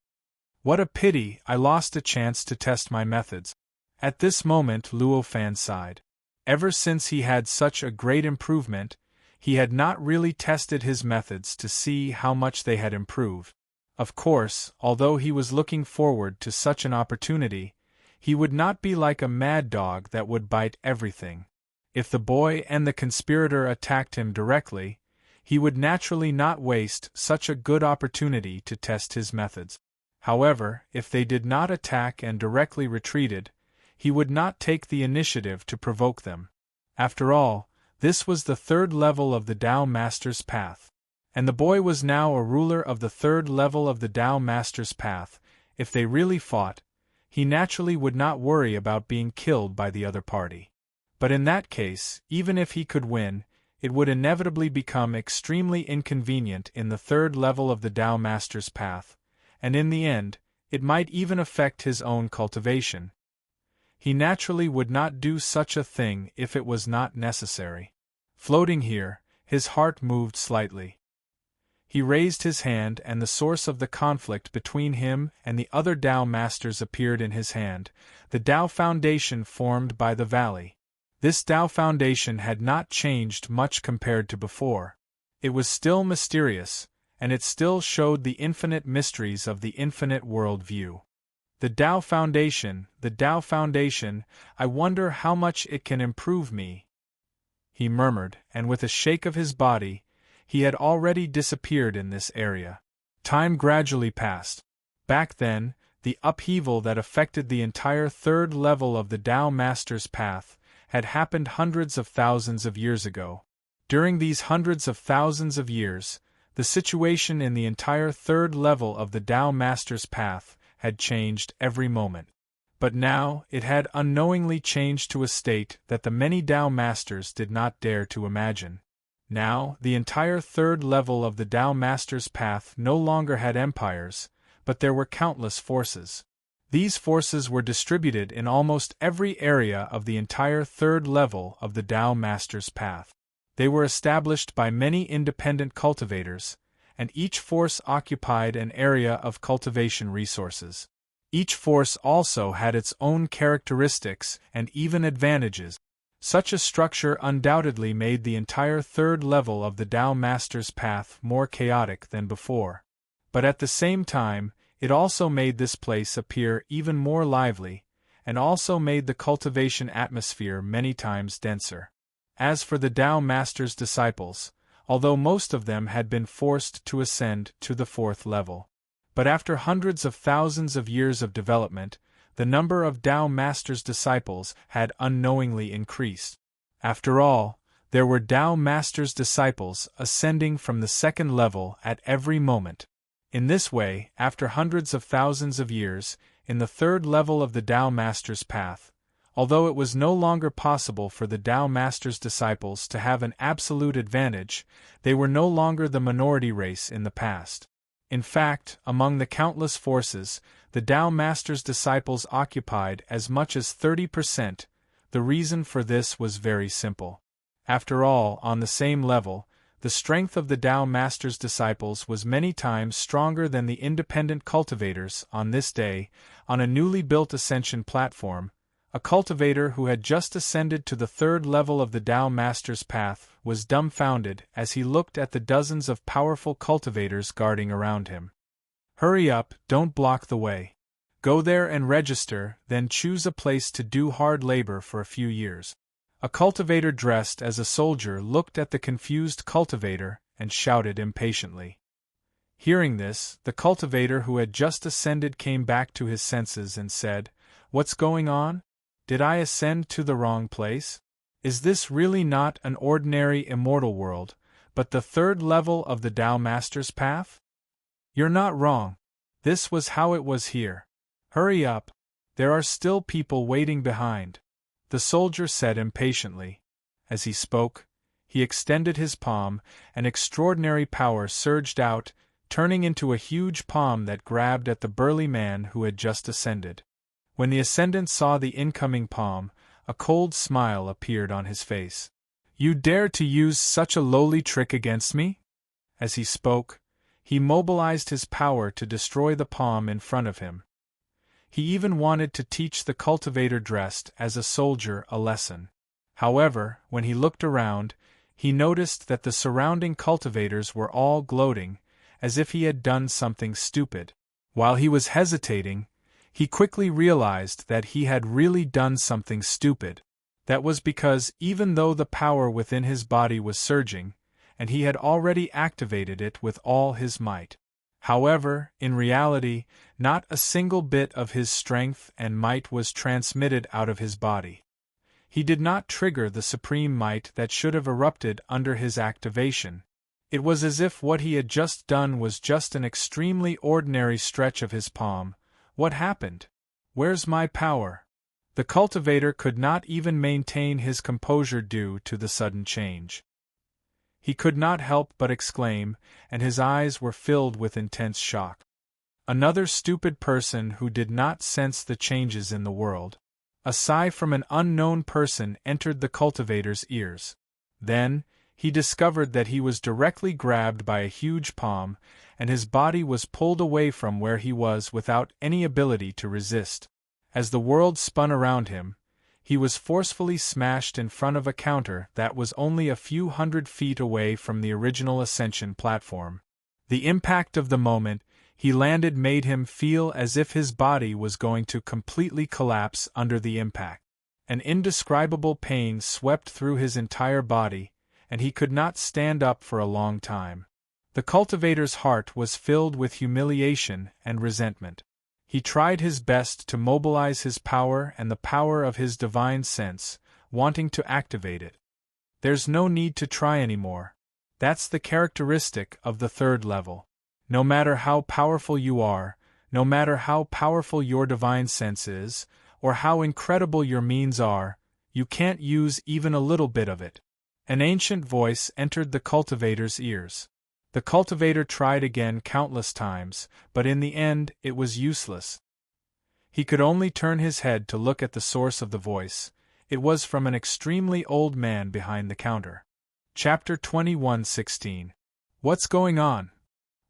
"What a pity, I lost a chance to test my methods." At this moment Luo Fan sighed. Ever since he had such a great improvement, he had not really tested his methods to see how much they had improved. Of course, although he was looking forward to such an opportunity, he would not be like a mad dog that would bite everything. If the boy and the conspirator attacked him directly, he would naturally not waste such a good opportunity to test his methods. However, if they did not attack and directly retreated, he would not take the initiative to provoke them. After all, this was the third level of the Tao Master's path. And the boy was now a ruler of the third level of the Tao Master's path. If they really fought, he naturally would not worry about being killed by the other party. But in that case, even if he could win, it would inevitably become extremely inconvenient in the third level of the Tao Master's path, and in the end, it might even affect his own cultivation. He naturally would not do such a thing if it was not necessary. Floating here, his heart moved slightly. He raised his hand and the source of the conflict between him and the other Tao Masters appeared in his hand, the Tao Foundation formed by the valley. This Tao Foundation had not changed much compared to before. It was still mysterious, and it still showed the infinite mysteries of the infinite world view. The Tao Foundation, I wonder how much it can improve me," he murmured, and with a shake of his body, he had already disappeared in this area. Time gradually passed. Back then, the upheaval that affected the entire third level of the Tao Master's path had happened hundreds of thousands of years ago. During these hundreds of thousands of years, the situation in the entire third level of the Tao Master's path had changed every moment. But now, it had unknowingly changed to a state that the many Tao Masters did not dare to imagine. Now, the entire third level of the Tao Master's path no longer had empires, but there were countless forces. These forces were distributed in almost every area of the entire third level of the Tao Master's path. They were established by many independent cultivators, and each force occupied an area of cultivation resources. Each force also had its own characteristics and even advantages. Such a structure undoubtedly made the entire third level of the Tao Master's path more chaotic than before. But at the same time, it also made this place appear even more lively, and also made the cultivation atmosphere many times denser. As for the Tao Master's disciples, although most of them had been forced to ascend to the fourth level, but after hundreds of thousands of years of development, the number of Tao Master's disciples had unknowingly increased. After all, there were Tao Master's disciples ascending from the second level at every moment. In this way, after hundreds of thousands of years, in the third level of the Tao Master's path, although it was no longer possible for the Tao Master's disciples to have an absolute advantage, they were no longer the minority race in the past. In fact, among the countless forces, the Tao Master's disciples occupied as much as 30%. The reason for this was very simple. After all, on the same level, the strength of the Tao Master's disciples was many times stronger than the independent cultivators. On this day, on a newly built ascension platform, a cultivator who had just ascended to the third level of the Tao Master's path was dumbfounded as he looked at the dozens of powerful cultivators guarding around him. "Hurry up, don't block the way. Go there and register, then choose a place to do hard labor for a few years." A cultivator dressed as a soldier looked at the confused cultivator and shouted impatiently. Hearing this, the cultivator who had just ascended came back to his senses and said, "What's going on? Did I ascend to the wrong place? Is this really not an ordinary immortal world, But the third level of the Tao Master's path? You're not wrong. This was how it was here. Hurry up. There are still people waiting behind, the soldier said impatiently. As he spoke, he extended his palm, and extraordinary power surged out, turning into a huge palm that grabbed at the burly man who had just ascended. When the ascendant saw the incoming palm, a cold smile appeared on his face. You dare to use such a lowly trick against me? As he spoke, he mobilized his power to destroy the palm in front of him. He even wanted to teach the cultivator dressed as a soldier a lesson. However, when he looked around, he noticed that the surrounding cultivators were all gloating, as if he had done something stupid. While he was hesitating, he quickly realized that he had really done something stupid. That was because even though the power within his body was surging, and he had already activated it with all his might. However, in reality, not a single bit of his strength and might was transmitted out of his body. He did not trigger the supreme might that should have erupted under his activation. It was as if what he had just done was just an extremely ordinary stretch of his palm. What happened? Where's my power? The cultivator could not even maintain his composure due to the sudden change. He could not help but exclaim, and his eyes were filled with intense shock. Another stupid person who did not sense the changes in the world. A sigh from an unknown person entered the cultivator's ears. Then, he discovered that he was directly grabbed by a huge palm, and his body was pulled away from where he was without any ability to resist. As the world spun around him, he was forcefully smashed in front of a counter that was only a few hundred feet away from the original ascension platform. The impact of the moment he landed made him feel as if his body was going to completely collapse under the impact. An indescribable pain swept through his entire body, and he could not stand up for a long time. The cultivator's heart was filled with humiliation and resentment. He tried his best to mobilize his power and the power of his divine sense, wanting to activate it. There's no need to try anymore. That's the characteristic of the third level. No matter how powerful you are, no matter how powerful your divine sense is, or how incredible your means are, you can't use even a little bit of it. An ancient voice entered the cultivator's ears. The cultivator tried again countless times, but in the end it was useless. He could only turn his head to look at the source of the voice. It was from an extremely old man behind the counter. Chapter 21:16. What's going on?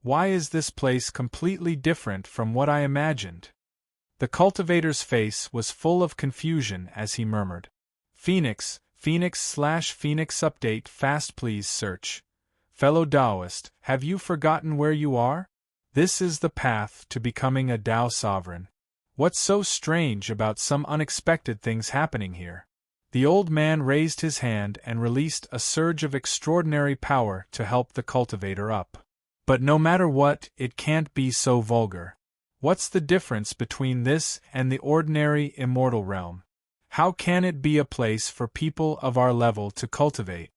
Why is this place completely different from what I imagined? The cultivator's face was full of confusion as he murmured. Phoenix update fast please search. Fellow Taoist, have you forgotten where you are? This is the path to becoming a Tao sovereign. What's so strange about some unexpected things happening here? The old man raised his hand and released a surge of extraordinary power to help the cultivator up. But no matter what, it can't be so vulgar. What's the difference between this and the ordinary immortal realm? How can it be a place for people of our level to cultivate?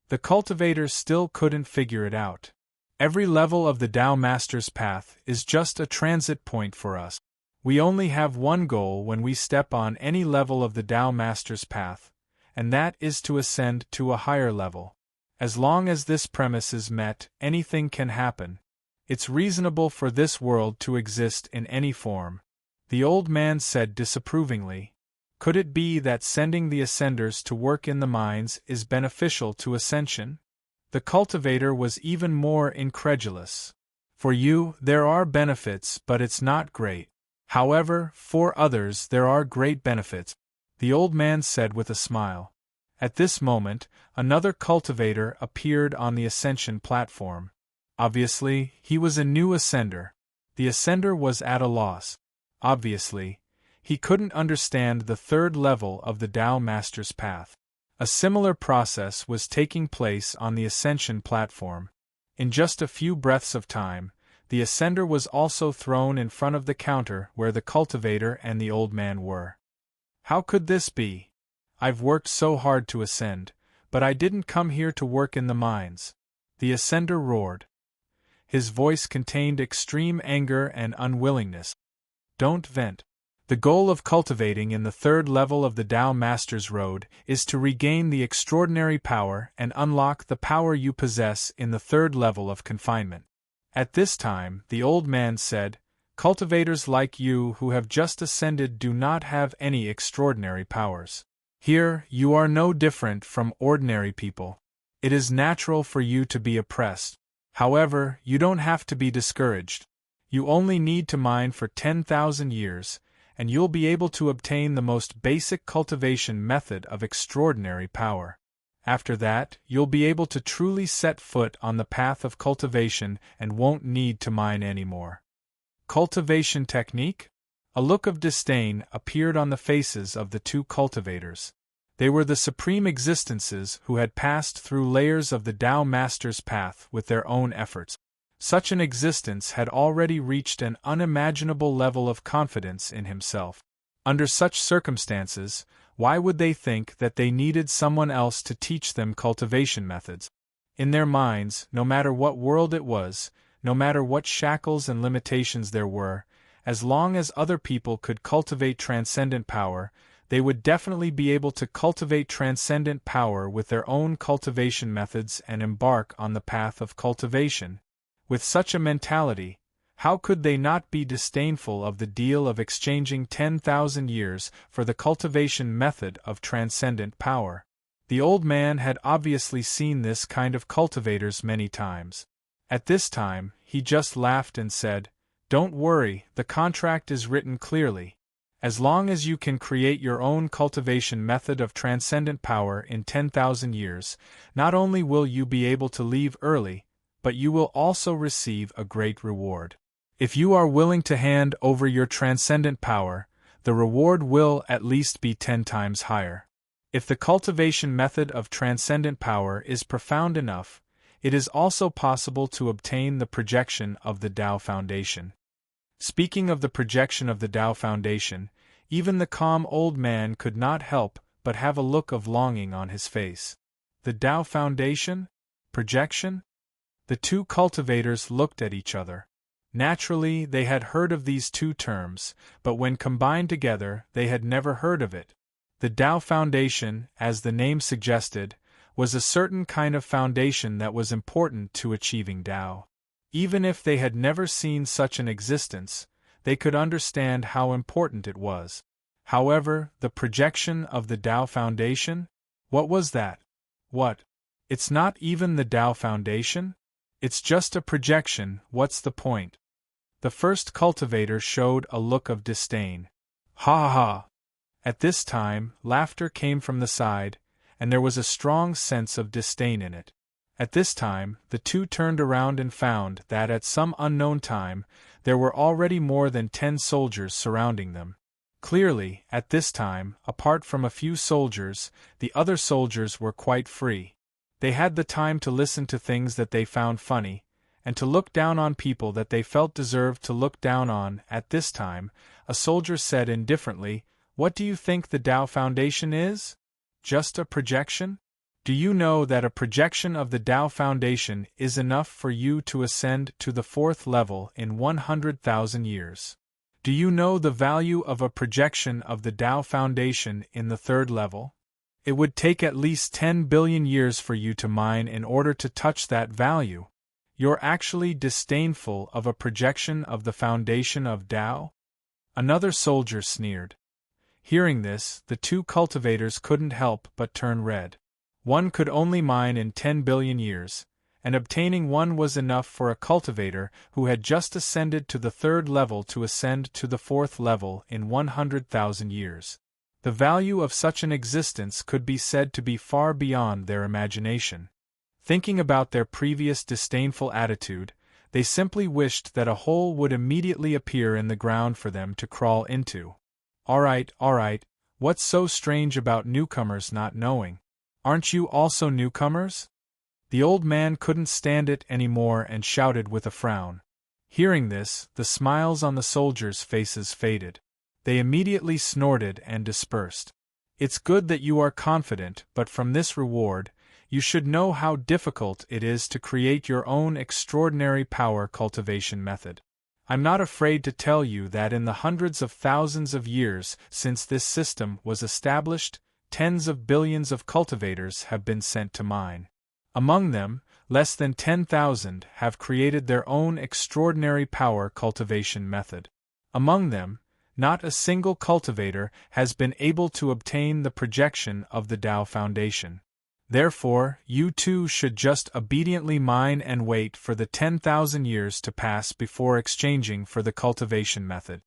The cultivator still couldn't figure it out. Every level of the Tao Master's path is just a transit point for us. We only have one goal when we step on any level of the Tao Master's path, and that is to ascend to a higher level. As long as this premise is met, anything can happen. It's reasonable for this world to exist in any form. The old man said disapprovingly. Could it be that sending the ascenders to work in the mines is beneficial to ascension? The cultivator was even more incredulous. For you, there are benefits, but it's not great. However, for others there are great benefits, the old man said with a smile. At this moment, another cultivator appeared on the ascension platform. Obviously, he was a new ascender. The ascender was at a loss. Obviously, he couldn't understand the third level of the Tao Master's path. A similar process was taking place on the ascension platform. In just a few breaths of time, the ascender was also thrown in front of the counter where the cultivator and the old man were. How could this be? I've worked so hard to ascend, but I didn't come here to work in the mines. the ascender roared. His voice contained extreme anger and unwillingness. Don't vent. The goal of cultivating in the third level of the Tao Master's Road is to regain the extraordinary power and unlock the power you possess in the third level of confinement. At this time, the old man said, cultivators like you who have just ascended do not have any extraordinary powers. Here, you are no different from ordinary people. It is natural for you to be oppressed. However, you don't have to be discouraged. You only need to mine for 10,000 years, and you'll be able to obtain the most basic cultivation method of extraordinary power. After that, you'll be able to truly set foot on the path of cultivation and won't need to mine anymore. Cultivation technique? A look of disdain appeared on the faces of the two cultivators. They were the supreme existences who had passed through layers of the Tao Master's path with their own efforts. Such an existence had already reached an unimaginable level of confidence in himself. Under such circumstances, why would they think that they needed someone else to teach them cultivation methods? In their minds, no matter what world it was, no matter what shackles and limitations there were, as long as other people could cultivate transcendent power, they would definitely be able to cultivate transcendent power with their own cultivation methods and embark on the path of cultivation. With such a mentality, how could they not be disdainful of the deal of exchanging 10,000 years for the cultivation method of transcendent power? The old man had obviously seen this kind of cultivators many times. At this time, he just laughed and said, "Don't worry, the contract is written clearly. As long as you can create your own cultivation method of transcendent power in 10,000 years, not only will you be able to leave early, but you will also receive a great reward. If you are willing to hand over your transcendent power, the reward will at least be 10 times higher. If the cultivation method of transcendent power is profound enough, it is also possible to obtain the projection of the Tao Foundation." Speaking of the projection of the Tao Foundation, even the calm old man could not help but have a look of longing on his face. The Tao Foundation? Projection? The two cultivators looked at each other. Naturally, they had heard of these two terms, but when combined together, they had never heard of it. The Tao Foundation, as the name suggested, was a certain kind of foundation that was important to achieving Tao. Even if they had never seen such an existence, they could understand how important it was. However, the projection of the Tao Foundation? What was that? What? It's not even the Tao Foundation? It's just a projection, what's the point? The first cultivator showed a look of disdain. Ha ha ha! At this time, laughter came from the side, and there was a strong sense of disdain in it. At this time, the two turned around and found that at some unknown time, there were already more than 10 soldiers surrounding them. Clearly, at this time, apart from a few soldiers, the other soldiers were quite free. They had the time to listen to things that they found funny, and to look down on people that they felt deserved to look down on. At this time, a soldier said indifferently, "What do you think the Tao Foundation is? Just a projection? Do you know that a projection of the Tao Foundation is enough for you to ascend to the 4th level in 100,000 years? Do you know the value of a projection of the Tao Foundation in the 3rd level? It would take at least 10 billion years for you to mine in order to touch that value. You're actually disdainful of a projection of the foundation of Tao?" Another soldier sneered. Hearing this, the two cultivators couldn't help but turn red. One could only mine in 10 billion years, and obtaining one was enough for a cultivator who had just ascended to the 3rd level to ascend to the 4th level in 100,000 years. The value of such an existence could be said to be far beyond their imagination. Thinking about their previous disdainful attitude, they simply wished that a hole would immediately appear in the ground for them to crawl into. All right, what's so strange about newcomers not knowing? Aren't you also newcomers?" The old man couldn't stand it anymore and shouted with a frown. Hearing this, the smiles on the soldiers' faces faded. They immediately snorted and dispersed. "It's good that you are confident, but from this reward, You should know how difficult it is to create your own extraordinary power cultivation method. I'm not afraid to tell you that in the hundreds of thousands of years since this system was established, tens of billions of cultivators have been sent to mine. Among them, less than 10,000 have created their own extraordinary power cultivation method. Among them, not a single cultivator has been able to obtain the projection of the Tao Foundation. Therefore, you too should just obediently mine and wait for the 10,000 years to pass before exchanging for the cultivation method.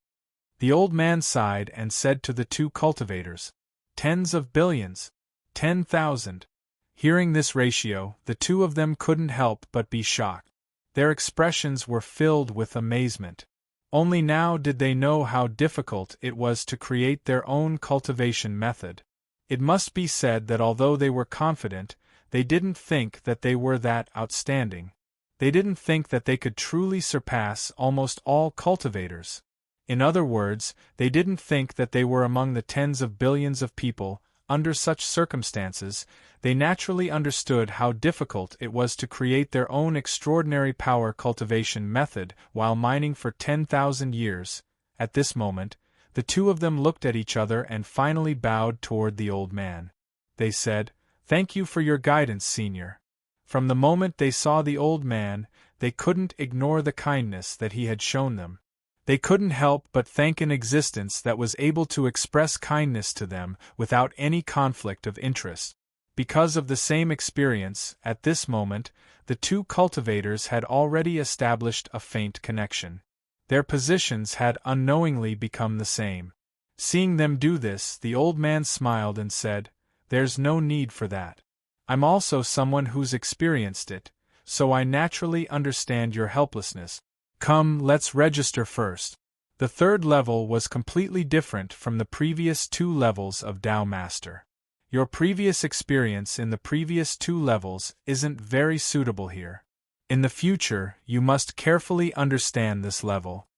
The old man sighed and said to the two cultivators, "Tens of billions, 10,000. Hearing this ratio, the two of them couldn't help but be shocked. Their expressions were filled with amazement. Only now did they know how difficult it was to create their own cultivation method. It must be said that although they were confident, they didn't think that they were that outstanding. They didn't think that they could truly surpass almost all cultivators. In other words, they didn't think that they were among the tens of billions of people. Under such circumstances, they naturally understood how difficult it was to create their own extraordinary power cultivation method while mining for 10,000 years. At this moment, the two of them looked at each other and finally bowed toward the old man. They said, "Thank you for your guidance, Senior." From the moment they saw the old man, they couldn't ignore the kindness that he had shown them. They couldn't help but thank an existence that was able to express kindness to them without any conflict of interest. Because of the same experience, at this moment, the two cultivators had already established a faint connection. Their positions had unknowingly become the same. Seeing them do this, the old man smiled and said, "There's no need for that. I'm also someone who's experienced it, so I naturally understand your helplessness. Come, let's register first." The third level was completely different from the previous two levels of Tao Master. Your previous experience in the previous two levels isn't very suitable here. In the future, you must carefully understand this level.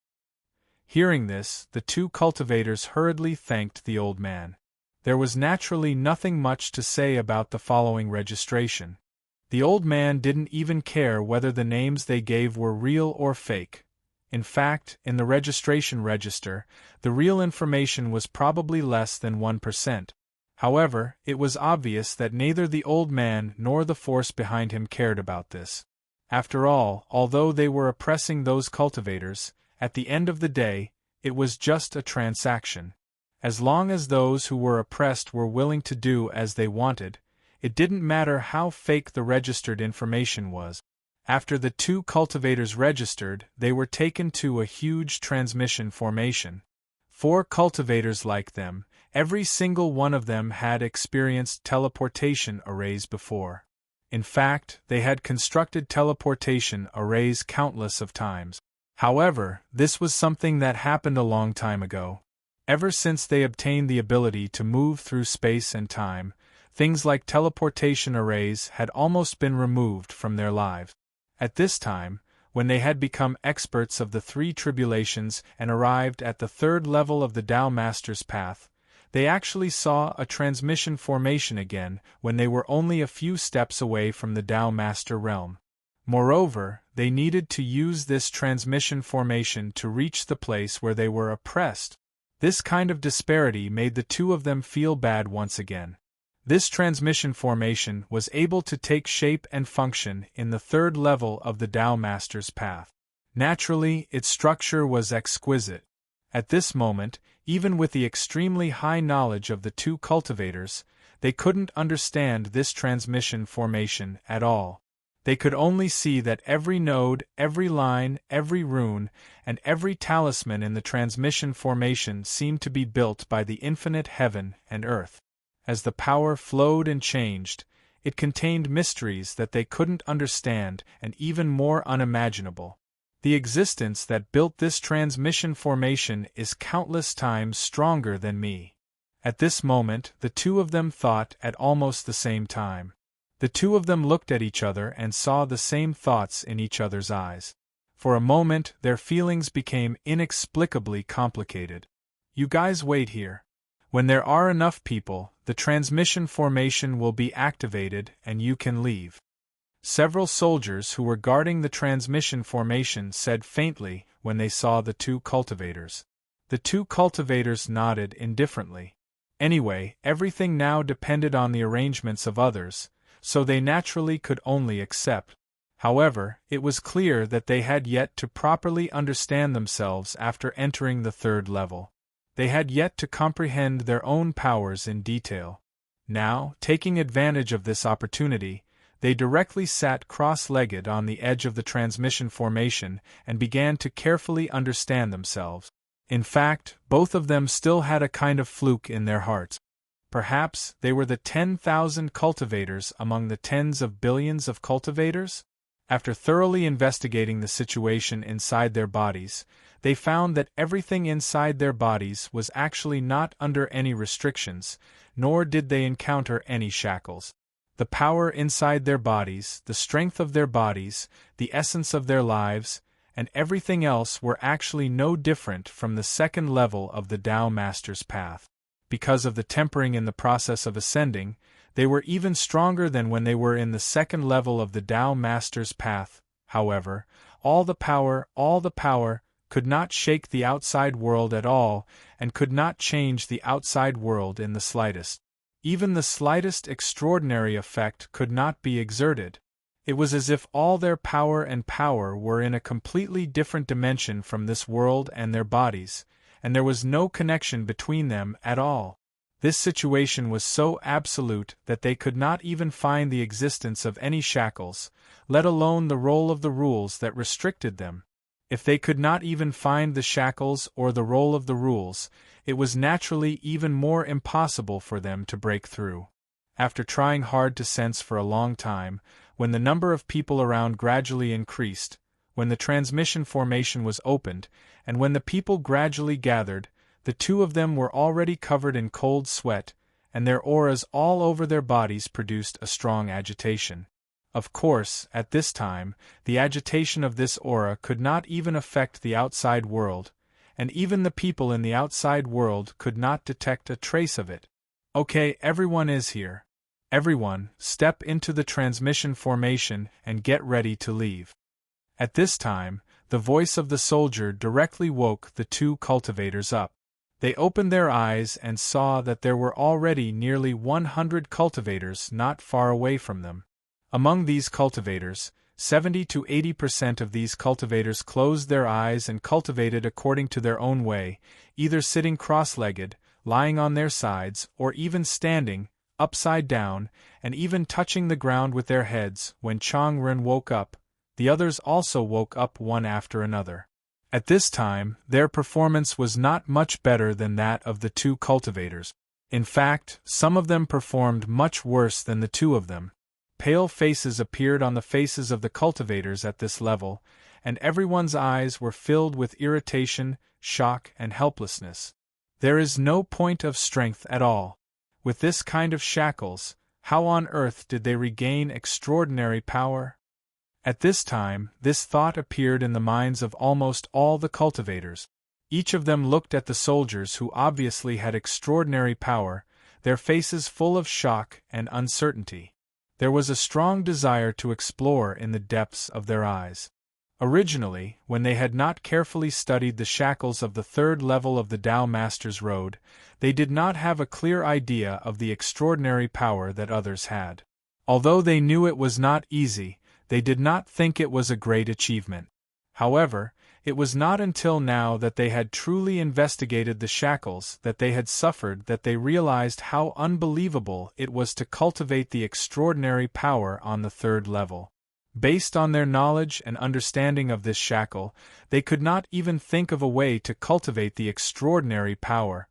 Hearing this, the two cultivators hurriedly thanked the old man. There was naturally nothing much to say about the following registration. The old man didn't even care whether the names they gave were real or fake. In fact, in the registration register, the real information was probably less than 1%. However, it was obvious that neither the old man nor the force behind him cared about this. After all, although they were oppressing those cultivators, at the end of the day, it was just a transaction. As long as those who were oppressed were willing to do as they wanted, it didn't matter how fake the registered information was. After the two cultivators registered, they were taken to a huge transmission formation. 4 cultivators like them, every single one of them had experienced teleportation arrays before. In fact, they had constructed teleportation arrays countless of times. However, this was something that happened a long time ago. Ever since they obtained the ability to move through space and time, things like teleportation arrays had almost been removed from their lives. At this time, when they had become experts of the 3 tribulations and arrived at the 3rd level of the Tao Master's path, they actually saw a transmission formation again when they were only a few steps away from the Tao Master realm. Moreover, they needed to use this transmission formation to reach the place where they were oppressed. This kind of disparity made the two of them feel bad once again. This transmission formation was able to take shape and function in the 3rd level of the Tao Master's path. Naturally, its structure was exquisite. At this moment, even with the extremely high knowledge of the two cultivators, they couldn't understand this transmission formation at all. They could only see that every node, every line, every rune, and every talisman in the transmission formation seemed to be built by the infinite heaven and earth. As the power flowed and changed, it contained mysteries that they couldn't understand and even more unimaginable. The existence that built this transmission formation is countless times stronger than me. At this moment, the two of them thought at almost the same time. The two of them looked at each other and saw the same thoughts in each other's eyes. For a moment, their feelings became inexplicably complicated. "You guys wait here. When there are enough people, the transmission formation will be activated and you can leave. Several soldiers who were guarding the transmission formation said faintly when they saw the two cultivators. The two cultivators nodded indifferently. Anyway, everything now depended on the arrangements of others, so they naturally could only accept. However, it was clear that they had yet to properly understand themselves after entering the third level. They had yet to comprehend their own powers in detail. Now, taking advantage of this opportunity, they directly sat cross-legged on the edge of the transmission formation and began to carefully understand themselves. In fact, both of them still had a kind of fluke in their hearts. Perhaps they were the 10,000 cultivators among the tens of billions of cultivators? After thoroughly investigating the situation inside their bodies, they found that everything inside their bodies was actually not under any restrictions, nor did they encounter any shackles. The power inside their bodies, the strength of their bodies, the essence of their lives, and everything else were actually no different from the second level of the Tao Master's path. Because of the tempering in the process of ascending, they were even stronger than when they were in the second level of the Tao Master's path. However, all the power could not shake the outside world at all and could not change the outside world in the slightest. Even the slightest extraordinary effect could not be exerted. It was as if all their power were in a completely different dimension from this world and their bodies, and there was no connection between them at all. This situation was so absolute that they could not even find the existence of any shackles, let alone the roll of the rules that restricted them. If they could not even find the shackles or the roll of the rules, it was naturally even more impossible for them to break through. After trying hard to sense for a long time, when the number of people around gradually increased, when the transmission formation was opened, and when the people gradually gathered, the two of them were already covered in cold sweat, and their auras all over their bodies produced a strong agitation. Of course, at this time, the agitation of this aura could not even affect the outside world, and even the people in the outside world could not detect a trace of it. Okay, everyone is here. Everyone, step into the transmission formation and get ready to leave. At this time, the voice of the soldier directly woke the two cultivators up. They opened their eyes and saw that there were already nearly 100 cultivators not far away from them. Among these cultivators, 70 to 80% of these cultivators closed their eyes and cultivated according to their own way, either sitting cross-legged, lying on their sides, or even standing, upside down, and even touching the ground with their heads. When Changren woke up, the others also woke up one after another. At this time, their performance was not much better than that of the two cultivators. In fact, some of them performed much worse than the two of them. Pale faces appeared on the faces of the cultivators at this level, and everyone's eyes were filled with irritation, shock, and helplessness. There is no point of strength at all. With this kind of shackles, how on earth did they regain extraordinary power? At this time, this thought appeared in the minds of almost all the cultivators. Each of them looked at the soldiers who obviously had extraordinary power, their faces full of shock and uncertainty. There was a strong desire to explore in the depths of their eyes. Originally, when they had not carefully studied the shackles of the third level of the Tao Master's Road, they did not have a clear idea of the extraordinary power that others had. Although they knew it was not easy, they did not think it was a great achievement. However, it was not until now that they had truly investigated the shackles that they had suffered that they realized how unbelievable it was to cultivate the extraordinary power on the third level. Based on their knowledge and understanding of this shackle, they could not even think of a way to cultivate the extraordinary power.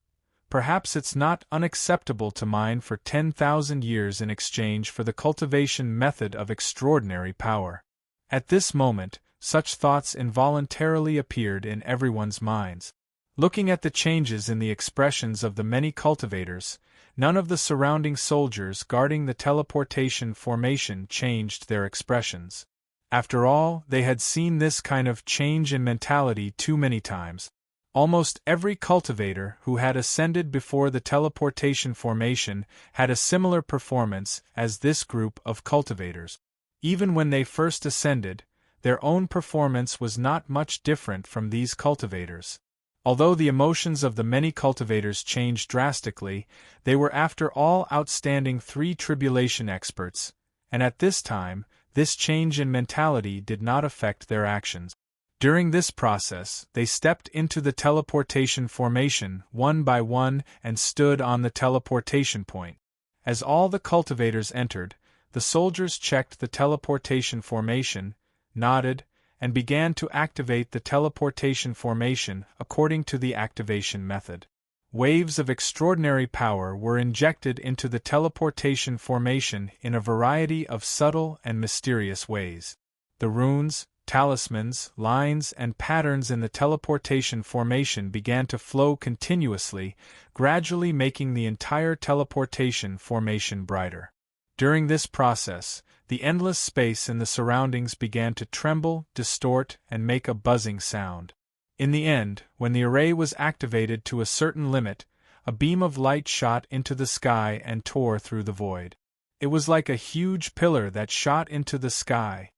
Perhaps it's not unacceptable to mine for 10,000 years in exchange for the cultivation method of extraordinary power. At this moment, such thoughts involuntarily appeared in everyone's minds. Looking at the changes in the expressions of the many cultivators, none of the surrounding soldiers guarding the teleportation formation changed their expressions. After all, they had seen this kind of change in mentality too many times. Almost every cultivator who had ascended before the teleportation formation had a similar performance as this group of cultivators. Even when they first ascended, their own performance was not much different from these cultivators. Although the emotions of the many cultivators changed drastically, they were after all outstanding tribulation experts, and at this time, this change in mentality did not affect their actions. During this process, they stepped into the teleportation formation one by one and stood on the teleportation point. As all the cultivators entered, the soldiers checked the teleportation formation, nodded, and began to activate the teleportation formation according to the activation method. Waves of extraordinary power were injected into the teleportation formation in a variety of subtle and mysterious ways. The runes, talismans, lines, and patterns in the teleportation formation began to flow continuously, gradually making the entire teleportation formation brighter. During this process, the endless space in the surroundings began to tremble, distort, and make a buzzing sound. In the end, when the array was activated to a certain limit, a beam of light shot into the sky and tore through the void. It was like a huge pillar that shot into the sky.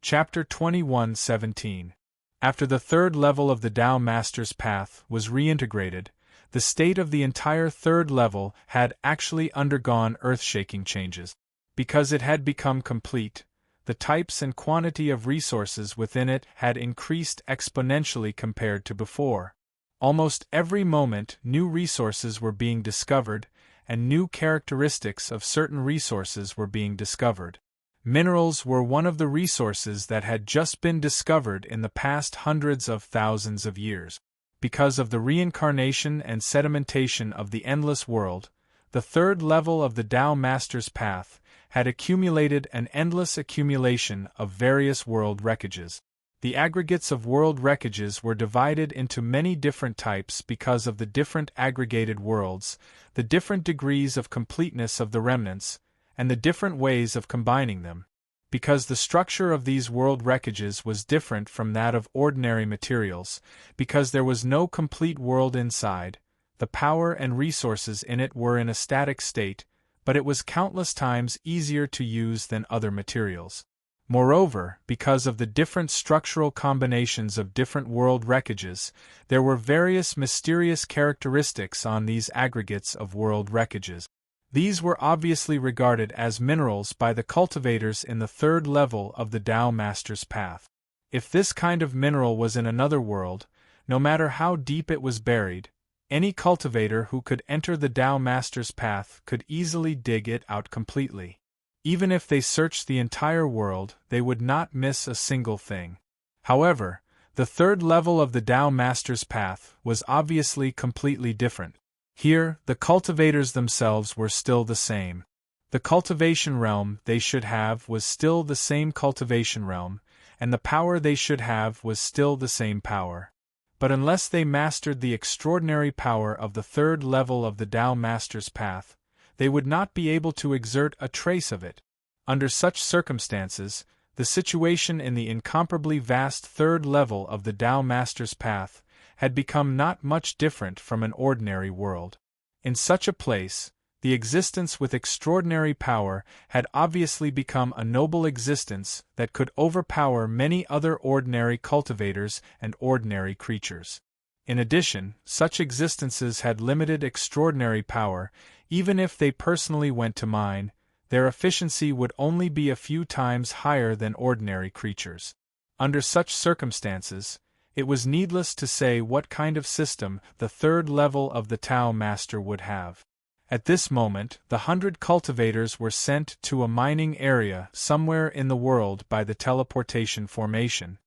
Chapter 21:17. After the third level of the Tao Master's Path was reintegrated, the state of the entire third level had actually undergone earth-shaking changes. Because it had become complete, the types and quantity of resources within it had increased exponentially compared to before. Almost every moment new resources were being discovered, and new characteristics of certain resources were being discovered. Minerals were one of the resources that had just been discovered in the past hundreds of thousands of years. Because of the reincarnation and sedimentation of the endless world, the third level of the Tao Master's Path had accumulated an endless accumulation of various world wreckages. The aggregates of world wreckages were divided into many different types because of the different aggregated worlds, the different degrees of completeness of the remnants, and the different ways of combining them. Because the structure of these world wreckages was different from that of ordinary materials, because there was no complete world inside, the power and resources in it were in a static state, but it was countless times easier to use than other materials. Moreover, because of the different structural combinations of different world wreckages, there were various mysterious characteristics on these aggregates of world wreckages. These were obviously regarded as minerals by the cultivators in the third level of the Tao Master's Path. If this kind of mineral was in another world, no matter how deep it was buried, any cultivator who could enter the Tao Master's Path could easily dig it out completely. Even if they searched the entire world, they would not miss a single thing. However, the third level of the Tao Master's Path was obviously completely different. Here, the cultivators themselves were still the same. The cultivation realm they should have was still the same cultivation realm, and the power they should have was still the same power. But unless they mastered the extraordinary power of the third level of the Tao Master's Path, they would not be able to exert a trace of it. Under such circumstances, the situation in the incomparably vast third level of the Tao Master's Path had become not much different from an ordinary world. In such a place, the existence with extraordinary power had obviously become a noble existence that could overpower many other ordinary cultivators and ordinary creatures. In addition, such existences had limited extraordinary power. Even if they personally went to mine, their efficiency would only be a few times higher than ordinary creatures. Under such circumstances, it was needless to say what kind of system the third level of the Tao Master would have. At this moment, the 100 cultivators were sent to a mining area somewhere in the world by the teleportation formation.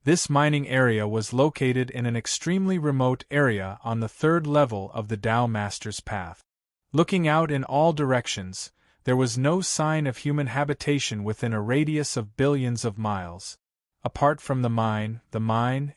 This mining area was located in an extremely remote area on the third level of the Tao Master's Path. Looking out in all directions, there was no sign of human habitation within a radius of billions of miles. Apart from the mine,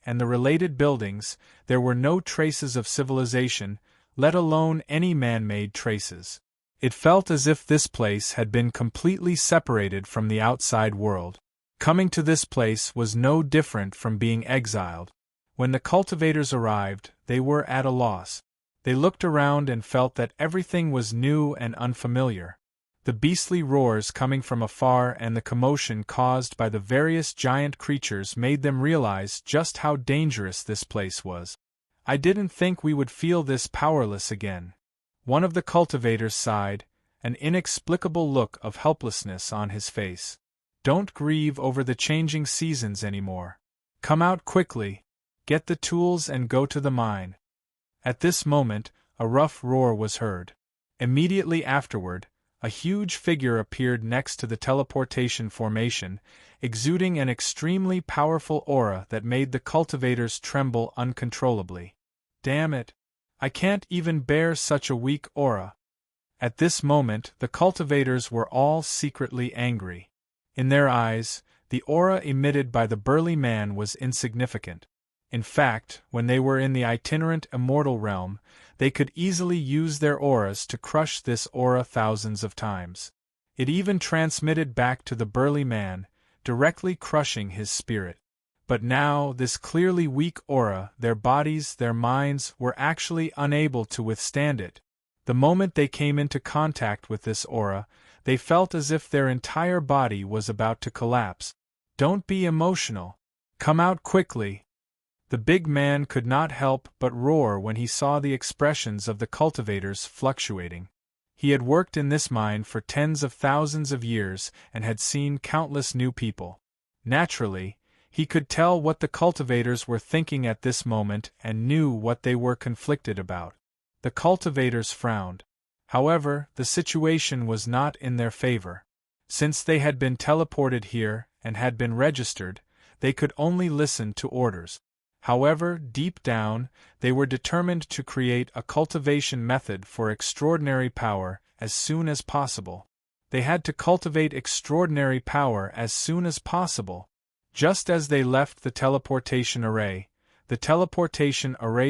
and the related buildings, there were no traces of civilization, let alone any man-made traces. It felt as if this place had been completely separated from the outside world. Coming to this place was no different from being exiled. When the cultivators arrived, they were at a loss. They looked around and felt that everything was new and unfamiliar. The beastly roars coming from afar and the commotion caused by the various giant creatures made them realize just how dangerous this place was. "I didn't think we would feel this powerless again." One of the cultivators sighed, an inexplicable look of helplessness on his face. "Don't grieve over the changing seasons anymore. Come out quickly, get the tools and go to the mine." At this moment, a rough roar was heard. Immediately afterward, a huge figure appeared next to the teleportation formation, exuding an extremely powerful aura that made the cultivators tremble uncontrollably. "Damn it! I can't even bear such a weak aura." At this moment, the cultivators were all secretly angry. In their eyes, the aura emitted by the burly man was insignificant. In fact, when they were in the itinerant immortal realm, they could easily use their auras to crush this aura thousands of times. It even transmitted back to the burly man, directly crushing his spirit. But now, this clearly weak aura, their bodies, their minds, were actually unable to withstand it. The moment they came into contact with this aura, they felt as if their entire body was about to collapse. "Don't be emotional. Come out quickly." The big man could not help but roar when he saw the expressions of the cultivators fluctuating. He had worked in this mine for tens of thousands of years and had seen countless new people. Naturally, he could tell what the cultivators were thinking at this moment and knew what they were conflicted about. The cultivators frowned. However, the situation was not in their favor. Since they had been teleported here and had been registered, they could only listen to orders. However, deep down, they were determined to create a cultivation method for extraordinary power as soon as possible. They had to cultivate extraordinary power as soon as possible. Just as they left the teleportation array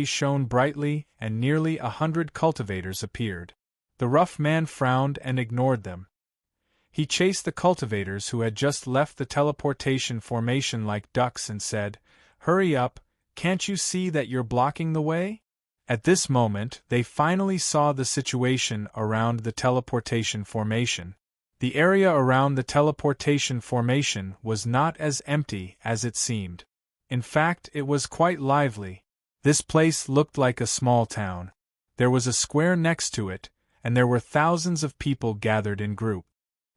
shone brightly and nearly 100 cultivators appeared. The rough man frowned and ignored them. He chased the cultivators who had just left the teleportation formation like ducks and said, "Hurry up, can't you see that you're blocking the way?" At this moment, they finally saw the situation around the teleportation formation. The area around the teleportation formation was not as empty as it seemed. In fact, it was quite lively. This place looked like a small town. There was a square next to it, and there were thousands of people gathered in group.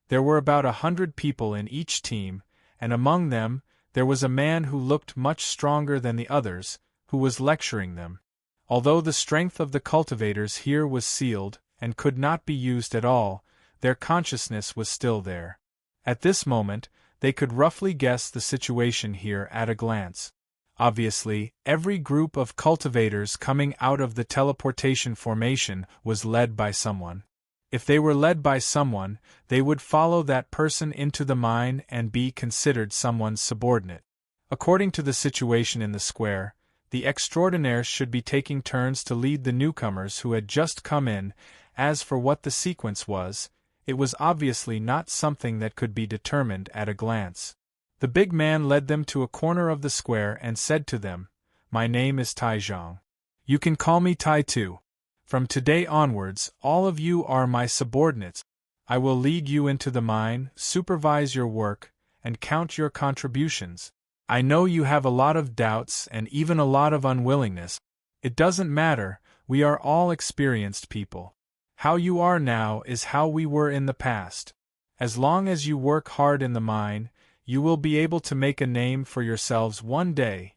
There were about 100 people in each team, and among them, there was a man who looked much stronger than the others, who was lecturing them. Although the strength of the cultivators here was sealed and could not be used at all, their consciousness was still there. At this moment, they could roughly guess the situation here at a glance. Obviously, every group of cultivators coming out of the teleportation formation was led by someone. If they were led by someone, they would follow that person into the mine and be considered someone's subordinate. According to the situation in the square, the extraordinaires should be taking turns to lead the newcomers who had just come in. As for what the sequence was, it was obviously not something that could be determined at a glance. The big man led them to a corner of the square and said to them, "My name is Tai Zhang. You can call me Tai too. From today onwards, all of you are my subordinates. I will lead you into the mine, supervise your work, and count your contributions. I know you have a lot of doubts and even a lot of unwillingness. It doesn't matter, we are all experienced people. How you are now is how we were in the past. As long as you work hard in the mine, you will be able to make a name for yourselves one day."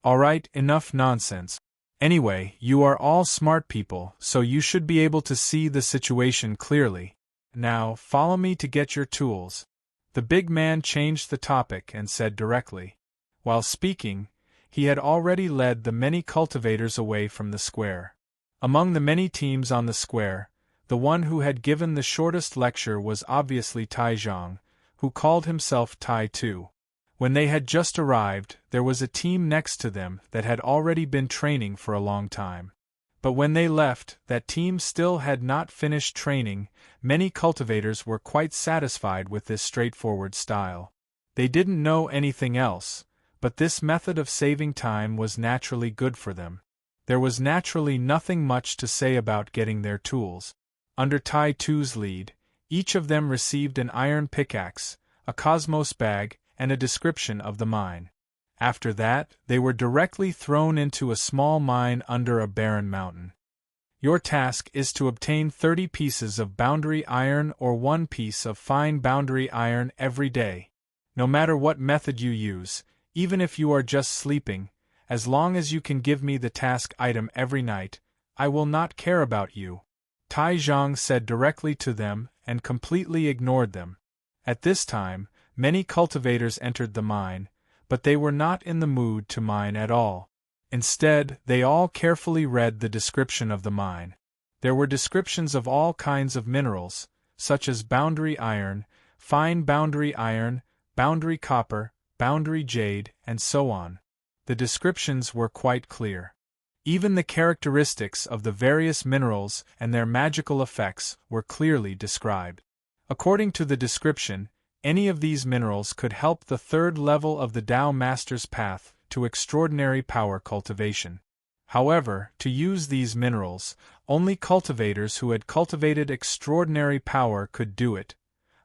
Alright, enough nonsense. Anyway, you are all smart people, so you should be able to see the situation clearly. Now, follow me to get your tools. The big man changed the topic and said directly. While speaking, he had already led the many cultivators away from the square. Among the many teams on the square, the one who had given the shortest lecture was obviously Tai Zhang, who called himself Tai too. When they had just arrived, there was a team next to them that had already been training for a long time. But when they left, that team still had not finished training. Many cultivators were quite satisfied with this straightforward style. They didn't know anything else, but this method of saving time was naturally good for them. There was naturally nothing much to say about getting their tools. Under Tai Tu's lead, each of them received an iron pickaxe, a cosmos bag, and a description of the mine. After that, they were directly thrown into a small mine under a barren mountain. Your task is to obtain 30 pieces of boundary iron or 1 piece of fine boundary iron every day. No matter what method you use, even if you are just sleeping, as long as you can give me the task item every night, I will not care about you. Tai Zhang said directly to them and completely ignored them. At this time, many cultivators entered the mine, but they were not in the mood to mine at all. Instead, they all carefully read the description of the mine. There were descriptions of all kinds of minerals, such as boundary iron, fine boundary iron, boundary copper, boundary jade, and so on. The descriptions were quite clear. Even the characteristics of the various minerals and their magical effects were clearly described. According to the description, any of these minerals could help the third level of the Tao Master's path to extraordinary power cultivation. However, to use these minerals, only cultivators who had cultivated extraordinary power could do it.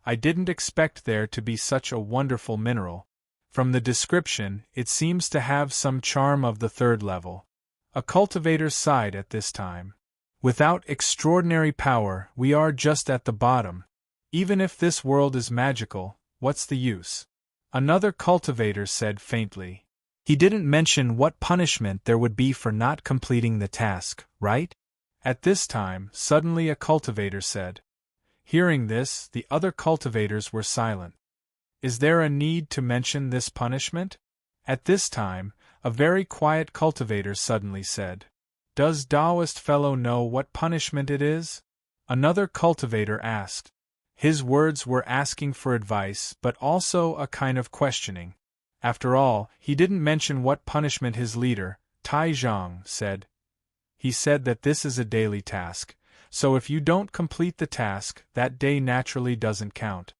I didn't expect there to be such a wonderful mineral. From the description, it seems to have some charm of the third level. A cultivator sighed at this time. Without extraordinary power, we are just at the bottom. Even if this world is magical, what's the use? Another cultivator said faintly. He didn't mention what punishment there would be for not completing the task, right? At this time, suddenly a cultivator said. Hearing this, the other cultivators were silent. Is there a need to mention this punishment? At this time, a very quiet cultivator suddenly said. Does Taoist fellow know what punishment it is? Another cultivator asked. His words were asking for advice but also a kind of questioning. After all, he didn't mention what punishment his leader, Tai Zhang, said. He said that this is a daily task, so if you don't complete the task, that day naturally doesn't count.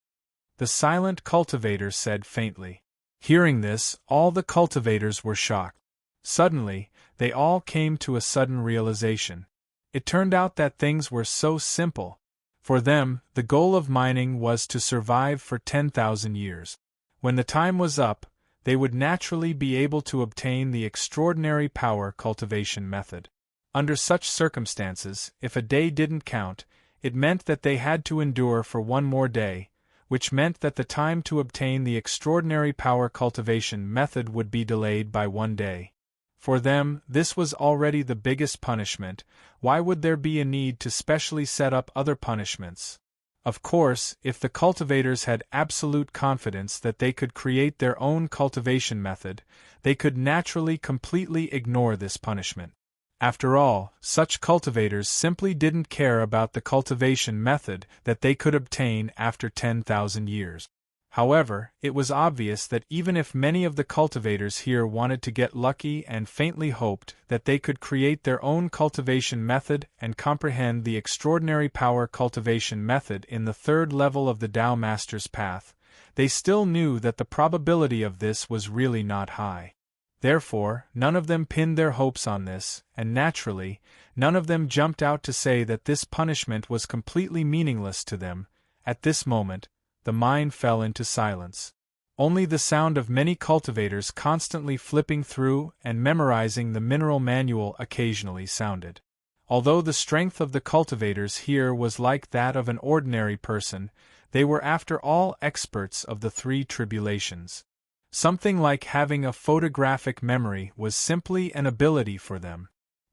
The silent cultivator said faintly. Hearing this, all the cultivators were shocked. Suddenly, they all came to a sudden realization. It turned out that things were so simple. For them, the goal of mining was to survive for 10,000 years. When the time was up, they would naturally be able to obtain the extraordinary power cultivation method. Under such circumstances, if a day didn't count, it meant that they had to endure for one more day, which meant that the time to obtain the extraordinary power cultivation method would be delayed by one day. For them, this was already the biggest punishment. Why would there be a need to specially set up other punishments? Of course, if the cultivators had absolute confidence that they could create their own cultivation method, they could naturally completely ignore this punishment. After all, such cultivators simply didn't care about the cultivation method that they could obtain after 10,000 years. However, it was obvious that even if many of the cultivators here wanted to get lucky and faintly hoped that they could create their own cultivation method and comprehend the extraordinary power cultivation method in the third level of the Tao Master's path, they still knew that the probability of this was really not high. Therefore, none of them pinned their hopes on this, and naturally, none of them jumped out to say that this punishment was completely meaningless to them. At this moment, the mine fell into silence. Only the sound of many cultivators constantly flipping through and memorizing the mineral manual occasionally sounded. Although the strength of the cultivators here was like that of an ordinary person, they were after all experts of the three tribulations. Something like having a photographic memory was simply an ability for them.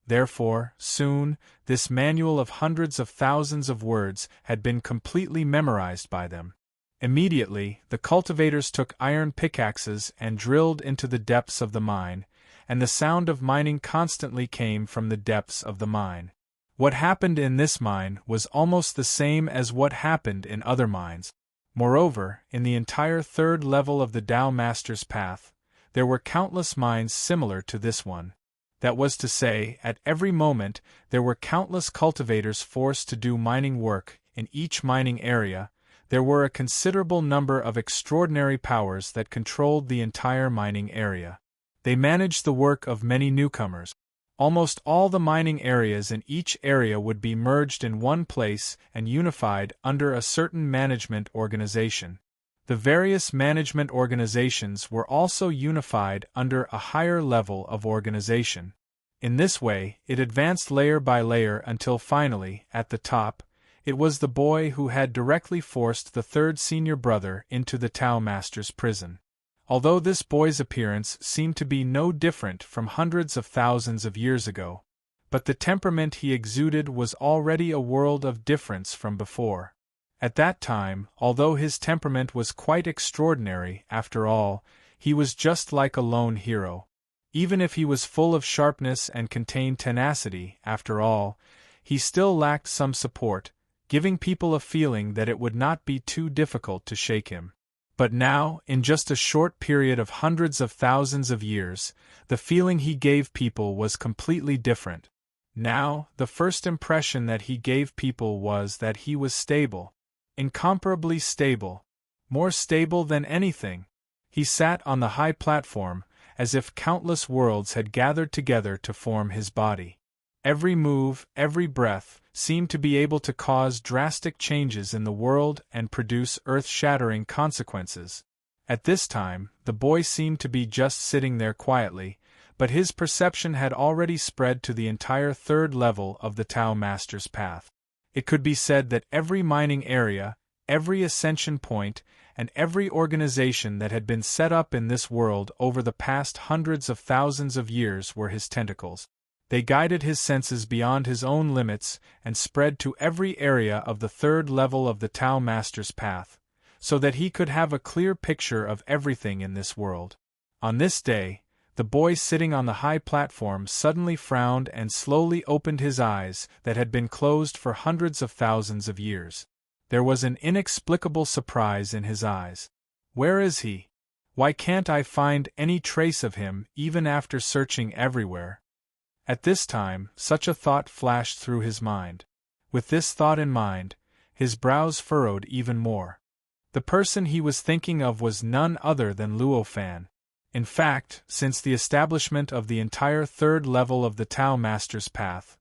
Therefore, soon, this manual of hundreds of thousands of words had been completely memorized by them. Immediately, the cultivators took iron pickaxes and drilled into the depths of the mine, and the sound of mining constantly came from the depths of the mine. What happened in this mine was almost the same as what happened in other mines. Moreover, in the entire third level of the Tao Master's path, there were countless mines similar to this one. That was to say, at every moment, there were countless cultivators forced to do mining work. In each mining area, there were a considerable number of extraordinary powers that controlled the entire mining area. They managed the work of many newcomers. Almost all the mining areas in each area would be merged in one place and unified under a certain management organization. The various management organizations were also unified under a higher level of organization. In this way, it advanced layer by layer until finally, at the top, it was the boy who had directly forced the third senior brother into the Tao Master's prison. Although this boy's appearance seemed to be no different from hundreds of thousands of years ago, but the temperament he exuded was already a world of difference from before. At that time, although his temperament was quite extraordinary, after all, he was just like a lone hero. Even if he was full of sharpness and contained tenacity, after all, he still lacked some support, giving people a feeling that it would not be too difficult to shake him. But now, in just a short period of hundreds of thousands of years, the feeling he gave people was completely different. Now, the first impression that he gave people was that he was stable. Incomparably stable. More stable than anything. He sat on the high platform, as if countless worlds had gathered together to form his body. Every move, every breath, seemed to be able to cause drastic changes in the world and produce earth-shattering consequences. At this time, the boy seemed to be just sitting there quietly, but his perception had already spread to the entire third level of the Tao Master's path. It could be said that every mining area, every ascension point, and every organization that had been set up in this world over the past hundreds of thousands of years were his tentacles. They guided his senses beyond his own limits and spread to every area of the third level of the Tao Master's path, so that he could have a clear picture of everything in this world. On this day, the boy sitting on the high platform suddenly frowned and slowly opened his eyes that had been closed for hundreds of thousands of years. There was an inexplicable surprise in his eyes. Where is he? Why can't I find any trace of him even after searching everywhere? At this time, such a thought flashed through his mind. With this thought in mind, his brows furrowed even more. The person he was thinking of was none other than Luo Fan. In fact, since the establishment of the entire third level of the Tao Master's path,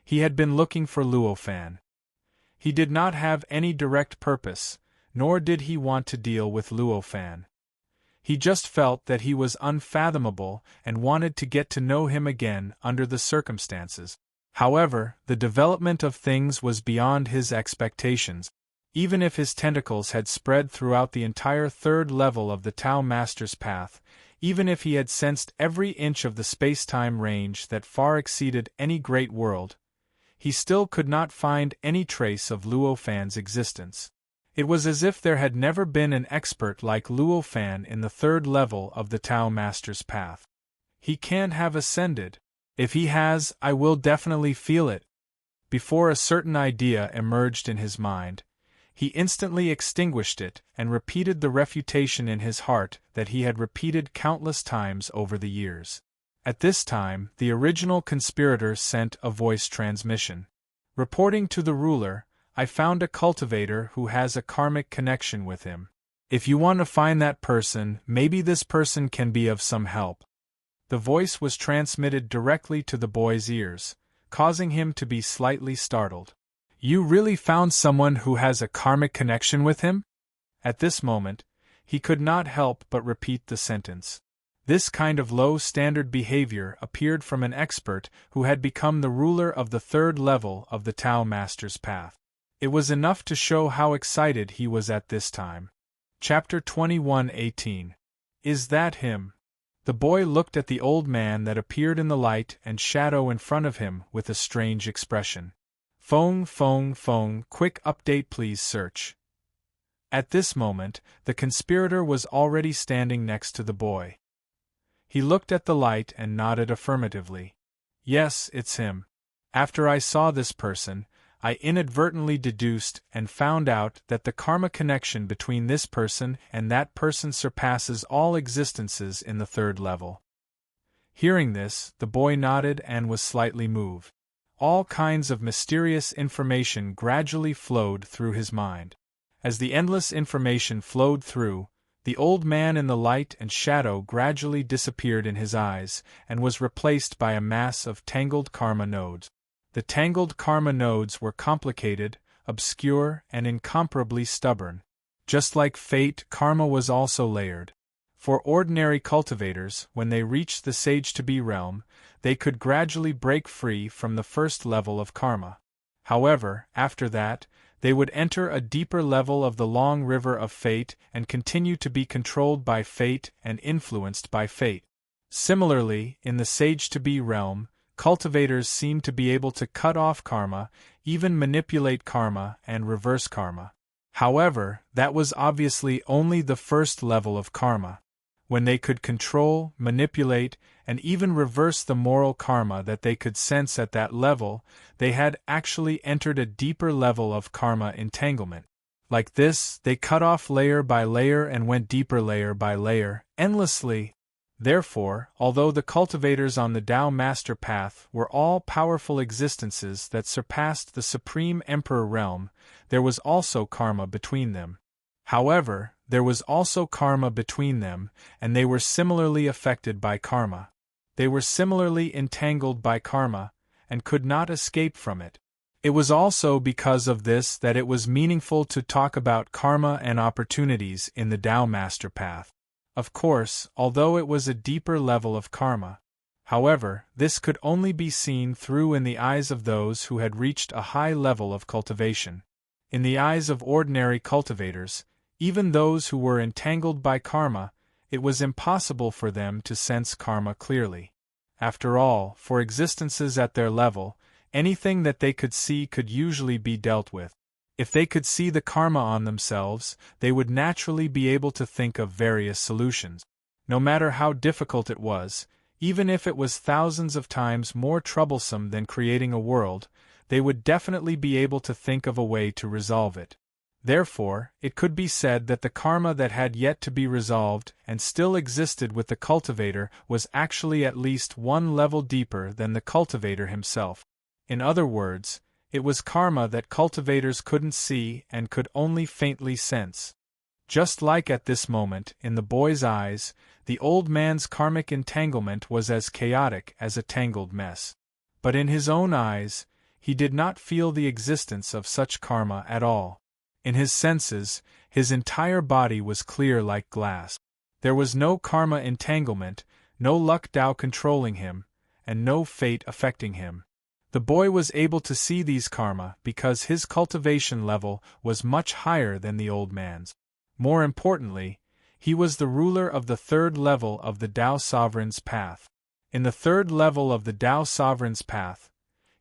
he had been looking for Luo Fan. He did not have any direct purpose, nor did he want to deal with Luo Fan. He just felt that he was unfathomable and wanted to get to know him again under the circumstances. However, the development of things was beyond his expectations. Even if his tentacles had spread throughout the entire third level of the Tao Master's path, even if he had sensed every inch of the space-time range that far exceeded any great world, he still could not find any trace of Luo Fan's existence. It was as if there had never been an expert like Luo Fan in the third level of the Tao Master's path. He can't have ascended. If he has, I will definitely feel it. Before a certain idea emerged in his mind, he instantly extinguished it and repeated the refutation in his heart that he had repeated countless times over the years. At this time, the original conspirator sent a voice transmission. Reporting to the ruler, I found a cultivator who has a karmic connection with him. If you want to find that person, maybe this person can be of some help. The voice was transmitted directly to the boy's ears, causing him to be slightly startled. You really found someone who has a karmic connection with him? At this moment, he could not help but repeat the sentence. This kind of low-standard behavior appeared from an expert who had become the ruler of the third level of the Tao Master's path. It was enough to show how excited he was at this time. Chapter 21:18. Is that him? The boy looked at the old man that appeared in the light and shadow in front of him with a strange expression. Phone, quick update please search. At this moment, the conspirator was already standing next to the boy. He looked at the light and nodded affirmatively. Yes, it's him. After I saw this person, I inadvertently deduced and found out that the karma connection between this person and that person surpasses all existences in the third level. Hearing this, the boy nodded and was slightly moved. All kinds of mysterious information gradually flowed through his mind. As the endless information flowed through, The old man in the light and shadow gradually disappeared in his eyes and was replaced by a mass of tangled karma nodes. The tangled karma nodes were complicated, obscure, and incomparably stubborn. Just like fate, karma was also layered. For ordinary cultivators, when they reached the sage-to-be realm, they could gradually break free from the first level of karma. However, after that, they would enter a deeper level of the long river of fate and continue to be controlled by fate and influenced by fate. Similarly, in the sage-to-be realm, cultivators seem to be able to cut off karma, even manipulate karma and reverse karma. However, that was obviously only the first level of karma. When they could control, manipulate, and even reverse the moral karma that they could sense at that level, they had actually entered a deeper level of karma entanglement. Like this, they cut off layer by layer and went deeper layer by layer, endlessly. Therefore, although the cultivators on the Tao Master Path were all powerful existences that surpassed the Supreme Emperor realm, there was also karma between them. However, there was also karma between them, and they were similarly affected by karma. They were similarly entangled by karma, and could not escape from it. It was also because of this that it was meaningful to talk about karma and opportunities in the Tao Master Path. Of course, although it was a deeper level of karma. However, this could only be seen through in the eyes of those who had reached a high level of cultivation. In the eyes of ordinary cultivators, even those who were entangled by karma, it was impossible for them to sense karma clearly. After all, for existences at their level, anything that they could see could usually be dealt with. If they could see the karma on themselves, they would naturally be able to think of various solutions. No matter how difficult it was, even if it was thousands of times more troublesome than creating a world, they would definitely be able to think of a way to resolve it. Therefore, it could be said that the karma that had yet to be resolved and still existed with the cultivator was actually at least one level deeper than the cultivator himself. In other words, it was karma that cultivators couldn't see and could only faintly sense. Just like at this moment, in the boy's eyes, the old man's karmic entanglement was as chaotic as a tangled mess. But in his own eyes, he did not feel the existence of such karma at all. In his senses, his entire body was clear like glass. There was no karma entanglement, no luck Tao controlling him, and no fate affecting him. The boy was able to see these karma because his cultivation level was much higher than the old man's. More importantly, he was the ruler of the third level of the Tao Sovereign's path. In the third level of the Tao Sovereign's path,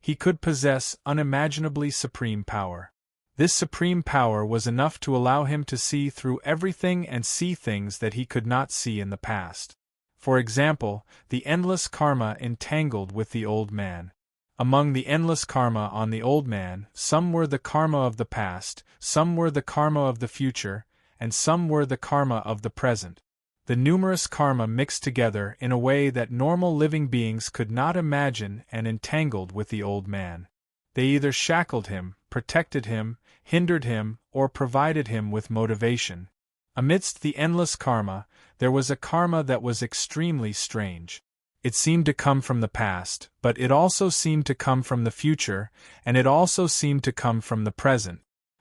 he could possess unimaginably supreme power. This supreme power was enough to allow him to see through everything and see things that he could not see in the past. For example, the endless karma entangled with the old man. Among the endless karma on the old man, some were the karma of the past, some were the karma of the future, and some were the karma of the present. The numerous karma mixed together in a way that normal living beings could not imagine and entangled with the old man. They either shackled him, protected him, hindered him, or provided him with motivation. Amidst the endless karma, there was a karma that was extremely strange. It seemed to come from the past, but it also seemed to come from the future, and it also seemed to come from the present.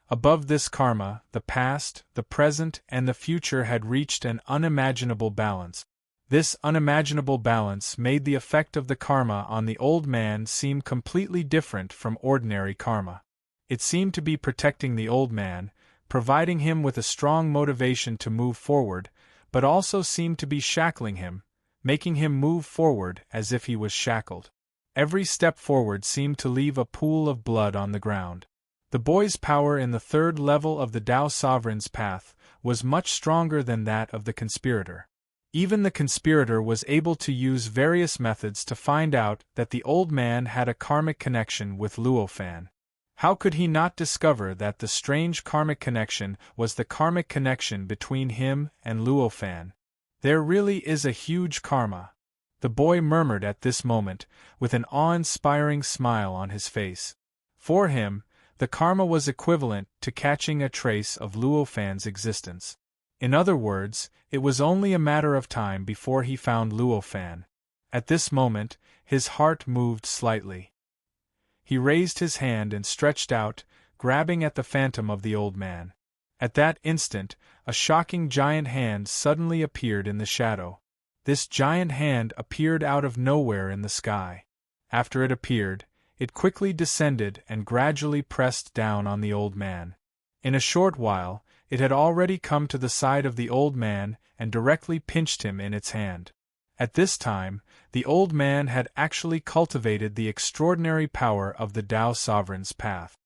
Above this karma, the past, the present, and the future had reached an unimaginable balance. This unimaginable balance made the effect of the karma on the old man seem completely different from ordinary karma. It seemed to be protecting the old man, providing him with a strong motivation to move forward, but also seemed to be shackling him, making him move forward as if he was shackled. Every step forward seemed to leave a pool of blood on the ground. The boy's power in the third level of the Tao Sovereign's path was much stronger than that of the conspirator. Even the conspirator was able to use various methods to find out that the old man had a karmic connection with Luofan. How could he not discover that the strange karmic connection was the karmic connection between him and Luofan? There really is a huge karma. The boy murmured at this moment, with an awe-inspiring smile on his face. For him, the karma was equivalent to catching a trace of Luofan's existence. In other words, it was only a matter of time before he found Luofan. At this moment, his heart moved slightly. He raised his hand and stretched out, grabbing at the phantom of the old man. At that instant, a shocking giant hand suddenly appeared in the shadow. This giant hand appeared out of nowhere in the sky. After it appeared, it quickly descended and gradually pressed down on the old man. In a short while, it had already come to the side of the old man and directly pinched him in its hand. At this time, the old man had actually cultivated the extraordinary power of the Tao Sovereign's path.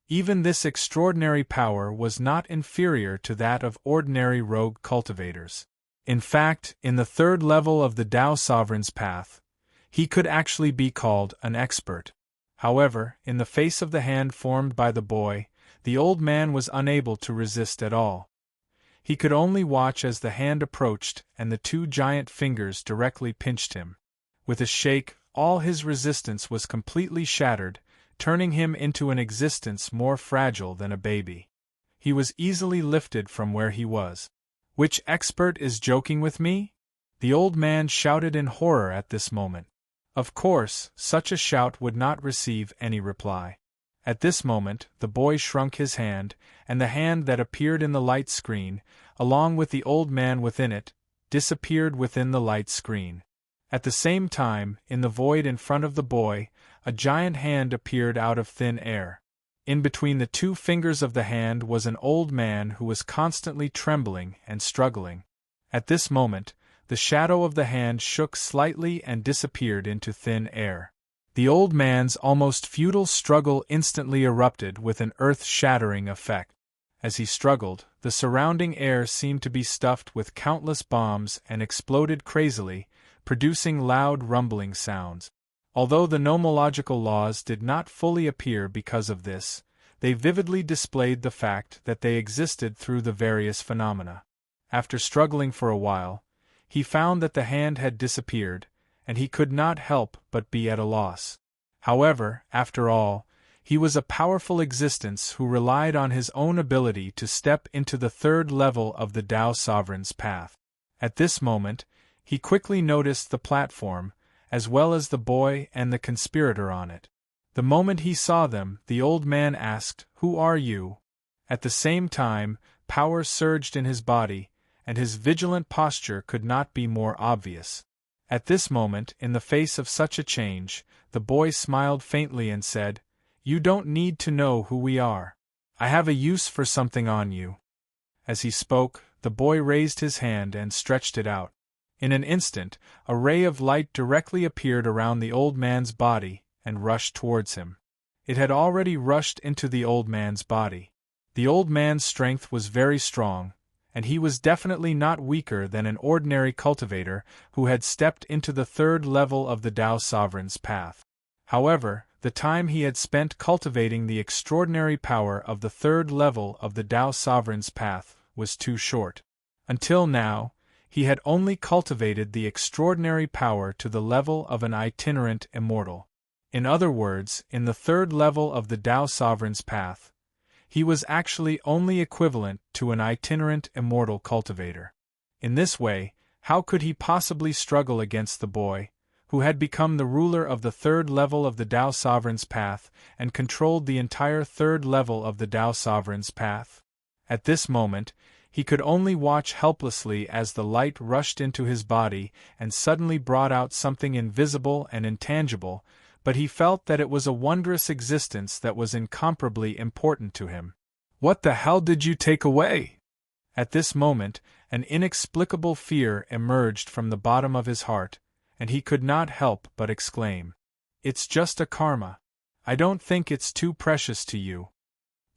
Even this extraordinary power was not inferior to that of ordinary rogue cultivators. In fact, in the third level of the Tao Sovereign's path, he could actually be called an expert. However, in the face of the hand formed by the boy, the old man was unable to resist at all. He could only watch as the hand approached and the two giant fingers directly pinched him. With a shake, all his resistance was completely shattered, turning him into an existence more fragile than a baby. He was easily lifted from where he was. "Which expert is joking with me?" the old man shouted in horror at this moment. Of course, such a shout would not receive any reply. At this moment, the boy shrunk his hand, and the hand that appeared in the light screen, along with the old man within it, disappeared within the light screen. At the same time, in the void in front of the boy, a giant hand appeared out of thin air. In between the two fingers of the hand was an old man who was constantly trembling and struggling. At this moment, the shadow of the hand shook slightly and disappeared into thin air. The old man's almost futile struggle instantly erupted with an earth-shattering effect. As he struggled, the surrounding air seemed to be stuffed with countless bombs and exploded crazily, producing loud rumbling sounds. Although the nomological laws did not fully appear because of this, they vividly displayed the fact that they existed through the various phenomena. After struggling for a while, he found that the hand had disappeared, and he could not help but be at a loss. However, after all, he was a powerful existence who relied on his own ability to step into the third level of the Tao Sovereign's path. At this moment, he quickly noticed the platform, as well as the boy and the conspirator on it. The moment he saw them, the old man asked, "Who are you?" At the same time, power surged in his body, and his vigilant posture could not be more obvious. At this moment, in the face of such a change, the boy smiled faintly and said, "You don't need to know who we are. I have a use for something on you." As he spoke, the boy raised his hand and stretched it out. In an instant, a ray of light directly appeared around the old man's body and rushed towards him. It had already rushed into the old man's body. The old man's strength was very strong, and he was definitely not weaker than an ordinary cultivator who had stepped into the third level of the Tao Sovereign's path. However, the time he had spent cultivating the extraordinary power of the third level of the Tao Sovereign's path was too short. Until now, he had only cultivated the extraordinary power to the level of an itinerant immortal. In other words, in the third level of the Tao Sovereign's path, he was actually only equivalent to an itinerant immortal cultivator. In this way, how could he possibly struggle against the boy, who had become the ruler of the third level of the Tao Sovereign's path and controlled the entire third level of the Tao Sovereign's path? At this moment, he could only watch helplessly as the light rushed into his body and suddenly brought out something invisible and intangible, but he felt that it was a wondrous existence that was incomparably important to him. "What the hell did you take away?" At this moment, an inexplicable fear emerged from the bottom of his heart, and he could not help but exclaim, "It's just a karma. I don't think it's too precious to you."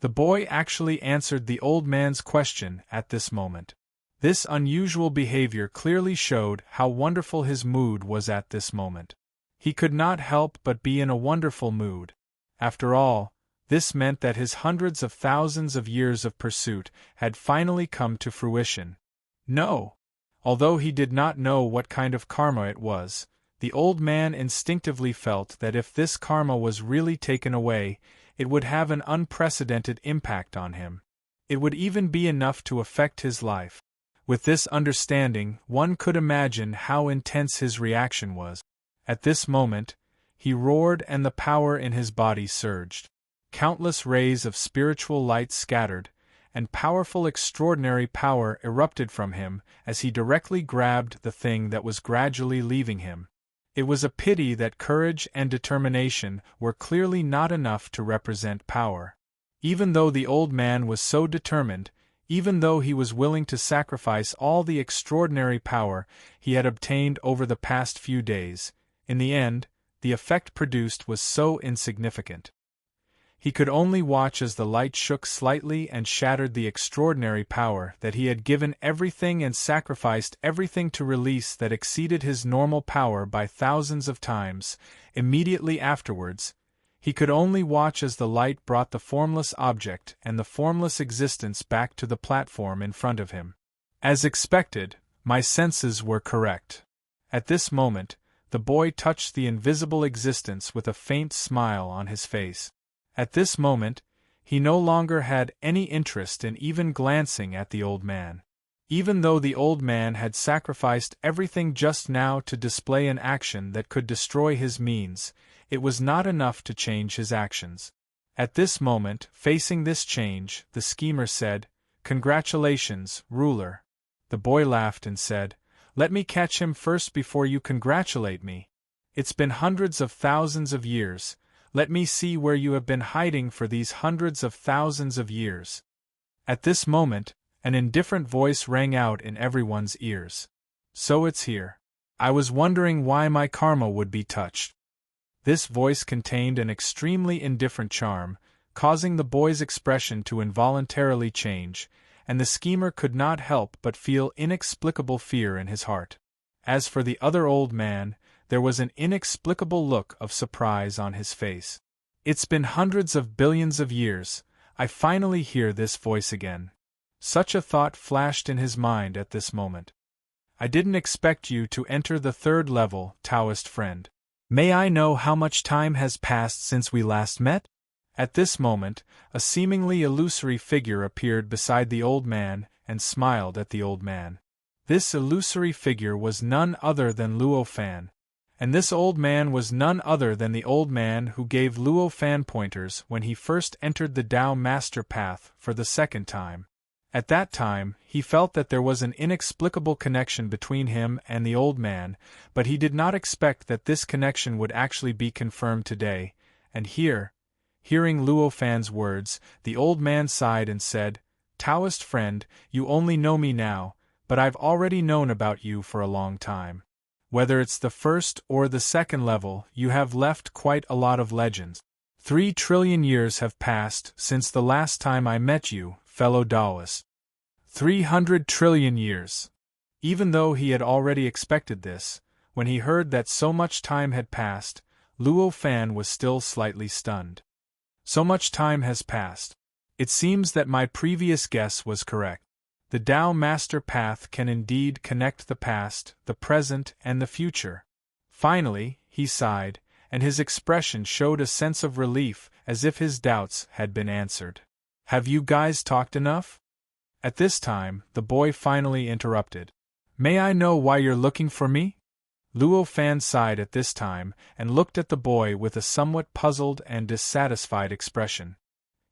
The boy actually answered the old man's question at this moment. This unusual behavior clearly showed how wonderful his mood was at this moment. He could not help but be in a wonderful mood. After all, this meant that his hundreds of thousands of years of pursuit had finally come to fruition. No! Although he did not know what kind of karma it was, the old man instinctively felt that if this karma was really taken away, it would have an unprecedented impact on him. It would even be enough to affect his life. With this understanding, one could imagine how intense his reaction was. At this moment, he roared and the power in his body surged. Countless rays of spiritual light scattered, and powerful extraordinary power erupted from him as he directly grabbed the thing that was gradually leaving him. It was a pity that courage and determination were clearly not enough to represent power. Even though the old man was so determined, even though he was willing to sacrifice all the extraordinary power he had obtained over the past few days, in the end, the effect produced was so insignificant. He could only watch as the light shook slightly and shattered the extraordinary power that he had given everything and sacrificed everything to release that exceeded his normal power by thousands of times. Immediately afterwards, he could only watch as the light brought the formless object and the formless existence back to the platform in front of him. As expected, my senses were correct. At this moment, the boy touched the invisible existence with a faint smile on his face. At this moment, he no longer had any interest in even glancing at the old man. Even though the old man had sacrificed everything just now to display an action that could destroy his means, it was not enough to change his actions. At this moment, facing this change, the schemer said, "Congratulations, ruler." The boy laughed and said, "Let me catch him first before you congratulate me. It's been hundreds of thousands of years. Let me see where you have been hiding for these hundreds of thousands of years." At this moment, an indifferent voice rang out in everyone's ears. "So it's here. I was wondering why my karma would be touched." This voice contained an extremely indifferent charm, causing the boy's expression to involuntarily change, and the schemer could not help but feel inexplicable fear in his heart. As for the other old man, there was an inexplicable look of surprise on his face. "It's been hundreds of billions of years, I finally hear this voice again." Such a thought flashed in his mind at this moment. "I didn't expect you to enter the third level, Taoist friend. May I know how much time has passed since we last met?" At this moment, a seemingly illusory figure appeared beside the old man and smiled at the old man. This illusory figure was none other than Luo Fan. And this old man was none other than the old man who gave Luo Fan pointers when he first entered the Tao Master Path for the second time. At that time, he felt that there was an inexplicable connection between him and the old man, but he did not expect that this connection would actually be confirmed today, and hearing Luo Fan's words, the old man sighed and said, "Taoist friend, you only know me now, but I've already known about you for a long time. Whether it's the first or the second level, you have left quite a lot of legends. 3 trillion years have passed since the last time I met you, fellow Taoist. 300 trillion years. Even though he had already expected this, when he heard that so much time had passed, Luo Fan was still slightly stunned. So much time has passed. It seems that my previous guess was correct. The Tao Master Path can indeed connect the past, the present, and the future. Finally, he sighed, and his expression showed a sense of relief, as if his doubts had been answered. Have you guys talked enough? At this time, the boy finally interrupted. May I know why you're looking for me? Luo Fan sighed at this time, and looked at the boy with a somewhat puzzled and dissatisfied expression.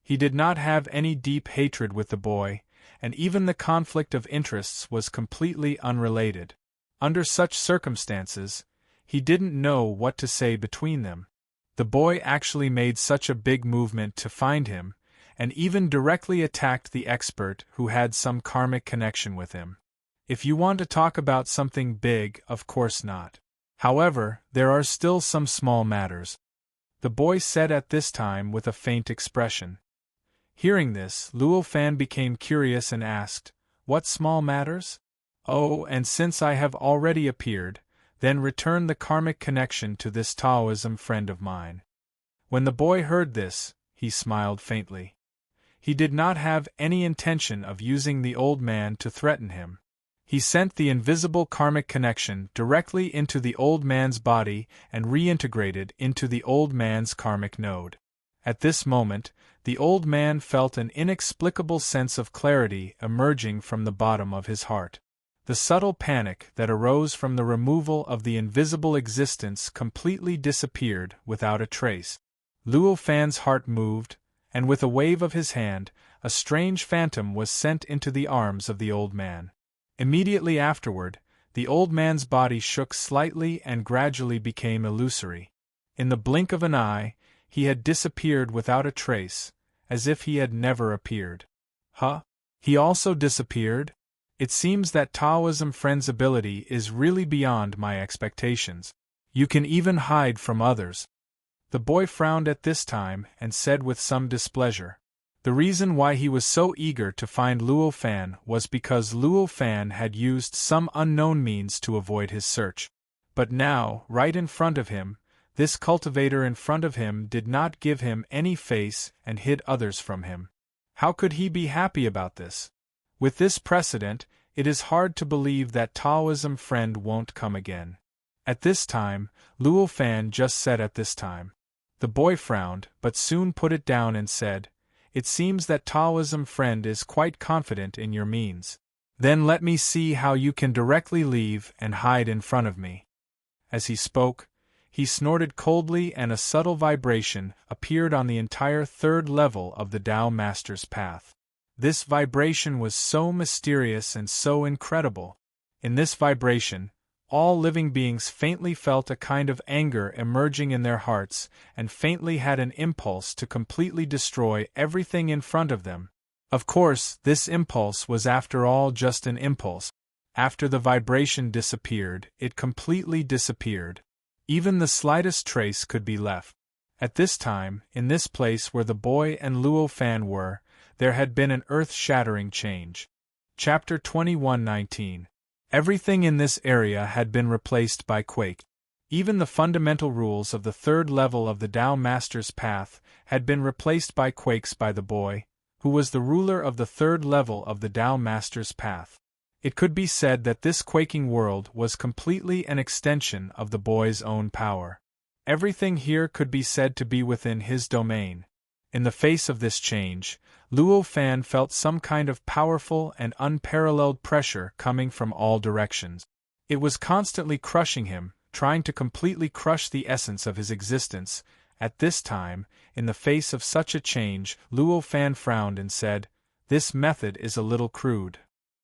He did not have any deep hatred with the boy, and even the conflict of interests was completely unrelated. Under such circumstances, he didn't know what to say between them. The boy actually made such a big movement to find him, and even directly attacked the expert who had some karmic connection with him. If you want to talk about something big, of course not. However, there are still some small matters. The boy said at this time with a faint expression. Hearing this, Luo Fan became curious and asked, "What small matters?" "Oh, and since I have already appeared, then return the karmic connection to this Taoism friend of mine." When the boy heard this, he smiled faintly. He did not have any intention of using the old man to threaten him. He sent the invisible karmic connection directly into the old man's body and reintegrated into the old man's karmic node. At this moment, the old man felt an inexplicable sense of clarity emerging from the bottom of his heart. The subtle panic that arose from the removal of the invisible existence completely disappeared without a trace. Luo Fan's heart moved, and with a wave of his hand, a strange phantom was sent into the arms of the old man. Immediately afterward, the old man's body shook slightly and gradually became illusory. In the blink of an eye, he had disappeared without a trace, as if he had never appeared. Huh? He also disappeared? It seems that Taoism friend's ability is really beyond my expectations. You can even hide from others. The boy frowned at this time and said with some displeasure. The reason why he was so eager to find Luo Fan was because Luo Fan had used some unknown means to avoid his search. But now, right in front of him, this cultivator in front of him did not give him any face and hid others from him. How could he be happy about this? With this precedent, it is hard to believe that Taoism friend won't come again. At this time, Luo Fan just said at this time. The boy frowned, but soon put it down and said, "It seems that Taoism friend is quite confident in your means. Then let me see how you can directly leave and hide in front of me." As he spoke, he snorted coldly and a subtle vibration appeared on the entire third level of the Tao Master's path. This vibration was so mysterious and so incredible. In this vibration, all living beings faintly felt a kind of anger emerging in their hearts and faintly had an impulse to completely destroy everything in front of them. Of course, this impulse was after all just an impulse. After the vibration disappeared, it completely disappeared. Even the slightest trace could be left. At this time, in this place where the boy and Luo Fan were, there had been an earth-shattering change. Chapter 21:19. Everything in this area had been replaced by quake. Even the fundamental rules of the third level of the Tao Master's path had been replaced by quakes by the boy, who was the ruler of the third level of the Tao Master's path. It could be said that this quaking world was completely an extension of the boy's own power. Everything here could be said to be within his domain. In the face of this change, Luo Fan felt some kind of powerful and unparalleled pressure coming from all directions. It was constantly crushing him, trying to completely crush the essence of his existence. At this time, in the face of such a change, Luo Fan frowned and said, "This method is a little crude."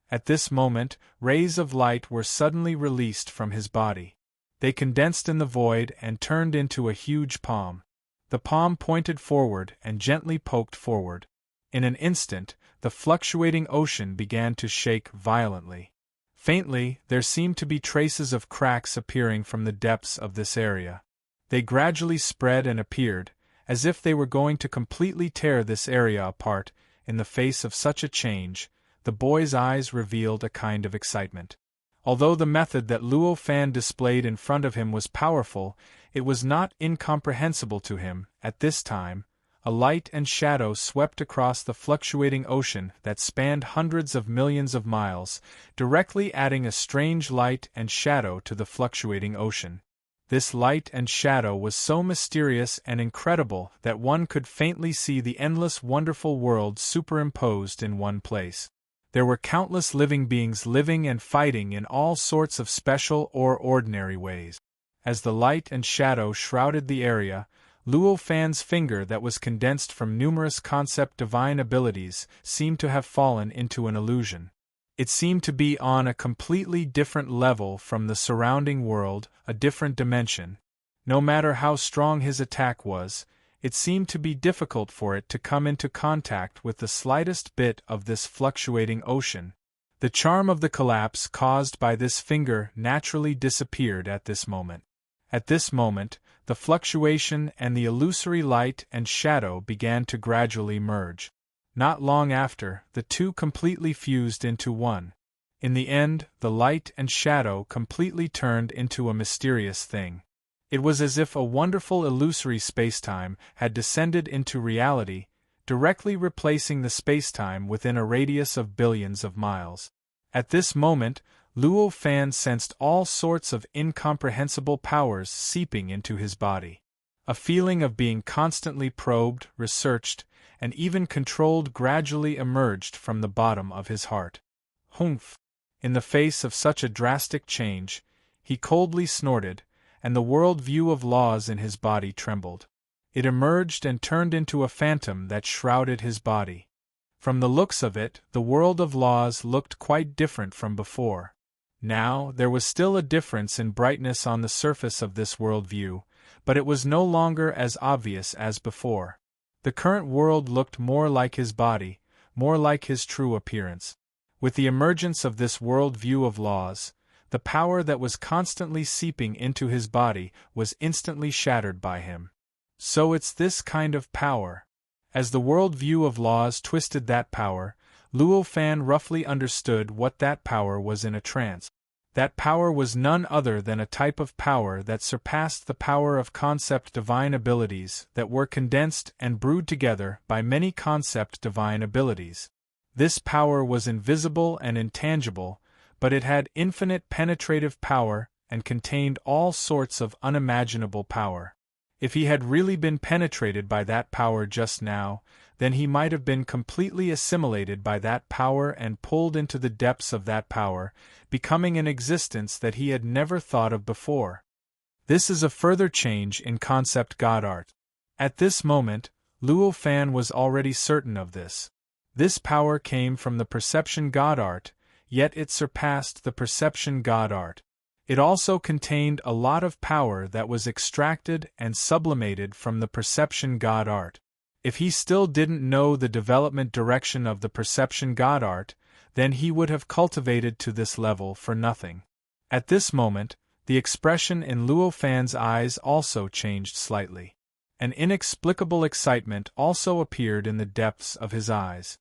At this moment, rays of light were suddenly released from his body. They condensed in the void and turned into a huge palm. The palm pointed forward and gently poked forward. In an instant, the fluctuating ocean began to shake violently. Faintly, there seemed to be traces of cracks appearing from the depths of this area. They gradually spread and appeared, as if they were going to completely tear this area apart. In the face of such a change, the boy's eyes revealed a kind of excitement. Although the method that Luo Fan displayed in front of him was powerful, it was not incomprehensible to him. At this time, a light and shadow swept across the fluctuating ocean that spanned hundreds of millions of miles, directly adding a strange light and shadow to the fluctuating ocean. This light and shadow was so mysterious and incredible that one could faintly see the endless wonderful world superimposed in one place. There were countless living beings living and fighting in all sorts of special or ordinary ways. As the light and shadow shrouded the area, Luo Fan's finger that was condensed from numerous concept divine abilities seemed to have fallen into an illusion. It seemed to be on a completely different level from the surrounding world, a different dimension. No matter how strong his attack was, it seemed to be difficult for it to come into contact with the slightest bit of this fluctuating ocean. The charm of the collapse caused by this finger naturally disappeared at this moment. At this moment, the fluctuation and the illusory light and shadow began to gradually merge. Not long after, the two completely fused into one. In the end, the light and shadow completely turned into a mysterious thing. It was as if a wonderful illusory spacetime had descended into reality, directly replacing the spacetime within a radius of billions of miles. At this moment, Luo Fan sensed all sorts of incomprehensible powers seeping into his body. A feeling of being constantly probed, researched, and even controlled gradually emerged from the bottom of his heart. Humph! In the face of such a drastic change, he coldly snorted, and the world view of laws in his body trembled. It emerged and turned into a phantom that shrouded his body. From the looks of it, the world of laws looked quite different from before. Now, there was still a difference in brightness on the surface of this world view, but it was no longer as obvious as before. The current world looked more like his body, more like his true appearance. With the emergence of this world view of laws, the power that was constantly seeping into his body was instantly shattered by him. So it's this kind of power. As the world view of laws twisted that power, Luo Fan roughly understood what that power was in a trance. That power was none other than a type of power that surpassed the power of concept divine abilities that were condensed and brewed together by many concept divine abilities. This power was invisible and intangible, but it had infinite penetrative power and contained all sorts of unimaginable power. If he had really been penetrated by that power just now, then he might have been completely assimilated by that power and pulled into the depths of that power, becoming an existence that he had never thought of before. This is a further change in concept God art. At this moment, Luo Fan was already certain of this. This power came from the perception God art, yet it surpassed the perception God art. It also contained a lot of power that was extracted and sublimated from the perception God art. If he still didn't know the development direction of the perception God art, then he would have cultivated to this level for nothing. At this moment, the expression in Luo Fan's eyes also changed slightly. An inexplicable excitement also appeared in the depths of his eyes.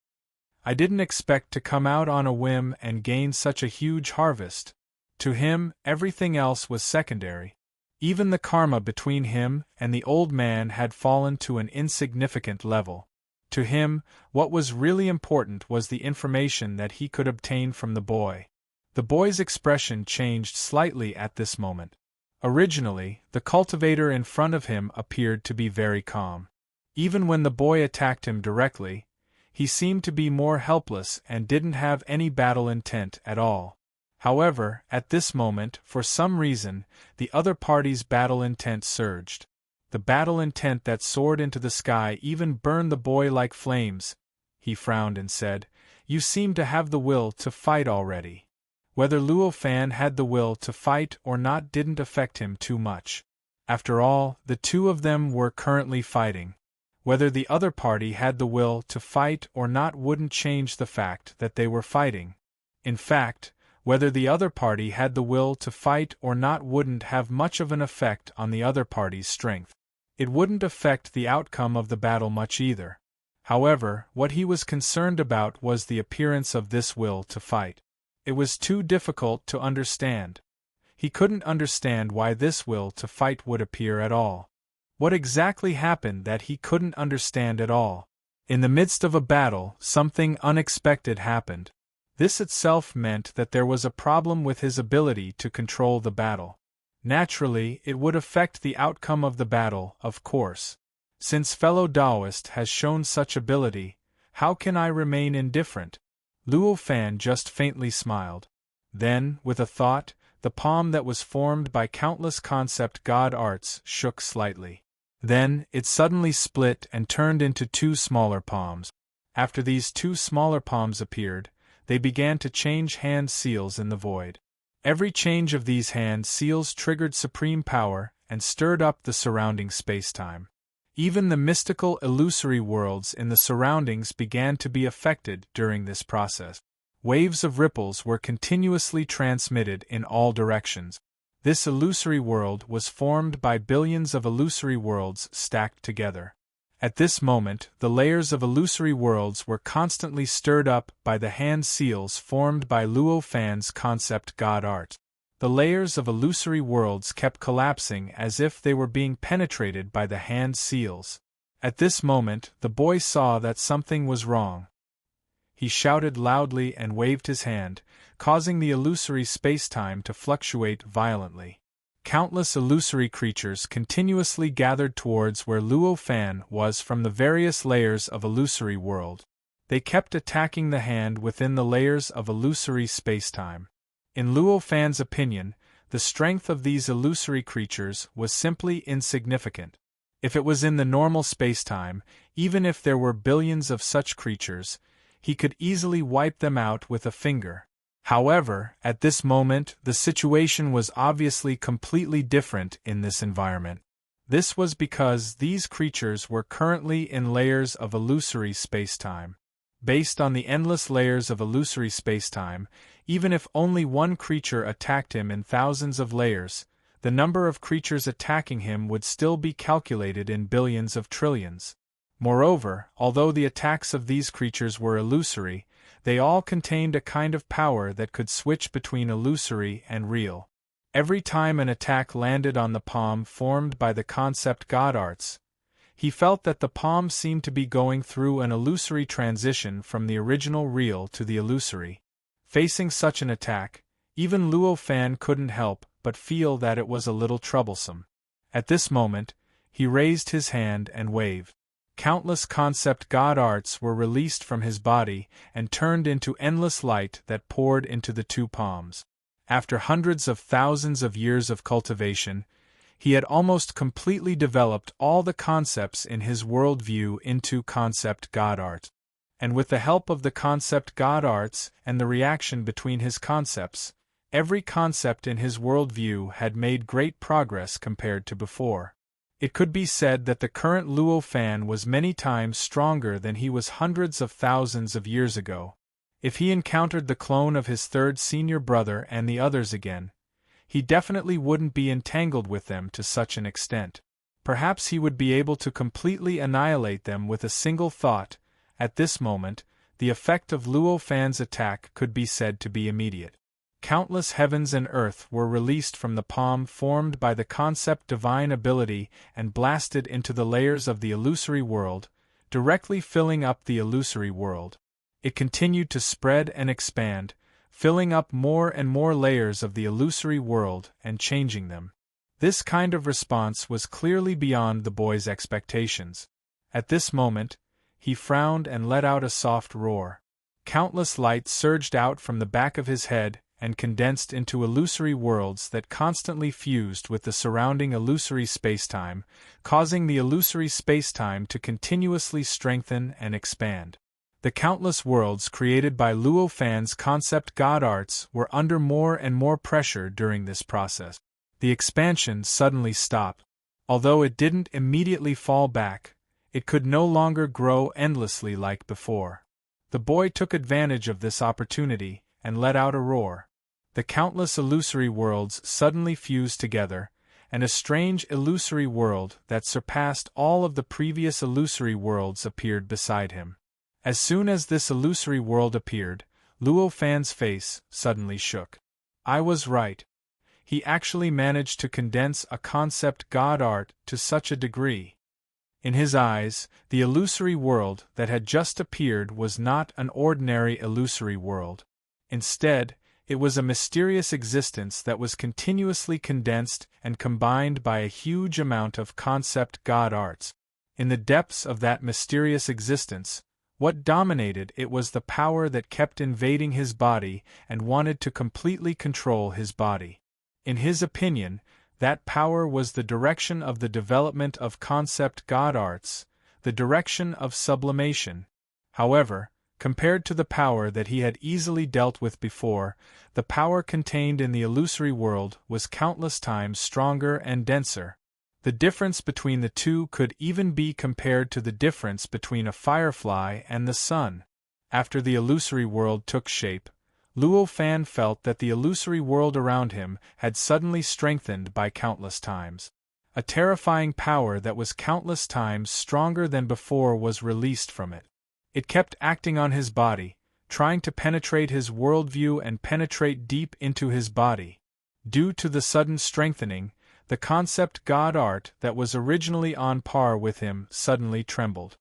I didn't expect to come out on a whim and gain such a huge harvest. To him, everything else was secondary. Even the karma between him and the old man had fallen to an insignificant level. To him, what was really important was the information that he could obtain from the boy. The boy's expression changed slightly at this moment. Originally, the cultivator in front of him appeared to be very calm. Even when the boy attacked him directly, he seemed to be more helpless and didn't have any battle intent at all. However, at this moment, for some reason, the other party's battle intent surged. The battle intent that soared into the sky even burned the boy like flames. He frowned and said, "You seem to have the will to fight already." Whether Luo Fan had the will to fight or not didn't affect him too much. After all, the two of them were currently fighting. Whether the other party had the will to fight or not wouldn't change the fact that they were fighting. In fact, whether the other party had the will to fight or not wouldn't have much of an effect on the other party's strength. It wouldn't affect the outcome of the battle much either. However, what he was concerned about was the appearance of this will to fight. It was too difficult to understand. He couldn't understand why this will to fight would appear at all. What exactly happened that he couldn't understand at all? In the midst of a battle, something unexpected happened. This itself meant that there was a problem with his ability to control the battle. Naturally, it would affect the outcome of the battle, of course. Since fellow Taoist has shown such ability, how can I remain indifferent? Luo Fan just faintly smiled. Then, with a thought, the palm that was formed by countless concept God arts shook slightly. Then, it suddenly split and turned into two smaller palms. After these two smaller palms appeared, they began to change hand seals in the void. Every change of these hand seals triggered supreme power and stirred up the surrounding space-time. Even the mystical illusory worlds in the surroundings began to be affected during this process. Waves of ripples were continuously transmitted in all directions. This illusory world was formed by billions of illusory worlds stacked together. At this moment, the layers of illusory worlds were constantly stirred up by the hand seals formed by Luo Fan's concept God art. The layers of illusory worlds kept collapsing as if they were being penetrated by the hand seals. At this moment, the boy saw that something was wrong. He shouted loudly and waved his hand, causing the illusory space-time to fluctuate violently. Countless illusory creatures continuously gathered towards where Luo Fan was from the various layers of illusory world. They kept attacking the hand within the layers of illusory spacetime. In Luo Fan's opinion, the strength of these illusory creatures was simply insignificant. If it was in the normal spacetime, even if there were billions of such creatures, he could easily wipe them out with a finger. However, at this moment, the situation was obviously completely different in this environment. This was because these creatures were currently in layers of illusory spacetime. Based on the endless layers of illusory spacetime, even if only one creature attacked him in thousands of layers, the number of creatures attacking him would still be calculated in billions of trillions. Moreover, although the attacks of these creatures were illusory, they all contained a kind of power that could switch between illusory and real. Every time an attack landed on the palm formed by the concept God Arts, he felt that the palm seemed to be going through an illusory transition from the original real to the illusory. Facing such an attack, even Luo Fan couldn't help but feel that it was a little troublesome. At this moment, he raised his hand and waved. Countless concept God Arts were released from his body and turned into endless light that poured into the two palms. After hundreds of thousands of years of cultivation, he had almost completely developed all the concepts in his worldview into concept God Art. And with the help of the concept God Arts and the reaction between his concepts, every concept in his worldview had made great progress compared to before. It could be said that the current Luo Fan was many times stronger than he was hundreds of thousands of years ago. If he encountered the clone of his third senior brother and the others again, he definitely wouldn't be entangled with them to such an extent. Perhaps he would be able to completely annihilate them with a single thought. At this moment, the effect of Luo Fan's attack could be said to be immediate. Countless heavens and earth were released from the palm formed by the concept divine ability and blasted into the layers of the illusory world, directly filling up the illusory world. It continued to spread and expand, filling up more and more layers of the illusory world and changing them. This kind of response was clearly beyond the boy's expectations. At this moment, he frowned and let out a soft roar. Countless light surged out from the back of his head and condensed into illusory worlds that constantly fused with the surrounding illusory spacetime, causing the illusory spacetime to continuously strengthen and expand. The countless worlds created by Luo Fan's concept God Arts were under more and more pressure during this process. The expansion suddenly stopped. Although it didn't immediately fall back, it could no longer grow endlessly like before. The boy took advantage of this opportunity and let out a roar. The countless illusory worlds suddenly fused together, and a strange illusory world that surpassed all of the previous illusory worlds appeared beside him. As soon as this illusory world appeared, Luo Fan's face suddenly shook. I was right. He actually managed to condense a concept God Art to such a degree. In his eyes, the illusory world that had just appeared was not an ordinary illusory world. Instead, it was a mysterious existence that was continuously condensed and combined by a huge amount of concept God Arts. In the depths of that mysterious existence, what dominated it was the power that kept invading his body and wanted to completely control his body. In his opinion, that power was the direction of the development of concept God Arts, the direction of sublimation. However, compared to the power that he had easily dealt with before, the power contained in the illusory world was countless times stronger and denser. The difference between the two could even be compared to the difference between a firefly and the sun. After the illusory world took shape, Luo Fan felt that the illusory world around him had suddenly strengthened by countless times. A terrifying power that was countless times stronger than before was released from it. It kept acting on his body, trying to penetrate his worldview and penetrate deep into his body. Due to the sudden strengthening, the concept God Art that was originally on par with him suddenly trembled.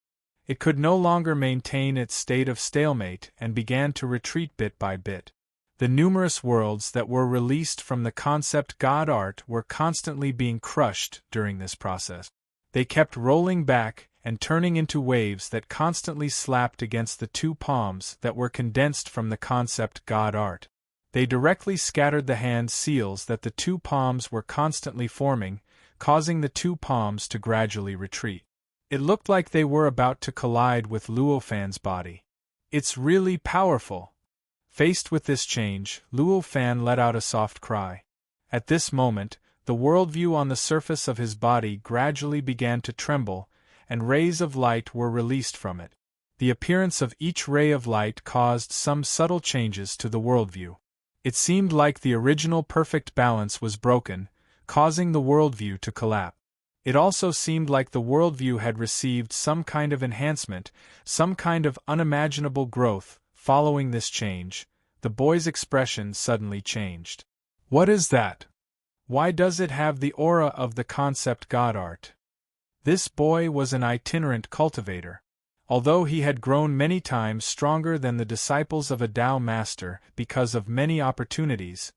It could no longer maintain its state of stalemate and began to retreat bit by bit. The numerous worlds that were released from the concept God Art were constantly being crushed during this process. They kept rolling back and turning into waves that constantly slapped against the two palms that were condensed from the concept God art. They directly scattered the hand seals that the two palms were constantly forming, causing the two palms to gradually retreat. It looked like they were about to collide with Luo Fan's body. It's really powerful. Faced with this change, Luo Fan let out a soft cry. At this moment, the worldview on the surface of his body gradually began to tremble, and rays of light were released from it. The appearance of each ray of light caused some subtle changes to the worldview. It seemed like the original perfect balance was broken, causing the worldview to collapse. It also seemed like the worldview had received some kind of enhancement, some kind of unimaginable growth. Following this change, the boy's expression suddenly changed. What is that? Why does it have the aura of the concept God art? This boy was an itinerant cultivator. Although he had grown many times stronger than the disciples of a Tao master because of many opportunities,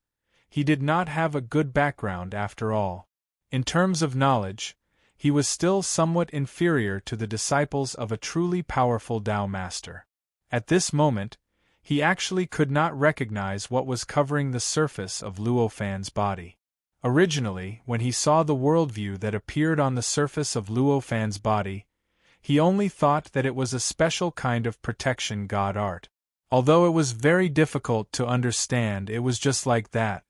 he did not have a good background after all. In terms of knowledge, he was still somewhat inferior to the disciples of a truly powerful Tao master. At this moment, he actually could not recognize what was covering the surface of Luo Fan's body. Originally, when he saw the worldview that appeared on the surface of Luo Fan's body, he only thought that it was a special kind of protection God art. Although it was very difficult to understand, it was just like that.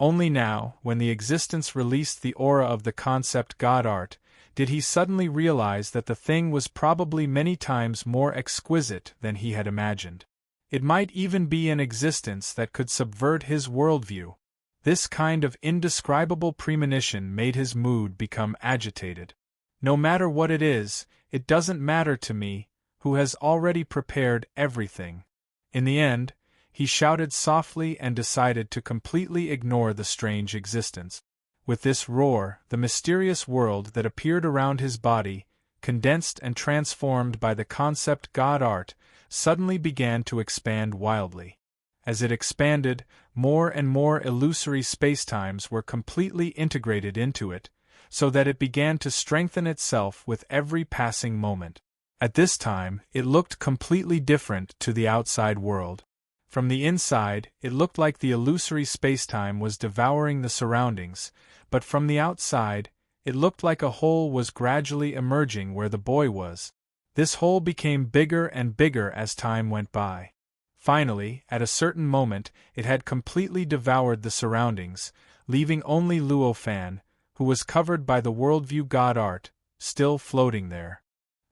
Only now, when the existence released the aura of the concept God art, did he suddenly realize that the thing was probably many times more exquisite than he had imagined. It might even be an existence that could subvert his worldview. This kind of indescribable premonition made his mood become agitated. No matter what it is, it doesn't matter to me, who has already prepared everything. In the end, he shouted softly and decided to completely ignore the strange existence. With this roar, the mysterious world that appeared around his body, condensed and transformed by the concept God art, suddenly began to expand wildly. As it expanded, more and more illusory spacetimes were completely integrated into it, so that it began to strengthen itself with every passing moment. At this time, it looked completely different to the outside world. From the inside, it looked like the illusory spacetime was devouring the surroundings, but from the outside, it looked like a hole was gradually emerging where the boy was. This hole became bigger and bigger as time went by. Finally, at a certain moment, it had completely devoured the surroundings, leaving only Luo Fan, who was covered by the worldview God art, still floating there.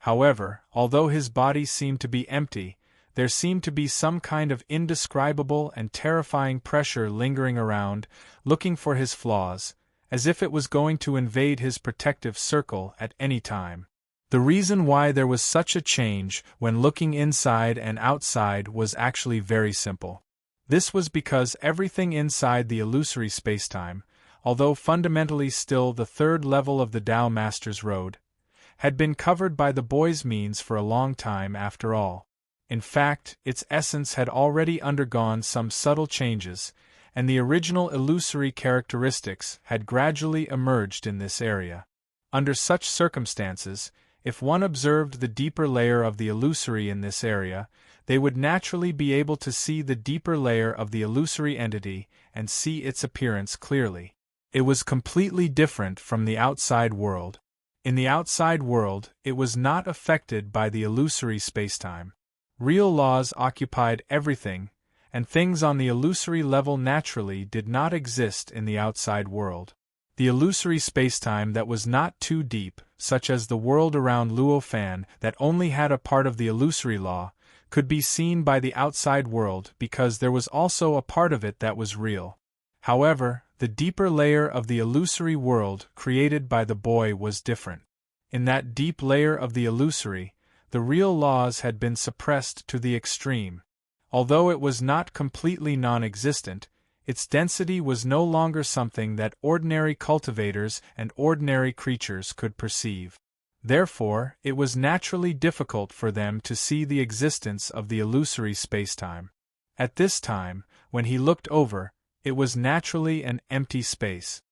However, although his body seemed to be empty, there seemed to be some kind of indescribable and terrifying pressure lingering around, looking for his flaws, as if it was going to invade his protective circle at any time. The reason why there was such a change when looking inside and outside was actually very simple. This was because everything inside the illusory spacetime, although fundamentally still the third level of the Tao Master's road, had been covered by the boy's means for a long time after all. In fact, its essence had already undergone some subtle changes, and the original illusory characteristics had gradually emerged in this area. Under such circumstances, if one observed the deeper layer of the illusory in this area, they would naturally be able to see the deeper layer of the illusory entity and see its appearance clearly. It was completely different from the outside world. In the outside world, it was not affected by the illusory spacetime. Real laws occupied everything, and things on the illusory level naturally did not exist in the outside world. The illusory spacetime that was not too deep, such as the world around Luo Fan that only had a part of the illusory law, could be seen by the outside world because there was also a part of it that was real. However, the deeper layer of the illusory world created by the boy was different. In that deep layer of the illusory, the real laws had been suppressed to the extreme. Although it was not completely non-existent, its density was no longer something that ordinary cultivators and ordinary creatures could perceive. Therefore, it was naturally difficult for them to see the existence of the illusory spacetime. At this time, when he looked over, it was naturally an empty space.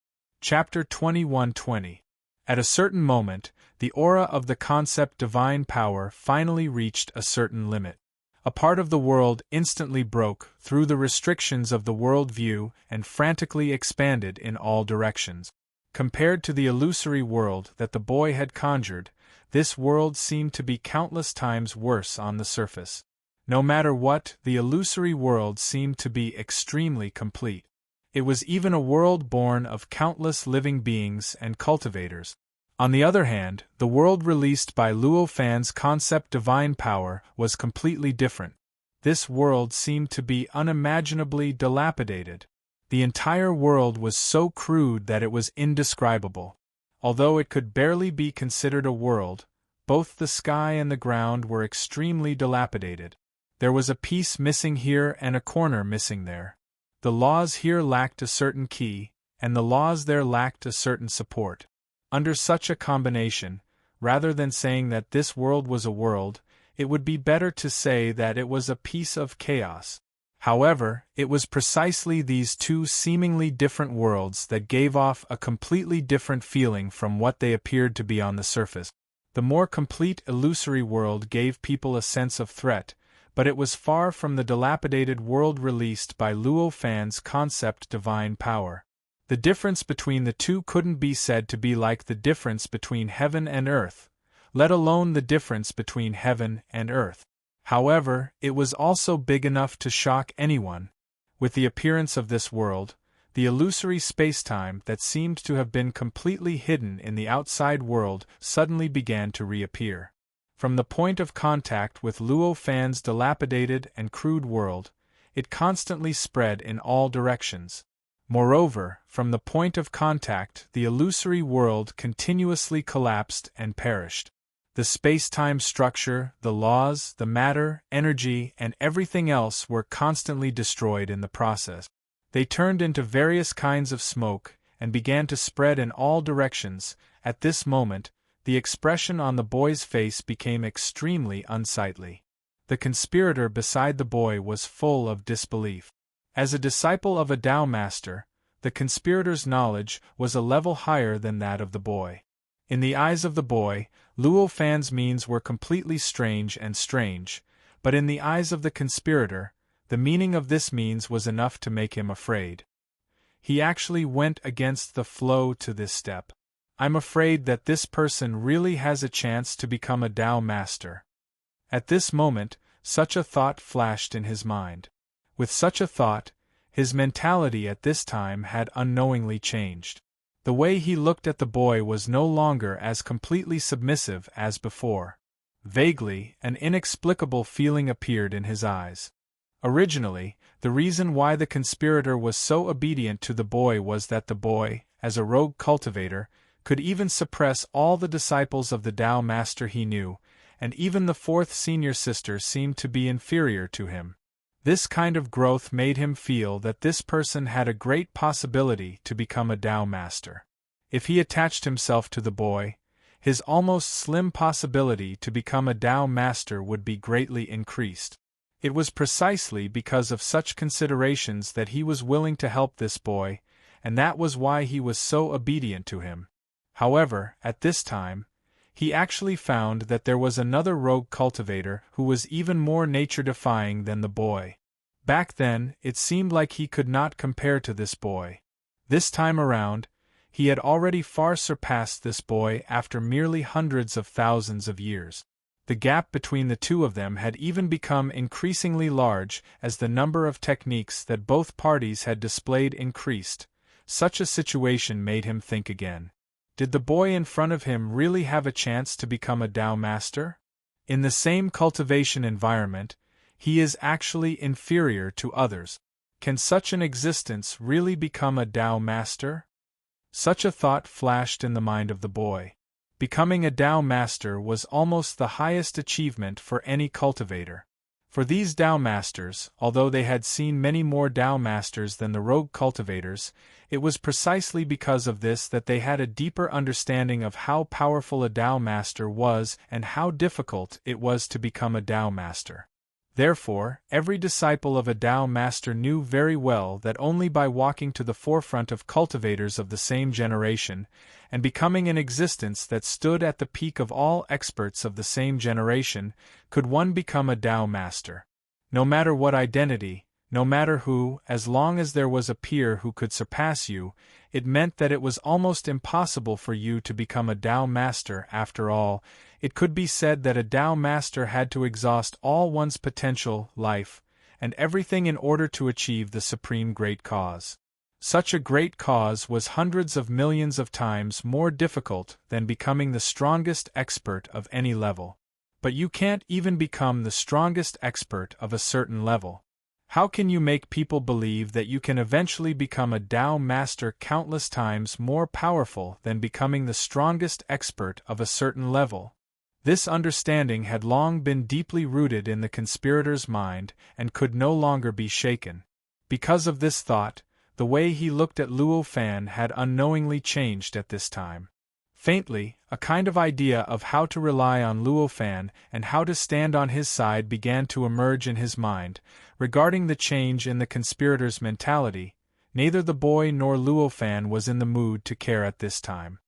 Chapter 21:20. At a certain moment, the aura of the concept divine power finally reached a certain limit. A part of the world instantly broke through the restrictions of the world view and frantically expanded in all directions. Compared to the illusory world that the boy had conjured, this world seemed to be countless times worse on the surface. No matter what, the illusory world seemed to be extremely complete. It was even a world born of countless living beings and cultivators. On the other hand, the world released by Luo Fan's concept divine power was completely different. This world seemed to be unimaginably dilapidated. The entire world was so crude that it was indescribable. Although it could barely be considered a world, both the sky and the ground were extremely dilapidated. There was a piece missing here and a corner missing there. The laws here lacked a certain key, and the laws there lacked a certain support. Under such a combination, rather than saying that this world was a world, it would be better to say that it was a piece of chaos. However, it was precisely these two seemingly different worlds that gave off a completely different feeling from what they appeared to be on the surface. The more complete illusory world gave people a sense of threat, but it was far from the dilapidated world released by Luo Fan's concept divine power. The difference between the two couldn't be said to be like the difference between heaven and earth, let alone the difference between heaven and earth. However, it was also big enough to shock anyone. With the appearance of this world, the illusory spacetime that seemed to have been completely hidden in the outside world suddenly began to reappear. From the point of contact with Luo Fan's dilapidated and crude world, it constantly spread in all directions. Moreover, from the point of contact, the illusory world continuously collapsed and perished. The space-time structure, the laws, the matter, energy, and everything else were constantly destroyed in the process. They turned into various kinds of smoke and began to spread in all directions. At this moment, the expression on the boy's face became extremely unsightly. The conspirator beside the boy was full of disbelief. As a disciple of a Tao master, the conspirator's knowledge was a level higher than that of the boy. In the eyes of the boy, Luo Fan's means were completely strange, but in the eyes of the conspirator, the meaning of this means was enough to make him afraid. He actually went against the flow to this step. I'm afraid that this person really has a chance to become a Tao master. At this moment, such a thought flashed in his mind. With such a thought, his mentality at this time had unknowingly changed. The way he looked at the boy was no longer as completely submissive as before. Vaguely, an inexplicable feeling appeared in his eyes. Originally, the reason why the conspirator was so obedient to the boy was that the boy, as a rogue cultivator, could even suppress all the disciples of the Tao master he knew, and even the fourth senior sister seemed to be inferior to him. This kind of growth made him feel that this person had a great possibility to become a Tao master. If he attached himself to the boy, his almost slim possibility to become a Tao master would be greatly increased. It was precisely because of such considerations that he was willing to help this boy, and that was why he was so obedient to him. However, at this time, he actually found that there was another rogue cultivator who was even more nature-defying than the boy. Back then, it seemed like he could not compare to this boy. This time around, he had already far surpassed this boy after merely hundreds of thousands of years. The gap between the two of them had even become increasingly large as the number of techniques that both parties had displayed increased. Such a situation made him think again. Did the boy in front of him really have a chance to become a Tao master? In the same cultivation environment, he is actually inferior to others. Can such an existence really become a Tao master? Such a thought flashed in the mind of the boy. Becoming a Tao master was almost the highest achievement for any cultivator. For these Tao masters, although they had seen many more Tao masters than the rogue cultivators, it was precisely because of this that they had a deeper understanding of how powerful a Tao master was and how difficult it was to become a Tao master. Therefore, every disciple of a Tao master knew very well that only by walking to the forefront of cultivators of the same generation, and becoming an existence that stood at the peak of all experts of the same generation, could one become a Tao master. No matter what identity, no matter who, as long as there was a peer who could surpass you, it meant that it was almost impossible for you to become a Tao master. After all, it could be said that a Tao master had to exhaust all one's potential, life, and everything in order to achieve the supreme great cause. Such a great cause was hundreds of millions of times more difficult than becoming the strongest expert of any level. But you can't even become the strongest expert of a certain level. How can you make people believe that you can eventually become a Tao master countless times more powerful than becoming the strongest expert of a certain level? This understanding had long been deeply rooted in the conspirator's mind and could no longer be shaken. Because of this thought, the way he looked at Luo Fan had unknowingly changed at this time. Faintly, a kind of idea of how to rely on Luo Fan and how to stand on his side began to emerge in his mind. Regarding the change in the conspirator's mentality, neither the boy nor Luo Fan was in the mood to care at this time.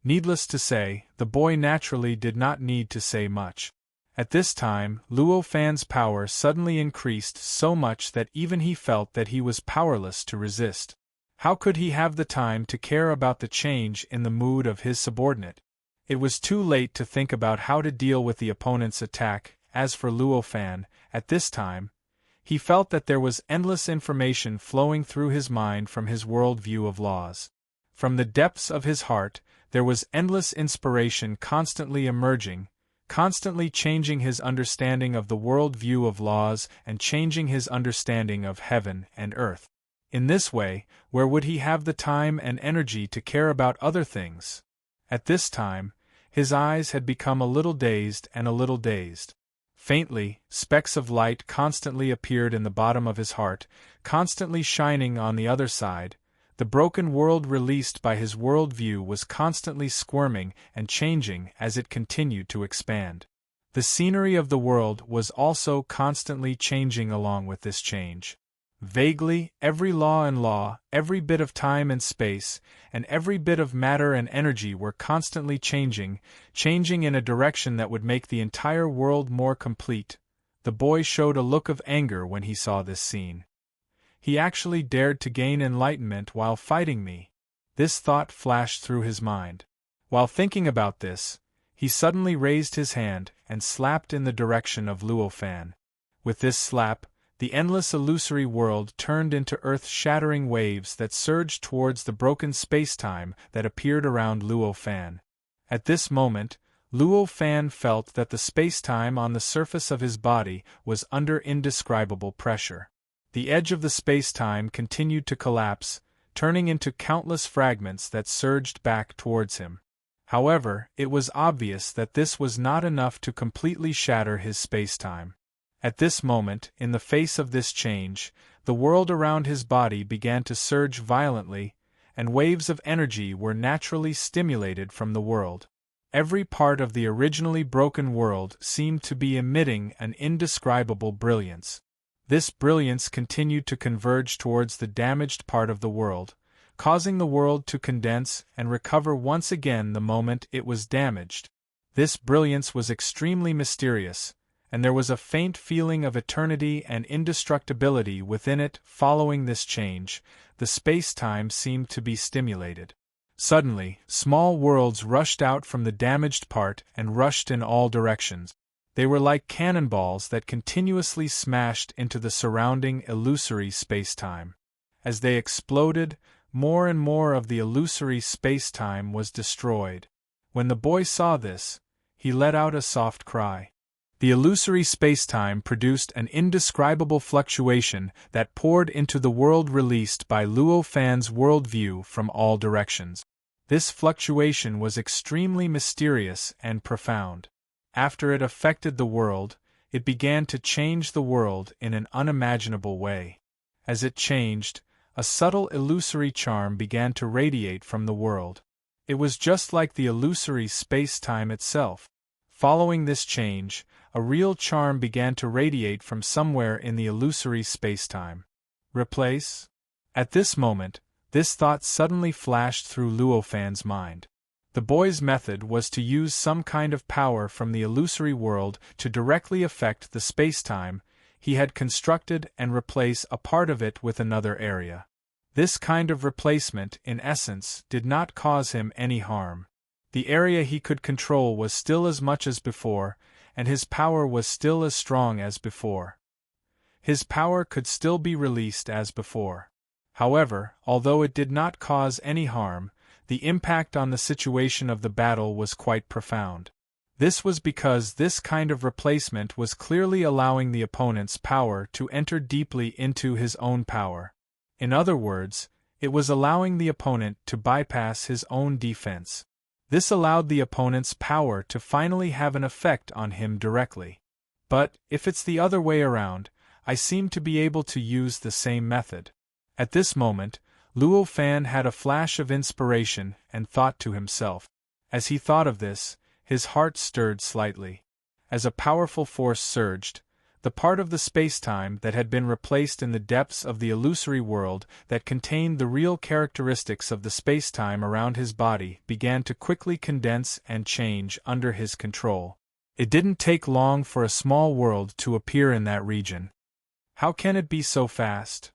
Needless to say, the boy naturally did not need to say much. At this time, Luo Fan's power suddenly increased so much that even he felt that he was powerless to resist. How could he have the time to care about the change in the mood of his subordinate? It was too late to think about how to deal with the opponent's attack. As for Luo Fan, at this time, he felt that there was endless information flowing through his mind from his world view of laws. From the depths of his heart, there was endless inspiration constantly emerging, constantly changing his understanding of the world view of laws and changing his understanding of heaven and earth. In this way, where would he have the time and energy to care about other things? At this time, his eyes had become a little dazed and a little dazed. Faintly, specks of light constantly appeared in the bottom of his heart, constantly shining on the other side. The broken world released by his world view was constantly squirming and changing as it continued to expand. The scenery of the world was also constantly changing along with this change. Vaguely, every law and law, every bit of time and space, and every bit of matter and energy were constantly changing in a direction that would make the entire world more complete. The boy showed a look of anger when he saw this scene. He actually dared to gain enlightenment while fighting me. This thought flashed through his mind. While thinking about this, he suddenly raised his hand and slapped in the direction of Luo Fan. With this slap, the endless illusory world turned into earth-shattering waves that surged towards the broken space-time that appeared around Luo Fan. At this moment, Luo Fan felt that the space-time on the surface of his body was under indescribable pressure. The edge of the space-time continued to collapse, turning into countless fragments that surged back towards him. However, it was obvious that this was not enough to completely shatter his space-time. At this moment, in the face of this change, the world around his body began to surge violently, and waves of energy were naturally stimulated from the world. Every part of the originally broken world seemed to be emitting an indescribable brilliance. This brilliance continued to converge towards the damaged part of the world, causing the world to condense and recover once again the moment it was damaged. This brilliance was extremely mysterious, and there was a faint feeling of eternity and indestructibility within it. Following this change, the space-time seemed to be stimulated. Suddenly, small worlds rushed out from the damaged part and rushed in all directions. They were like cannonballs that continuously smashed into the surrounding illusory space-time. As they exploded, more and more of the illusory space-time was destroyed. When the boy saw this, he let out a soft cry. The illusory space-time produced an indescribable fluctuation that poured into the world released by Luo Fan's worldview from all directions. This fluctuation was extremely mysterious and profound. After it affected the world, it began to change the world in an unimaginable way. As it changed, a subtle illusory charm began to radiate from the world. It was just like the illusory space-time itself. Following this change, a real charm began to radiate from somewhere in the illusory space-time. Replace? At this moment, this thought suddenly flashed through Luo Fan's mind. The boy's method was to use some kind of power from the illusory world to directly affect the space-time he had constructed and replace a part of it with another area. This kind of replacement, in essence, did not cause him any harm. The area he could control was still as much as before, and his power was still as strong as before. His power could still be released as before. However, although it did not cause any harm, the impact on the situation of the battle was quite profound. This was because this kind of replacement was clearly allowing the opponent's power to enter deeply into his own power. In other words, it was allowing the opponent to bypass his own defense. This allowed the opponent's power to finally have an effect on him directly. But, if it's the other way around, I seem to be able to use the same method. At this moment, Luo Fan had a flash of inspiration and thought to himself. As he thought of this, his heart stirred slightly. As a powerful force surged, the part of the space-time that had been replaced in the depths of the illusory world that contained the real characteristics of the space-time around his body began to quickly condense and change under his control. It didn't take long for a small world to appear in that region. How can it be so fast?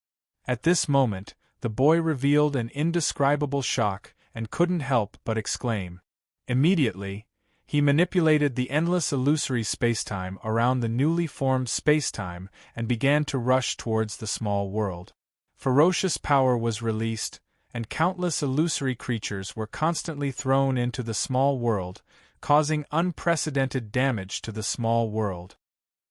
At this moment, the boy revealed an indescribable shock and couldn't help but exclaim. Immediately, he manipulated the endless illusory spacetime around the newly formed spacetime and began to rush towards the small world. Ferocious power was released, and countless illusory creatures were constantly thrown into the small world, causing unprecedented damage to the small world.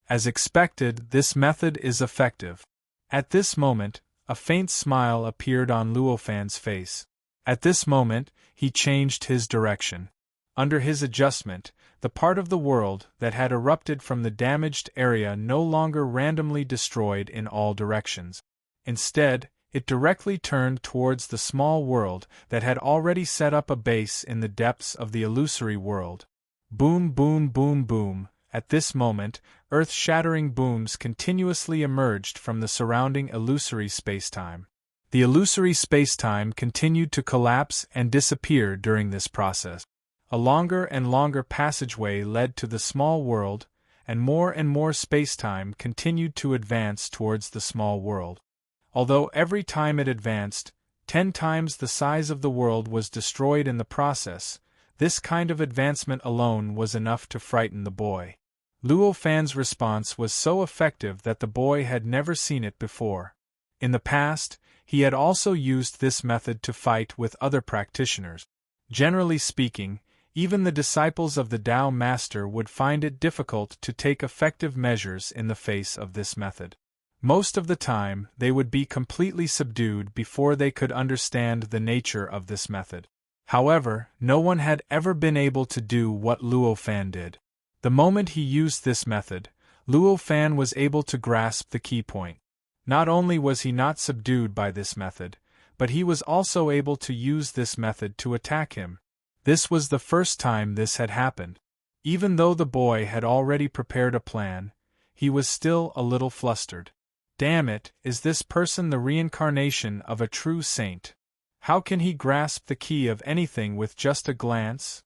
As expected, this method is effective. At this moment, a faint smile appeared on Luo Fan's face. At this moment, he changed his direction. Under his adjustment, the part of the world that had erupted from the damaged area no longer randomly destroyed in all directions. Instead, it directly turned towards the small world that had already set up a base in the depths of the illusory world. Boom, boom, boom, boom. At this moment, earth-shattering booms continuously emerged from the surrounding illusory spacetime. The illusory spacetime continued to collapse and disappear during this process. A longer and longer passageway led to the small world, and more spacetime continued to advance towards the small world. Although every time it advanced, 10 times the size of the world was destroyed in the process, this kind of advancement alone was enough to frighten the boy. Luo Fan's response was so effective that the boy had never seen it before. In the past, he had also used this method to fight with other practitioners. Generally speaking, even the disciples of the Tao Master would find it difficult to take effective measures in the face of this method. Most of the time, they would be completely subdued before they could understand the nature of this method. However, no one had ever been able to do what Luo Fan did. The moment he used this method, Luo Fan was able to grasp the key point. Not only was he not subdued by this method, but he was also able to use this method to attack him. This was the first time this had happened. Even though the boy had already prepared a plan, he was still a little flustered. Damn it, is this person the reincarnation of a true saint? How can he grasp the key of anything with just a glance?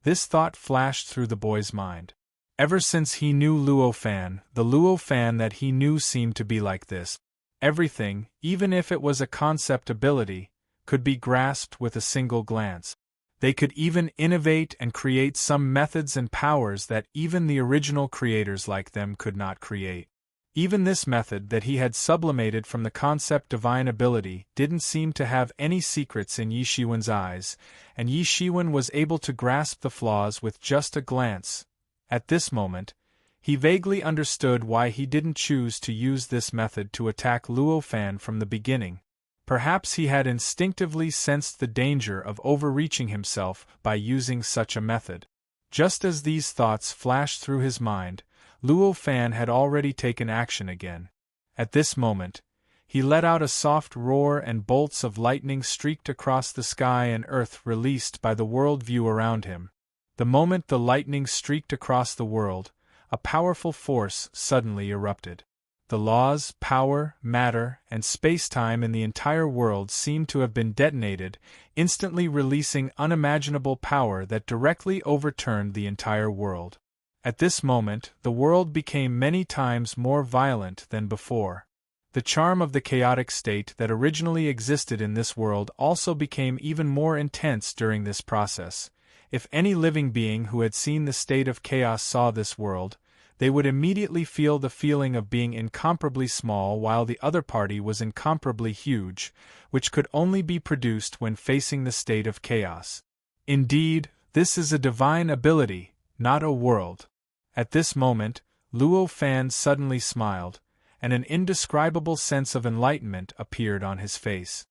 This thought flashed through the boy's mind. Ever since he knew Luo Fan, the Luo Fan that he knew seemed to be like this. Everything, even if it was a concept ability, could be grasped with a single glance. They could even innovate and create some methods and powers that even the original creators like them could not create. Even this method that he had sublimated from the concept divine ability didn't seem to have any secrets in Yi Shiwen's eyes, and Yi Shiwen was able to grasp the flaws with just a glance. At this moment, he vaguely understood why he didn't choose to use this method to attack Luo Fan from the beginning. Perhaps he had instinctively sensed the danger of overreaching himself by using such a method. Just as these thoughts flashed through his mind, Luo Fan had already taken action again. At this moment, he let out a soft roar and bolts of lightning streaked across the sky and earth released by the world view around him. The moment the lightning streaked across the world, a powerful force suddenly erupted. The laws, power, matter, and space-time in the entire world seemed to have been detonated, instantly releasing unimaginable power that directly overturned the entire world. At this moment, the world became many times more violent than before. The charm of the chaotic state that originally existed in this world also became even more intense during this process. If any living being who had seen the state of chaos saw this world, they would immediately feel the feeling of being incomparably small while the other party was incomparably huge, which could only be produced when facing the state of chaos. Indeed, this is a divine ability, not a world. At this moment, Luo Fan suddenly smiled, and an indescribable sense of enlightenment appeared on his face.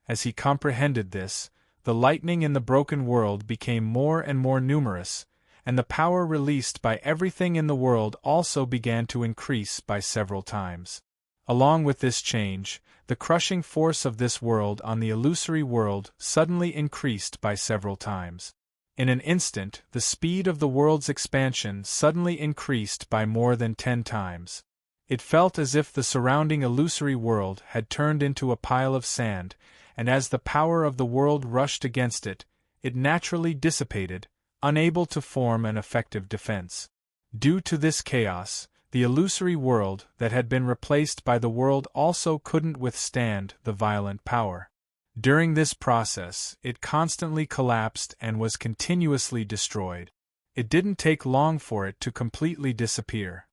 As he comprehended this, the lightning in the broken world became more and more numerous, and the power released by everything in the world also began to increase by several times. Along with this change, the crushing force of this world on the illusory world suddenly increased by several times. In an instant, the speed of the world's expansion suddenly increased by more than 10 times. It felt as if the surrounding illusory world had turned into a pile of sand, and as the power of the world rushed against it, it naturally dissipated, unable to form an effective defense. Due to this chaos, the illusory world that had been replaced by the world also couldn't withstand the violent power. During this process, it constantly collapsed and was continuously destroyed. It didn't take long for it to completely disappear.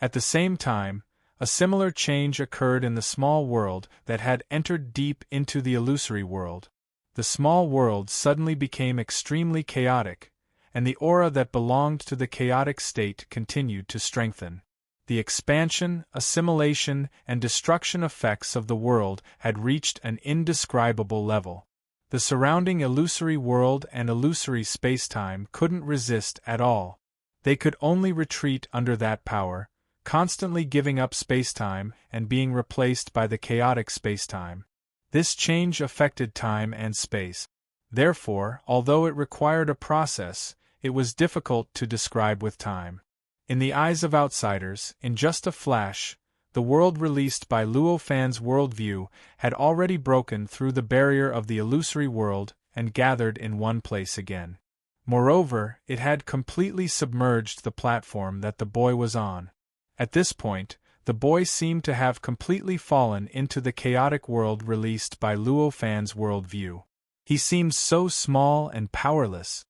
At the same time, a similar change occurred in the small world that had entered deep into the illusory world. The small world suddenly became extremely chaotic, and the aura that belonged to the chaotic state continued to strengthen. The expansion, assimilation, and destruction effects of the world had reached an indescribable level. The surrounding illusory world and illusory space-time couldn't resist at all. They could only retreat under that power, constantly giving up space-time and being replaced by the chaotic space-time. This change affected time and space. Therefore, although it required a process, it was difficult to describe with time. In the eyes of outsiders, in just a flash, the world released by Luo Fan's worldview had already broken through the barrier of the illusory world and gathered in one place again. Moreover, it had completely submerged the platform that the boy was on. At this point, the boy seemed to have completely fallen into the chaotic world released by Luo Fan's worldview. He seemed so small and powerless,